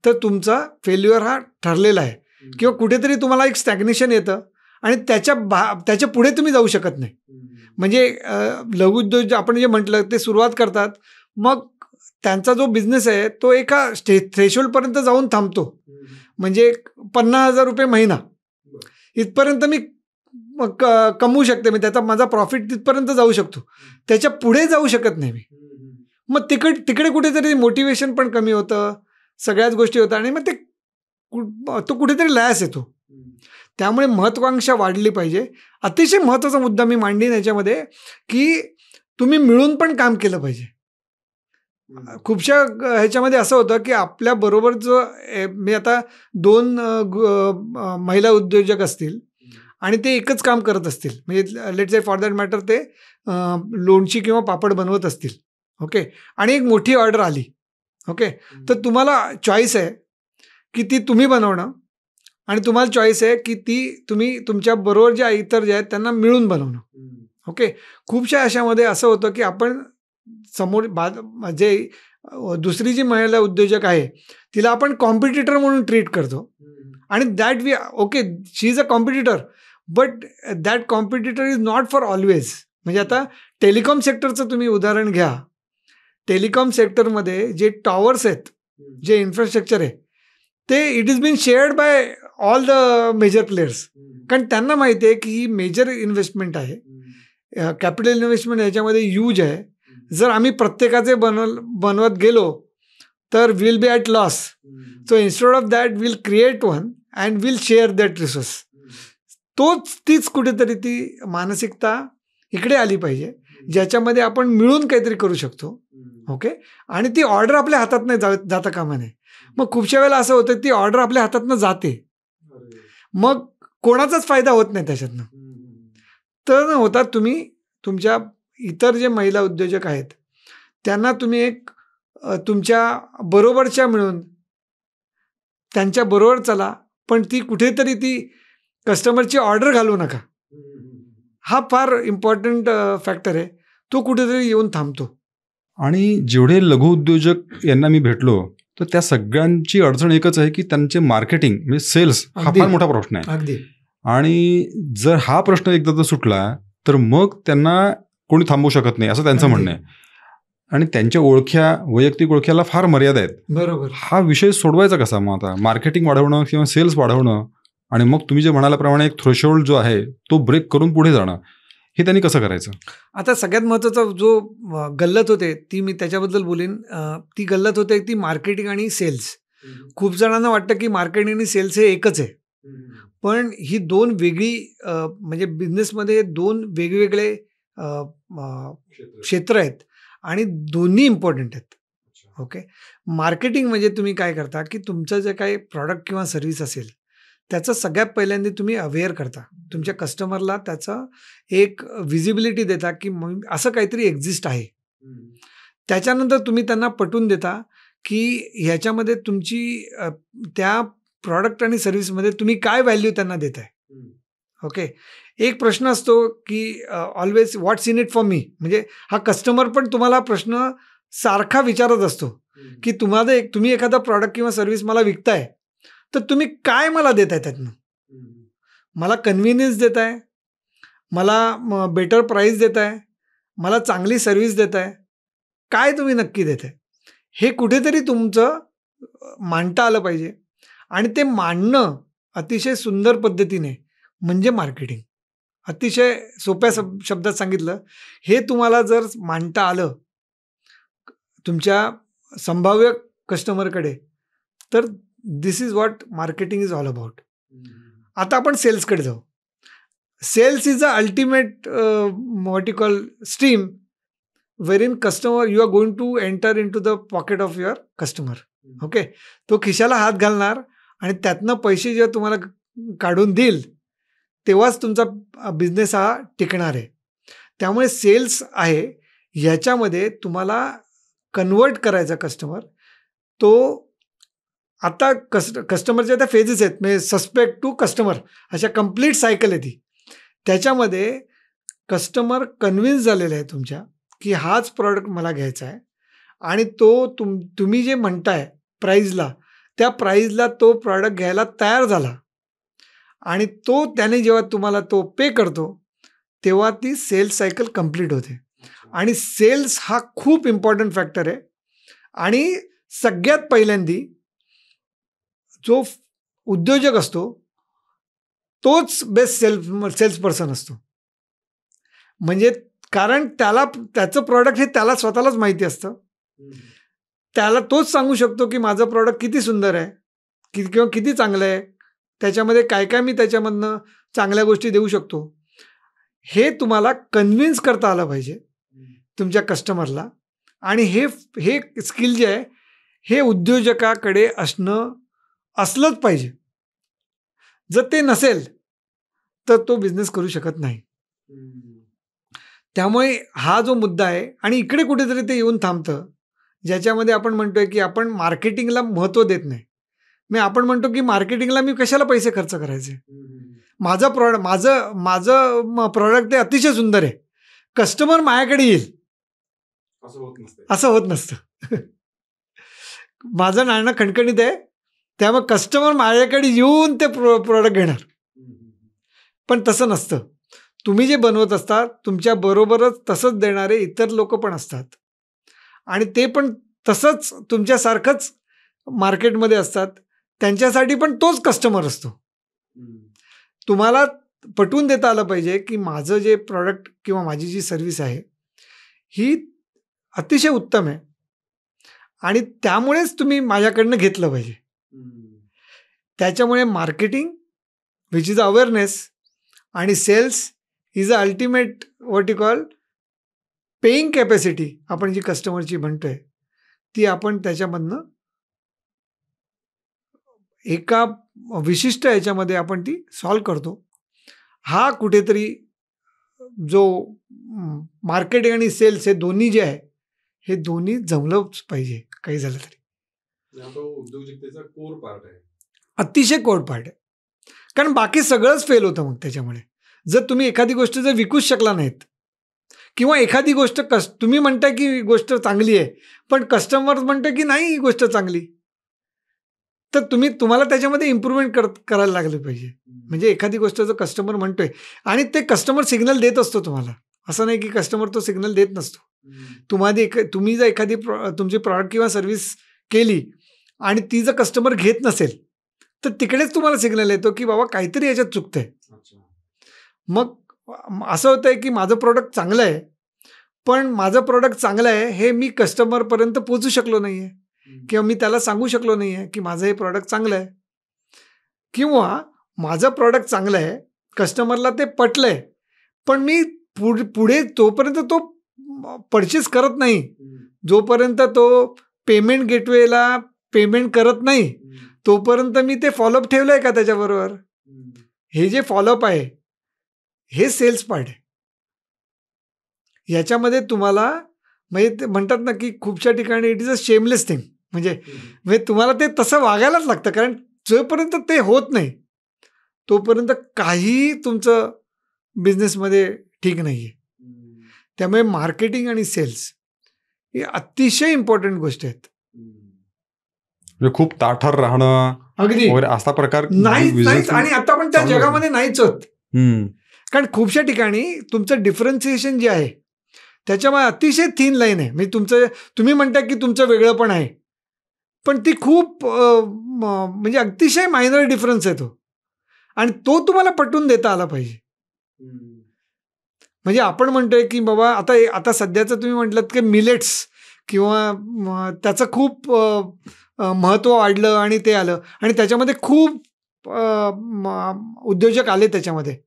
B: तर तुमचा फेल्युअर हा ठरलेला आहे. किंवा कुठेतरी तुम्हाला एक स्टॅग्नेशन येतं आणि त्याच्या पुढे तुम्ही जाऊ शकत नाही. म्हणजे लघुउद्योग आपण जे म्हटलं ते सुरुवात करतात, मग त्यांचा जो बिझनेस आहे तो एका थ्रेशोल्डपर्यंत जाऊन थांबतो. म्हणजे 50,000 रुपये महिना इथपर्यंत मी कमवू शकते, मी त्याचा माझा प्रॉफिट तिथपर्यंत जाऊ शकतो, त्याच्या पुढे जाऊ शकत नाही मी. मग तिकडे कुठेतरी मोटिवेशन पण कमी होतं, सगळ्याच गोष्टी होतात आणि मग तो कुठेतरी लयास येतो. त्यामुळे महत्त्वाकांक्षा वाढली पाहिजे. अतिशय महत्त्वाचा मुद्दा मी मांडीन याच्यामध्ये की तुम्ही मिळून पण काम केलं पाहिजे. खूपशा ह्याच्यामध्ये असं होतं की आपल्याबरोबर जो मी आता 2 महिला उद्योजक असतील आणि ते एकच काम करत असतील, म्हणजे let's say for that matter ते लोणची किंवा पापड बनवत असतील, ओके. आणि एक मोठी ऑर्डर आली, ओके. तर तुम्हाला चॉईस आहे की ती तुम्ही बनवणं, आणि तुम्हाला चॉईस आहे की ती तुम्ही तुमच्याबरोबर ज्या इतर जे आहेत त्यांना मिळून बनवणं, ओके. खूपशा अशामध्ये असं होतं की आपण समोर जे दुसरी जी महिला उद्योजक आहे तिला आपण कॉम्पिटिटर म्हणून ट्रीट करतो, आणि that okay she is a competitor, but that competitor is not for always. म्हणजे आता टेलिकॉम सेक्टरचं तुम्ही उदाहरण घ्या. टेलिकॉम सेक्टरमध्ये जे टॉवर्स आहेत, जे इन्फ्रास्ट्रक्चर आहे, ते it is been shared by all the major players. कारण त्यांना माहिती आहे की ही मेजर इन्व्हेस्टमेंट आहे, कॅपिटल इन्व्हेस्टमेंट ह्याच्यामध्ये ह्यूज आहे. जर आम्ही प्रत्येकाचे बनवत गेलो तर will be at loss. So instead of that will create one and will share that resource. तीच कुठेतरी ती मानसिकता इकडे आली पाहिजे, ज्याच्यामध्ये आपण मिळून काहीतरी करू शकतो, ओके. आणि ती ऑर्डर आपल्या हातात नाही जाता कामा नये. मग खूपशा वेळेला असं होतं ती ऑर्डर आपल्या हातातनं जाते, मग कोणाचाच फायदा होत नाही त्याच्यातनं. तर होता तुम्ही तुमच्या इतर जे महिला उद्योजक आहेत त्यांना तुम्ही एक तुमच्या बरोबरच्या मिळून त्यांच्याबरोबर चला, पण ती कुठेतरी ती कस्टमरची ऑर्डर घालवू नका. हा फार इम्पॉर्टंट फॅक्टर आहे, तो कुठेतरी येऊन थांबतो.
A: आणि जेवढे लघुउद्योजक यांना मी भेटलो तर त्या सगळ्यांची अडचण एकच आहे की त्यांचे मार्केटिंग म्हणजे सेल्स हा फार मोठा प्रश्न आहे.
B: अगदी.
A: आणि जर हा प्रश्न एकदा जर सुटला तर मग त्यांना कोणी थांबवू शकत नाही असं त्यांचं म्हणणं आहे. आणि त्यांच्या वैयक्तिक ओळख्याला फार मर्यादा आहेत.
B: बरोबर.
A: हा विषय सोडवायचा कसा मग आता? मार्केटिंग वाढवणं किंवा सेल्स वाढवणं आणि मग तुम्ही जे म्हणाल्याप्रमाणे एक थ्रेशोल्ड जो आहे तो ब्रेक करून पुढे जाणं, हे त्यांनी कसं करायचं?
B: आता सगळ्यात महत्त्वाचा जो गल्लत होते ती मी त्याच्याबद्दल बोलीन. ती गल्लत होते ती मार्केटिंग आणि सेल्स. खूप जणांना वाटतं की मार्केटिंग आणि सेल्स हे एकच आहे. पण ही दोन वेगळी म्हणजे बिझनेसमध्ये दोन वेगवेगळे क्षेत्र आहेत आणि दोन्ही इम्पॉर्टंट आहेत. ओके. मार्केटिंग म्हणजे तुम्ही काय करता की तुमचं जे काही प्रॉडक्ट किंवा सर्व्हिस असेल त्याचं सगळ्यात पहिल्यांदा तुम्ही अवेअर करता. तुमच्या कस्टमरला त्याचं एक व्हिजिबिलिटी देता की असं काहीतरी एक्झिस्ट आहे. त्याच्यानंतर तुम्ही त्यांना पटवून देता की ह्याच्यामध्ये तुमची त्या प्रॉडक्ट आणि सर्व्हिसमध्ये तुम्ही काय व्हॅल्यू त्यांना देताय. ओके. एक प्रश्न असतो की always what's in it for me, म्हणजे हा कस्टमर पण तुम्हाला प्रश्न सारखा विचारत असतो की तुम्ही एखादा प्रॉडक्ट किंवा सर्व्हिस मला विकताय तर तुम्ही काय मला देताय त्यातनं. मला कन्व्हिनियन्स देताय, मला बेटर प्राईस देताय, मला चांगली सर्व्हिस देताय, काय तुम्ही नक्की देताय हे कुठेतरी तुमचं मांडता आलं पाहिजे. आणि ते मांडणं अतिशय सुंदर पद्धतीने म्हणजे मार्केटिंग. अतिशय सोप्या शब्दात सांगितलं, हे तुम्हाला जर मांडता आलं तुमच्या संभाव्य कस्टमरकडे तर this is what marketing is all about. आता आपण सेल्सकडे जाऊ. Sales is a ultimate what you call stream wherein customer you are going to enter into the pocket of your customer. Okay. तो खिशाला हात घालणार आणि त्यातनं पैसे जेव्हा तुम्हाला काढून देईल तेव्हाच तुमचा बिझनेस हा टिकणार आहे. त्यामुळे सेल्स आहे ह्याच्यामध्ये तुम्हाला कन्वर्ट करायचा कस्टमर. तो आता कस्टमरच्या त्या फेजेस आहेत, म्हणजे सस्पेक्ट टू कस्टमर अशा कंप्लीट सायकल आहे ती. त्याच्यामध्ये कस्टमर कन्व्हिन्स झालेला आहे तुमच्या की हाच प्रॉडक्ट मला घ्यायचा आहे आणि तो तुम्ही जे म्हणताय प्राईजला त्या प्राईजला तो प्रॉडक्ट घ्यायला तयार झाला आणि त्याने जेव्हा तुम्हाला तो पे करतो तेव्हा ती सेल्स सायकल कंप्लीट होते. आणि सेल्स हा खूप इम्पॉर्टंट फॅक्टर आहे. आणि सगळ्यात पहिल्यांदी जो उद्योजक असतो तोच बेस्ट सेल्स पर्सन असतो. म्हणजे कारण त्याचं प्रॉडक्ट हे त्याला स्वतःलाच माहिती असतं. त्याला तोच सांगू शकतो की माझं प्रॉडक्ट किती सुंदर आहे किंवा किती चांगलं आहे, त्याच्यामध्ये काय काय मी त्याच्यामधनं चांगल्या गोष्टी देऊ शकतो. हे तुम्हाला कन्व्हिन्स करता आलं पाहिजे तुमच्या कस्टमरला. आणि हे स्किल जे आहे हे उद्योजकाकडे असलंच पाहिजे. जर ते नसेल तर तो बिझनेस करू शकत नाही. त्यामुळे हा जो मुद्दा आहे आणि इकडे कुठेतरी ते येऊन थांबतं ज्याच्यामध्ये आपण म्हणतोय की आपण मार्केटिंगला महत्त्व देत नाही. मी आपण म्हणतो की मार्केटिंगला मी कशाला पैसे खर्च करायचे, माझं प्रॉडक्ट ते अतिशय सुंदर आहे, कस्टमर माझ्याकडे येईल असं होत नसतं. माझं नाणं खणखणीत आहे त्यामुळे कस्टमर माझ्याकडे येऊन ते प्रॉडक्ट घेणार. पण तसं नसतं. तुम्ही जे बनवत असता तुमच्याबरोबरच तसंच देणारे इतर लोक पण असतात आणि ते पण तसंच तुमच्यासारखंच मार्केटमध्ये असतात. त्यांच्यासाठी पण तोच कस्टमर असतो. तुम्हाला पटवून देता आलं पाहिजे की माझं जे प्रॉडक्ट किंवा माझी जी सर्व्हिस आहे ही अतिशय उत्तम आहे आणि त्यामुळेच तुम्ही माझ्याकडनं घेतलं पाहिजे. त्याच्यामुळे मार्केटिंग विच इज अवेअरनेस आणि sales is a ultimate what you call paying capacity आपण जी कस्टमरची म्हणतोय ती आपण त्याच्यामधनं एका विशिष्ट याच्यामध्ये आपण ती सॉल्व करतो. हा कुठेतरी जो मार्केटिंग आणि सेल्स हे दोन्ही जे आहे हे दोन्ही जमलंच पाहिजे काही झालं तरी.
A: उद्योजकतेचा कोर पार्ट आहे,
B: अतिशय कोर पार्ट आहे. कारण बाकी सगळंच फेल होतं मग त्याच्यामुळे. जर तुम्ही एखादी गोष्ट जर विकूच शकला नाहीत किंवा एखादी गोष्ट तुम्ही म्हणताय की गोष्ट चांगली आहे पण कस्टमर म्हणतोय की नाही ही गोष्ट चांगली, तर तुम्हाला त्याच्यामध्ये इम्प्रूव्हमेंट करायला लागलं पाहिजे. म्हणजे एखादी गोष्ट जो कस्टमर म्हणतोय आणि ते कस्टमर सिग्नल देत असतो तुम्हाला. असं नाही की कस्टमर तो सिग्नल देत नसतो. तुम्ही जर एखादी तुमची प्रॉडक्ट किंवा सर्व्हिस केली आणि ती जर कस्टमर घेत नसेल, तर तिकडेच तुम्हाला सिग्नल येतो की बाबा काहीतरी याच्यात चुकतंय. मग असं होतंय की माझं प्रॉडक्ट चांगलं आहे, पण माझं प्रॉडक्ट चांगलं आहे हे मी कस्टमरपर्यंत पोहोचू शकलो नाहीये किंवा मी त्याला सांगू शकलो नाहीये की माझं हे प्रॉडक्ट चांगलं आहे, किंवा माझं प्रॉडक्ट चांगलं आहे, कस्टमरला ते पटलंय, पण मी पुढे जोपर्यंत तो परचेस करत नाही, जोपर्यंत तो पेमेंट गेटवेला पेमेंट करत नाही, तोपर्यंत मी ते फॉलोअप ठेवलंय का त्याच्याबरोबर? हे जे फॉलोअप आहे हे सेल्स पार्ट आहे. याच्यामध्ये तुम्हाला म्हणजे ते म्हणतात ना की खूपशा ठिकाणी it is a shameless thing. म्हणजे तुम्हाला ते तसं वागायलाच लागतं, कारण जोपर्यंत ते होत नाही तोपर्यंत काही तुमचं बिझनेसमध्ये ठीक नाही आहे. त्यामुळे मार्केटिंग आणि सेल्स ही अतिशय इम्पॉर्टंट गोष्ट आहेत.
A: म्हणजे खूप ताठर राहणं
B: अगदी
A: वगैरे असा प्रकार
B: नाहीच. आणि आता पण त्या जगामध्ये नाहीच होत. कारण खूपशा ठिकाणी तुमचं डिफरन्सिएशन जे आहे त्याच्यामुळे अतिशय थिन लाईन आहे. म्हणजे तुम्ही म्हणता की तुमचं वेगळं पण आहे, पण ती खूप म्हणजे अतिशय मायनर डिफरन्स आहे तो, आणि तो तुम्हाला पटवून देता आला पाहिजे. म्हणजे आपण म्हणतोय की बाबा आता सध्याचं तुम्ही म्हटलं की मिलेट्स किंवा त्याचं खूप महत्त्व वाढलं आणि ते आलं आणि त्याच्यामध्ये खूप उद्योजक आले त्याच्यामध्ये.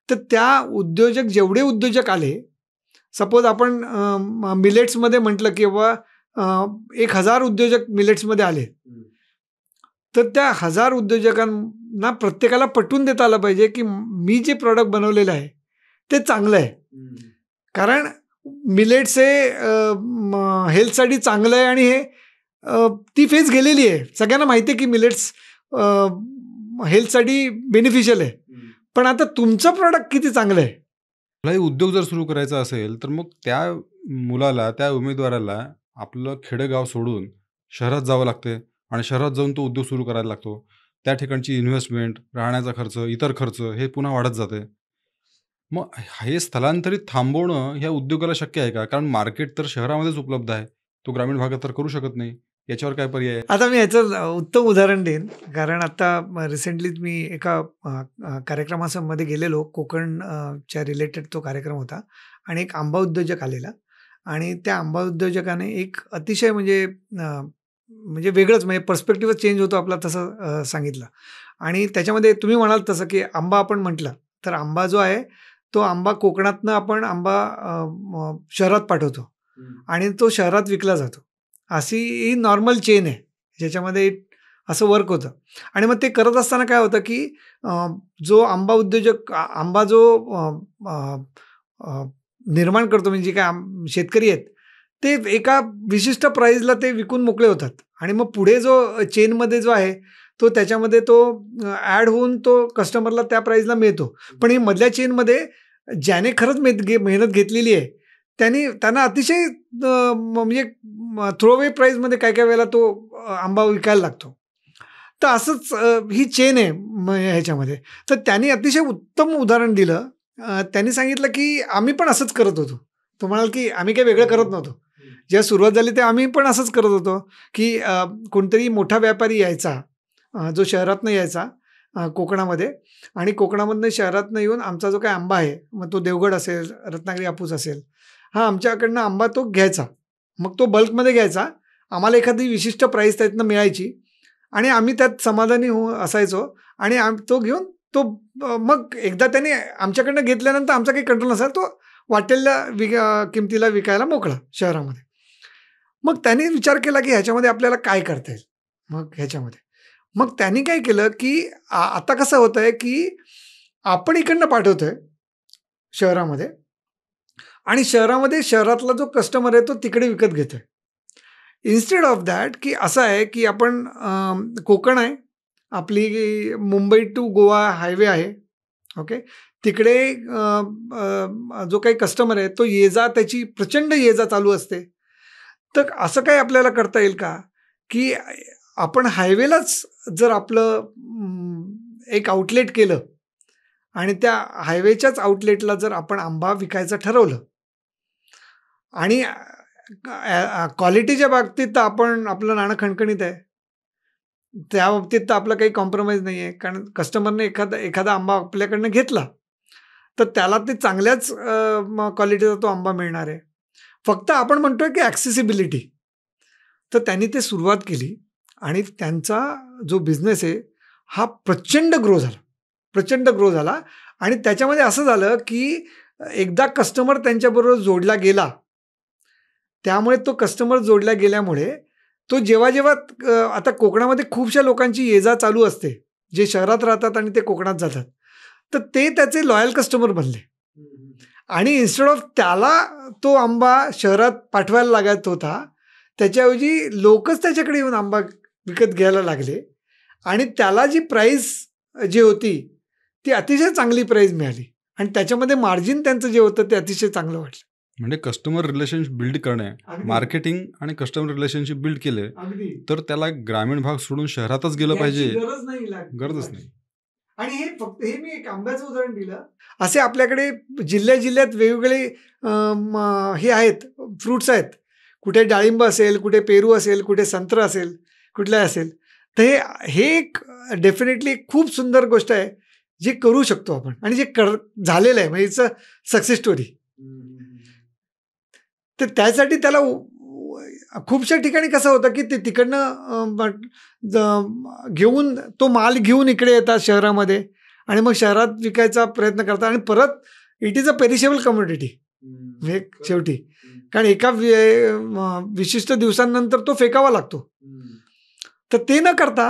B: तर त्या जेवढे उद्योजक आले, सपोज आपण मिलेट्समध्ये म्हटलं की बाबा 1000 उद्योजक मिलेट्समध्ये आले, तर त्या 1000 उद्योजकांना प्रत्येकाला पटवून देता आलं पाहिजे की मी जे प्रॉडक्ट बनवलेलं आहे ते चांगलं आहे. कारण मिलेट्स हे हेल्थसाठी चांगलं आहे आणि हे ती फेज गेलेली आहे. सगळ्यांना माहिती आहे की मिलेट्स हेल्थसाठी बेनिफिशियल आहे. पण आता तुमचं प्रॉडक्ट किती चांगलं आहे.
A: कुठलाही उद्योग जर सुरू करायचा असेल तर मग त्या मुलाला, त्या उमेदवाराला आपलं खेडेगाव सोडून शहरात जावं लागते आणि शहरात जाऊन तो उद्योग सुरू करायला लागतो. त्या ठिकाणची इन्व्हेस्टमेंट, राहण्याचा खर्च, इतर खर्च हे पुन्हा वाढत जाते. मग हे स्थलांतरित थांबवणं ह्या उद्योगाला शक्य आहे का? कारण मार्केट तर शहरामध्येच उपलब्ध आहे. तो ग्रामीण भागात तर करू शकत नाही. याच्यावर काय पर्याय आहे?
B: आता मी याचं उत्तम उदाहरण देईन. कारण आता रिसेंटलीच मी एका कार्यक्रमामध्ये गेलेलो. कोकणच्या रिलेटेड तो कार्यक्रम होता आणि एक आंबा उद्योजक आलेला आणि त्या आंबा उद्योजकाने एक अतिशय म्हणजे वेगळंच, म्हणजे पर्स्पेक्टिव्ह चेंज होतो आपला, तसं सांगितलं. आणि त्याच्यामध्ये तुम्ही म्हणाल तसं की आंबा आपण म्हटलं तर आंबा जो आहे तो आंबा कोकणातनं आपण आंबा शहरात पाठवतो आणि तो शहरात विकला जातो. अशी ही नॉर्मल चेन आहे ज्याच्यामध्ये असं वर्क होतं. आणि मग ते करत असताना काय होतं की जो आंबा उद्योजक आंबा जो निर्माण करतो, म्हणजे काय शेतकरी आहेत ते एका विशिष्ट प्राईजला ते विकून मोकळे होतात आणि मग पुढे जो चेनमध्ये जो आहे तो त्याच्यामध्ये तो ॲड होऊन तो कस्टमरला त्या प्राईजला मिळतो. पण ही मधल्या चेनमध्ये ज्याने खरंच मेहनत घेतलेली आहे त्यांना अतिशय म्हणजे थ्रोअवे प्राईजमध्ये काय वेळेला तो आंबा विकायला लागतो. तर असंच ही चेन आहे ह्याच्यामध्ये. तर त्यांनी अतिशय उत्तम उदाहरण दिलं. त्यांनी सांगितलं की आम्ही पण असंच करत होतो. तो म्हणाल की आम्ही काही वेगळं करत नव्हतो. जेव्हा सुरुवात झाली तेव्हा आम्ही पण असंच करत होतो की कोणतरी मोठा व्यापारी यायचा, जो शहरातनं यायचा कोकणामध्ये, आणि कोकणामधनं शहरातनं येऊन आमचा जो काही आंबा आहे, मग तो देवगड असेल, रत्नागिरी हापूस असेल, हा आमच्याकडनं आंबा तो घ्यायचा. मग तो बल्कमध्ये घ्यायचा, आम्हाला एखादी विशिष्ट प्राईस त्यातनं मिळायची आणि आम्ही त्यात समाधानी असायचो आणि तो घेऊन तो मग एकदा त्याने आमच्याकडनं घेतल्यानंतर आमचा काही कंट्रोल नसायचा, तो वाटेल्या किमतीला विकायला मोकळा शहरामध्ये. मग त्यांनी विचार केला की ह्याच्यामध्ये आपल्याला काय करता येईल. मग त्यांनी काय केलं की आता कसं होत आहे की आपण इकडनं पाठवतोय शहरामध्ये आणि शहरातला जो कस्टमर आहे तो तिकडे विकत घेतोय. इन्स्टेड ऑफ दॅट की असं आहे की आपण कोकण आहे, आपली मुंबई टू गोवा हायवे आहे, ओके, तिकडे जो काही कस्टमर आहे तो त्याची प्रचंड ये जा चालू असते. तर असं काही आपल्याला करता येईल का की आपण हायवेलाच जर आपलं एक आउटलेट केलं आणि त्या हायवेच्याच आउटलेटला जर आपण आंबा विकायचं ठरवलं आणि क्वालिटीच्या बाबतीत तर आपण आपलं नाणं खणखणीत आहे. त्या बाबतीत तर आपलं काही कॉम्प्रोमाइज नाही आहे. कारण कस्टमरने एखादा आंबा आपल्याकडनं घेतला, तर त्याला ते चांगल्याच क्वालिटीचा तो आंबा मिळणार आहे. फक्त आपण म्हणतोय की ॲक्सेसिबिलिटी. तर त्यांनी ते सुरुवात केली आणि त्यांचा जो बिझनेस आहे, हा प्रचंड ग्रो झाला. प्रचंड ग्रो झाला आणि त्याच्यामध्ये असं झालं की एकदा कस्टमर त्यांच्याबरोबर जोडला गेला. त्यामुळे तो कस्टमर जोडल्या गेल्यामुळे तो जेव्हा आता कोकणामध्ये खूपशा लोकांची ये-जा चालू असते, जे शहरात राहतात आणि ते कोकणात जातात. तर ते त्याचे लॉयल कस्टमर बनले आणि इन्स्टेड ऑफ त्याला तो आंबा शहरात पाठवायला लागत होता, त्याच्याऐवजी लोकच त्याच्याकडे येऊन आंबा विकत घ्यायला लागले आणि त्याला जी प्राईस जी होती, ती अतिशय चांगली प्राईस मिळाली आणि त्याच्यामध्ये मार्जिन त्यांचं जे होतं ते अतिशय चांगलं वाटलं.
A: म्हणजे कस्टमर रिलेशनशिप बिल्ड करणे, मार्केटिंग आणि कस्टमर रिलेशनशिप बिल्ड केले तर त्याला ग्रामीण भाग सोडून शहरातच गेलं पाहिजे, गरजच नाही.
B: आणि हे मी एक आंब्याचं उदाहरण दिलं. असे आपल्याकडे जिल्ह्यात वेगवेगळे हे आहेत, फ्रुट्स आहेत. कुठे डाळिंब असेल, कुठे पेरू असेल, कुठे संत्र असेल, कुठलं असेल. तर हे एक डेफिनेटली खूप सुंदर गोष्ट आहे, जी करू शकतो आपण आणि जे झालेलं आहे म्हणजे इट्स अ सक्सेस स्टोरी. तर त्यासाठी त्याला खूपशा ठिकाणी कसं होतं की ते तिकडनं घेऊन तो माल घेऊन इकडे येतात शहरामध्ये आणि मग शहरात विकायचा प्रयत्न करतात आणि परत it is a perishable commodity शेवटी. कारण एका विशिष्ट दिवसांनंतर तो फेकावा लागतो. तर ते न करता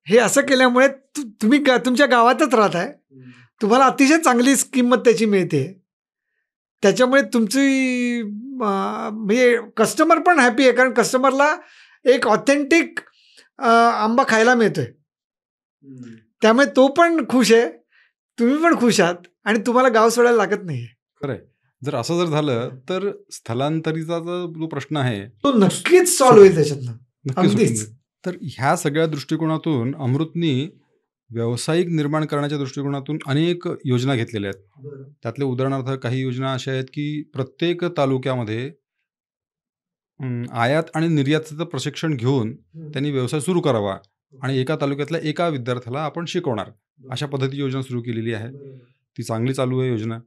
B: हे असं केल्यामुळे तुम्ही तुमच्या गावातच राहताय, तुम्हाला अतिशय चांगली किंमत त्याची मिळते. त्याच्यामुळे तुमची म्हणजे कस्टमर पण हॅपी आहे, कारण कस्टमरला एक ऑथेंटिक आंबा खायला मिळतोय. त्यामुळे तो पण खुश आहे, तुम्ही पण खुश आहात आणि तुम्हाला गाव सोडायला लागत नाही.
A: खरंय. जर असं जर झालं तर स्थलांतरीचा जो प्रश्न आहे
B: तो नक्कीच सॉल्व्ह होईल त्याच्यातनं.
A: नक्कीच. तर ह्या सगळ्या दृष्टिकोनातून अमृतनी व्यावसायिक निर्माण करण्याच्या दृष्टिकोनातून अनेक योजना घेतलेल्या आहेत. त्यातले उदाहरणार्थ काही योजना अशा आहेत की प्रत्येक तालुक्यामध्ये आयात आणि निर्यातीचं प्रशिक्षण घेऊन त्यांनी व्यवसाय सुरू करावा आणि एका तालुक्यातल्या एका विद्यार्थ्याला आपण शिकवणार, अशा पद्धतीची योजना सुरू केलेली आहे. ती चांगली चालू आहे योजना.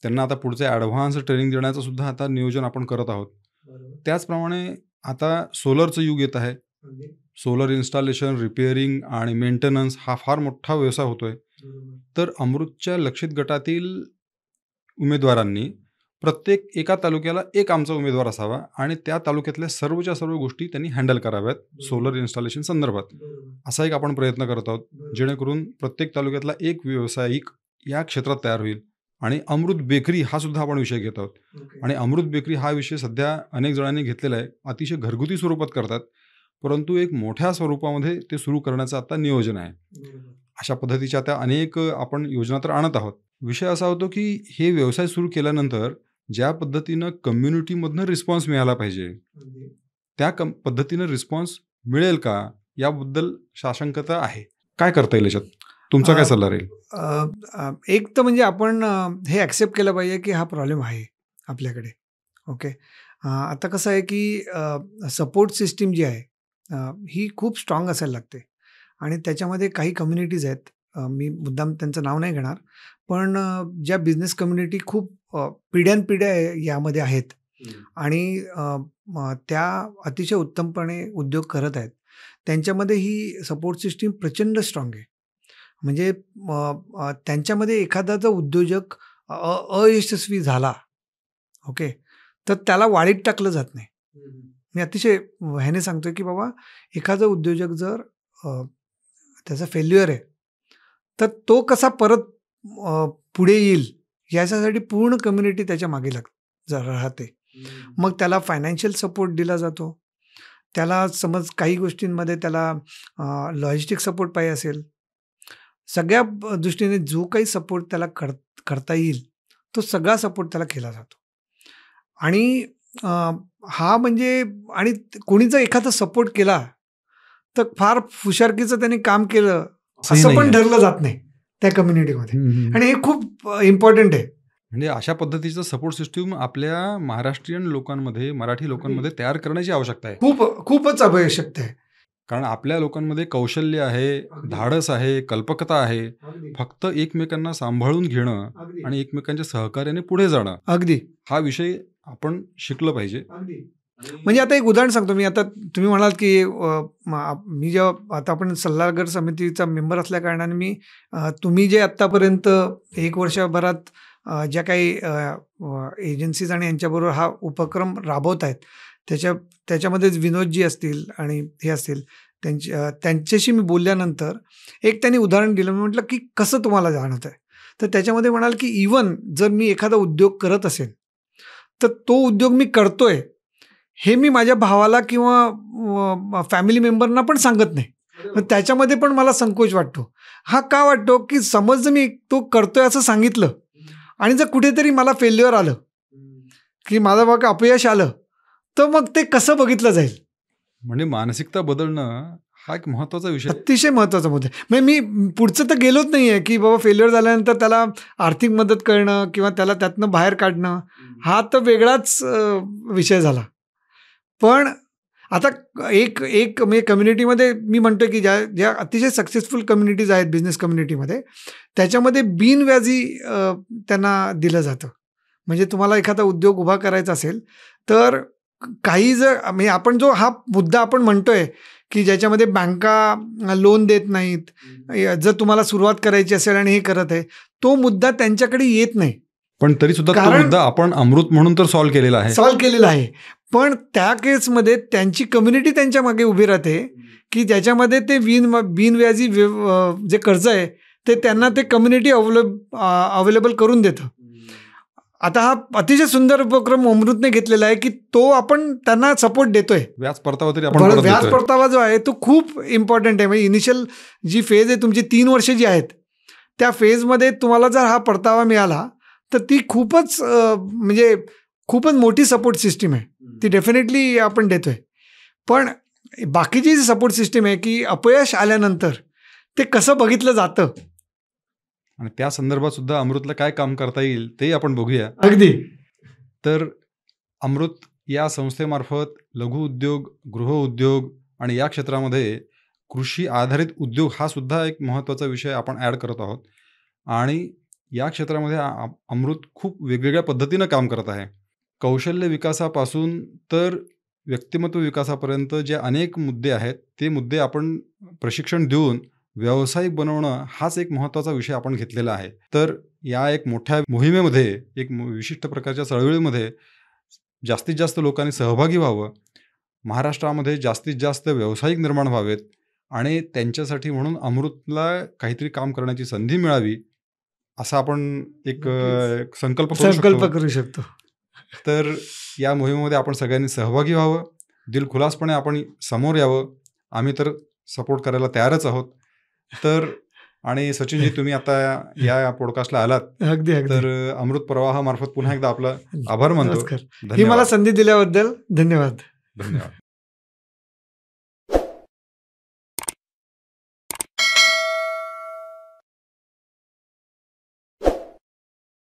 A: त्यांना आता पुढचे ॲडव्हान्स ट्रेनिंग देण्याचं सुद्धा आता नियोजन आपण करत आहोत. त्याचप्रमाणे आता सोलरचं युग येत आहे. सोलर इन्स्टॉलेशन, रिपेअरिंग आणि मेंटेनन्स हा फार मोठा व्यवसाय होतोय. तर अमृतच्या लक्षित गटातील उमेदवारांनी प्रत्येक एका तालुक्याला एक आमचा उमेदवार असावा आणि त्या तालुक्यातल्या सर्वच्या सर्व गोष्टी त्यांनी हँडल कराव्यात सोलर इन्स्टॉलेशन संदर्भात. असा एक आपण प्रयत्न करत आहोत, जेणेकरून प्रत्येक तालुक्यातला एक व्यावसायिक या क्षेत्रात तयार होईल. आणि अमृत बेकरी हा सुद्धा आपण विषय घेत आहोत. आणि अमृत बेकरी हा विषय सध्या अनेक जणांनी घेतलेला आहे. अतिशय घरगुती स्वरूपात करतात, परंतु एक मोठ्या स्वरूपामध्ये ते सुरू करण्याचं आता नियोजन आहे. अशा पद्धतीच्या त्या अनेक आपण योजना तर आणत आहोत. विषय असा होतो की हे व्यवसाय सुरू केल्यानंतर ज्या पद्धतीनं कम्युनिटीमधनं रिस्पॉन्स मिळाला पाहिजे, त्या पद्धतीनं रिस्पॉन्स मिळेल का याबद्दल साशंकता आहे. काय करता येईल याच्यात? तुमचा काय सल्ला राहील?
B: एक तर म्हणजे आपण हे ॲक्सेप्ट केलं पाहिजे की हा प्रॉब्लेम आहे आपल्याकडे. ओके. आता कसं आहे की सपोर्ट सिस्टीम जी आहे ही खूप स्ट्रॉंग असायला लागते आणि त्याच्यामध्ये काही कम्युनिटीज आहेत, मी मुद्दाम त्यांचं नाव नाही घेणार, पण ज्या बिझनेस कम्युनिटी खूप पिढ्यानपिढ्या यामध्ये आहेत आणि त्या अतिशय उत्तमपणे उद्योग करत आहेत. त्यांच्यामध्ये ही सपोर्ट सिस्टीम प्रचंड स्ट्रॉंग आहे. म्हणजे त्यांच्यामध्ये एखादा जर उद्योजक अयशस्वी झाला, ओके, तर त्याला वाळीत टाकलं जात नाही. मी अतिशय ह्याने सांगतोय की बाबा एखादा उद्योजक जर त्याचा फेल्युअर आहे, तर तो कसा परत पुढे येईल याच्यासाठी पूर्ण कम्युनिटी त्याच्या मागे राहते. मग त्याला फायनान्शियल सपोर्ट दिला जातो. त्याला समज काही गोष्टींमध्ये त्याला लॉजिस्टिक सपोर्ट पाहिजे असेल, सगळ्या दृष्टीने जो काही सपोर्ट त्याला करता येईल तो सगळा सपोर्ट त्याला केला जातो. आणि हा म्हणजे आणि कोणी जर एखादा सपोर्ट केला तर फार हुशारकीचं त्यांनी काम केलं
A: असंही
B: असं
A: नाही
B: पण
A: आहे.
B: ठरलं जात नाही त्या कम्युनिटीमध्ये.
A: हं, हं.
B: आणि हे खूप इम्पॉर्टंट आहे.
A: म्हणजे अशा पद्धतीचं सपोर्ट सिस्टम आपल्या महाराष्ट्रीयन लोकांमध्ये, मराठी लोकांमध्ये तयार करण्याची आवश्यकता आहे.
B: खूपच आवश्यकता आहे.
A: कारण आपल्या लोकांमध्ये कौशल्य आहे, धाडस आहे, कल्पकता आहे. फक्त एकमेकांना सांभाळून घेणं आणि एकमेकांच्या सहकार्याने पुढे जाणं,
B: अगदी
A: हा विषय आपण शिकलं पाहिजे.
B: म्हणजे आता एक उदाहरण सांगतो मी. आता तुम्ही म्हणाल की मी जेव्हा आता आपण सल्लागार समितीचा मेंबर असल्या कारणाने मी तुम्ही जे आत्तापर्यंत 1 वर्षभरात ज्या काही एजन्सीज आणि यांच्याबरोबर हा उपक्रम राबवत आहेत त्याच्यामध्येच विनोदजी असतील आणि हे असतील त्यांच्याशी मी बोलल्यानंतर एक त्यांनी उदाहरण दिलं. मी म्हटलं की कसं तुम्हाला जाणवत आहे. तर त्याच्यामध्ये म्हणाल की इवन जर मी एखादा उद्योग करत असेल तर तो उद्योग मी करतोय हे मी माझ्या भावाला किंवा फॅमिली मेंबरना पण सांगत नाही. मग त्याच्यामध्ये पण मला संकोच वाटतो. हा का वाटतो की समज जर मी तो करतोय असं सांगितलं आणि जर कुठेतरी मला फेल्युअर आलं की माझं बघा अपयश आलं तर मग ते कसं बघितलं जाईल.
A: म्हणजे मानसिकता बदलणं हा एक महत्त्वाचा विषय आहे.
B: अतिशय महत्त्वाचा मुद्दा आहे. म्हणजे मी पुढचं तर गेलोच नाही आहे की बाबा फेल्युअर झाल्यानंतर त्याला आर्थिक मदत करणं किंवा त्याला त्यातनं बाहेर काढणं हा तर वेगळाच विषय झाला. पण आता एक म्हणजे कम्युनिटीमध्ये मी म्हणतो की ज्या अतिशय सक्सेसफुल कम्युनिटीज आहेत बिझनेस कम्युनिटीमध्ये त्याच्यामध्ये बिनव्याजी त्यांना दिलं जातं. म्हणजे तुम्हाला एखादा उद्योग उभा करायचा असेल तर काही जर म्हणजे आपण जो हा मुद्दा आपण म्हणतोय की ज्याच्यामध्ये बँका लोन देत नाहीत, जर तुम्हाला सुरुवात करायची असेल आणि हे करत आहे तो मुद्दा त्यांच्याकडे येत नाही.
A: पण तरी सुद्धा तो मुद्दा आपण अमृत म्हणून तर सॉल्व्ह केलेला आहे.
B: पण त्या केसमध्ये त्यांची कम्युनिटी त्यांच्या मागे उभी राहते की ज्याच्यामध्ये ते बिनव्याजी जे कर्ज आहे ते त्यांना ते कम्युनिटी अवेलेबल करून देतं. आता हा अतिशय सुंदर उपक्रम अमृतने घेतलेला आहे की तो आपण त्यांना सपोर्ट देतोय.
A: व्याज परतावा तरी आपण
B: व्याज परतावा जो आहे तो खूप इम्पॉर्टंट आहे. म्हणजे इनिशियल जी फेज आहे तुमची 3 वर्ष जी आहेत त्या फेजमध्ये तुम्हाला जर हा परतावा मिळाला तर ती खूपच म्हणजे खूपच मोठी सपोर्ट सिस्टीम आहे. ती डेफिनेटली आपण देतोय. पण बाकीची जी सपोर्ट सिस्टीम आहे की अपयश आल्यानंतर ते कसं बघितलं जातं
A: आणि त्या संदर्भात सुद्धा अमृतला काय काम करता येईल ते आपण बघूया.
B: अगदी.
A: तर अमृत या संस्थेमार्फत लघु उद्योग, गृह उद्योग आणि या क्षेत्रामध्ये कृषी आधारित उद्योग हा सुद्धा एक महत्त्वाचा विषय आपण ॲड करत आहोत. आणि या क्षेत्रामध्ये अमृत खूप वेगवेगळ्या पद्धतीनं काम करत आहे. कौशल्य विकासापासून तर व्यक्तिमत्व विकासापर्यंत जे अनेक मुद्दे आहेत ते मुद्दे आपण प्रशिक्षण देऊन व्यावसायिक बनवणं हाच एक महत्त्वाचा विषय आपण घेतलेला आहे. तर या एक मोठ्या मोहिमेमध्ये एक विशिष्ट प्रकारच्या चळवळीमध्ये जास्तीत जास्त लोकांनी सहभागी व्हावं. महाराष्ट्रामध्ये जास्तीत जास्त व्यावसायिक निर्माण व्हावेत आणि त्यांच्यासाठी म्हणून अमृतला काहीतरी काम करण्याची संधी मिळावी असा आपण एक संकल्प
B: करू शकतो.
A: तर या मोहिमेमध्ये आपण सगळ्यांनी सहभागी व्हावं. दिलखुलासपणे आपण समोर यावं. आम्ही तर सपोर्ट करायला तयारच आहोत. तर आणि सचिनजी तुम्ही आता या पॉडकास्टला आलात.
B: अगदी.
A: तर अमृत प्रवाहामार्फत पुन्हा एकदा आपला आभार मानतो.
B: ही मला संधी दिल्याबद्दल धन्यवाद.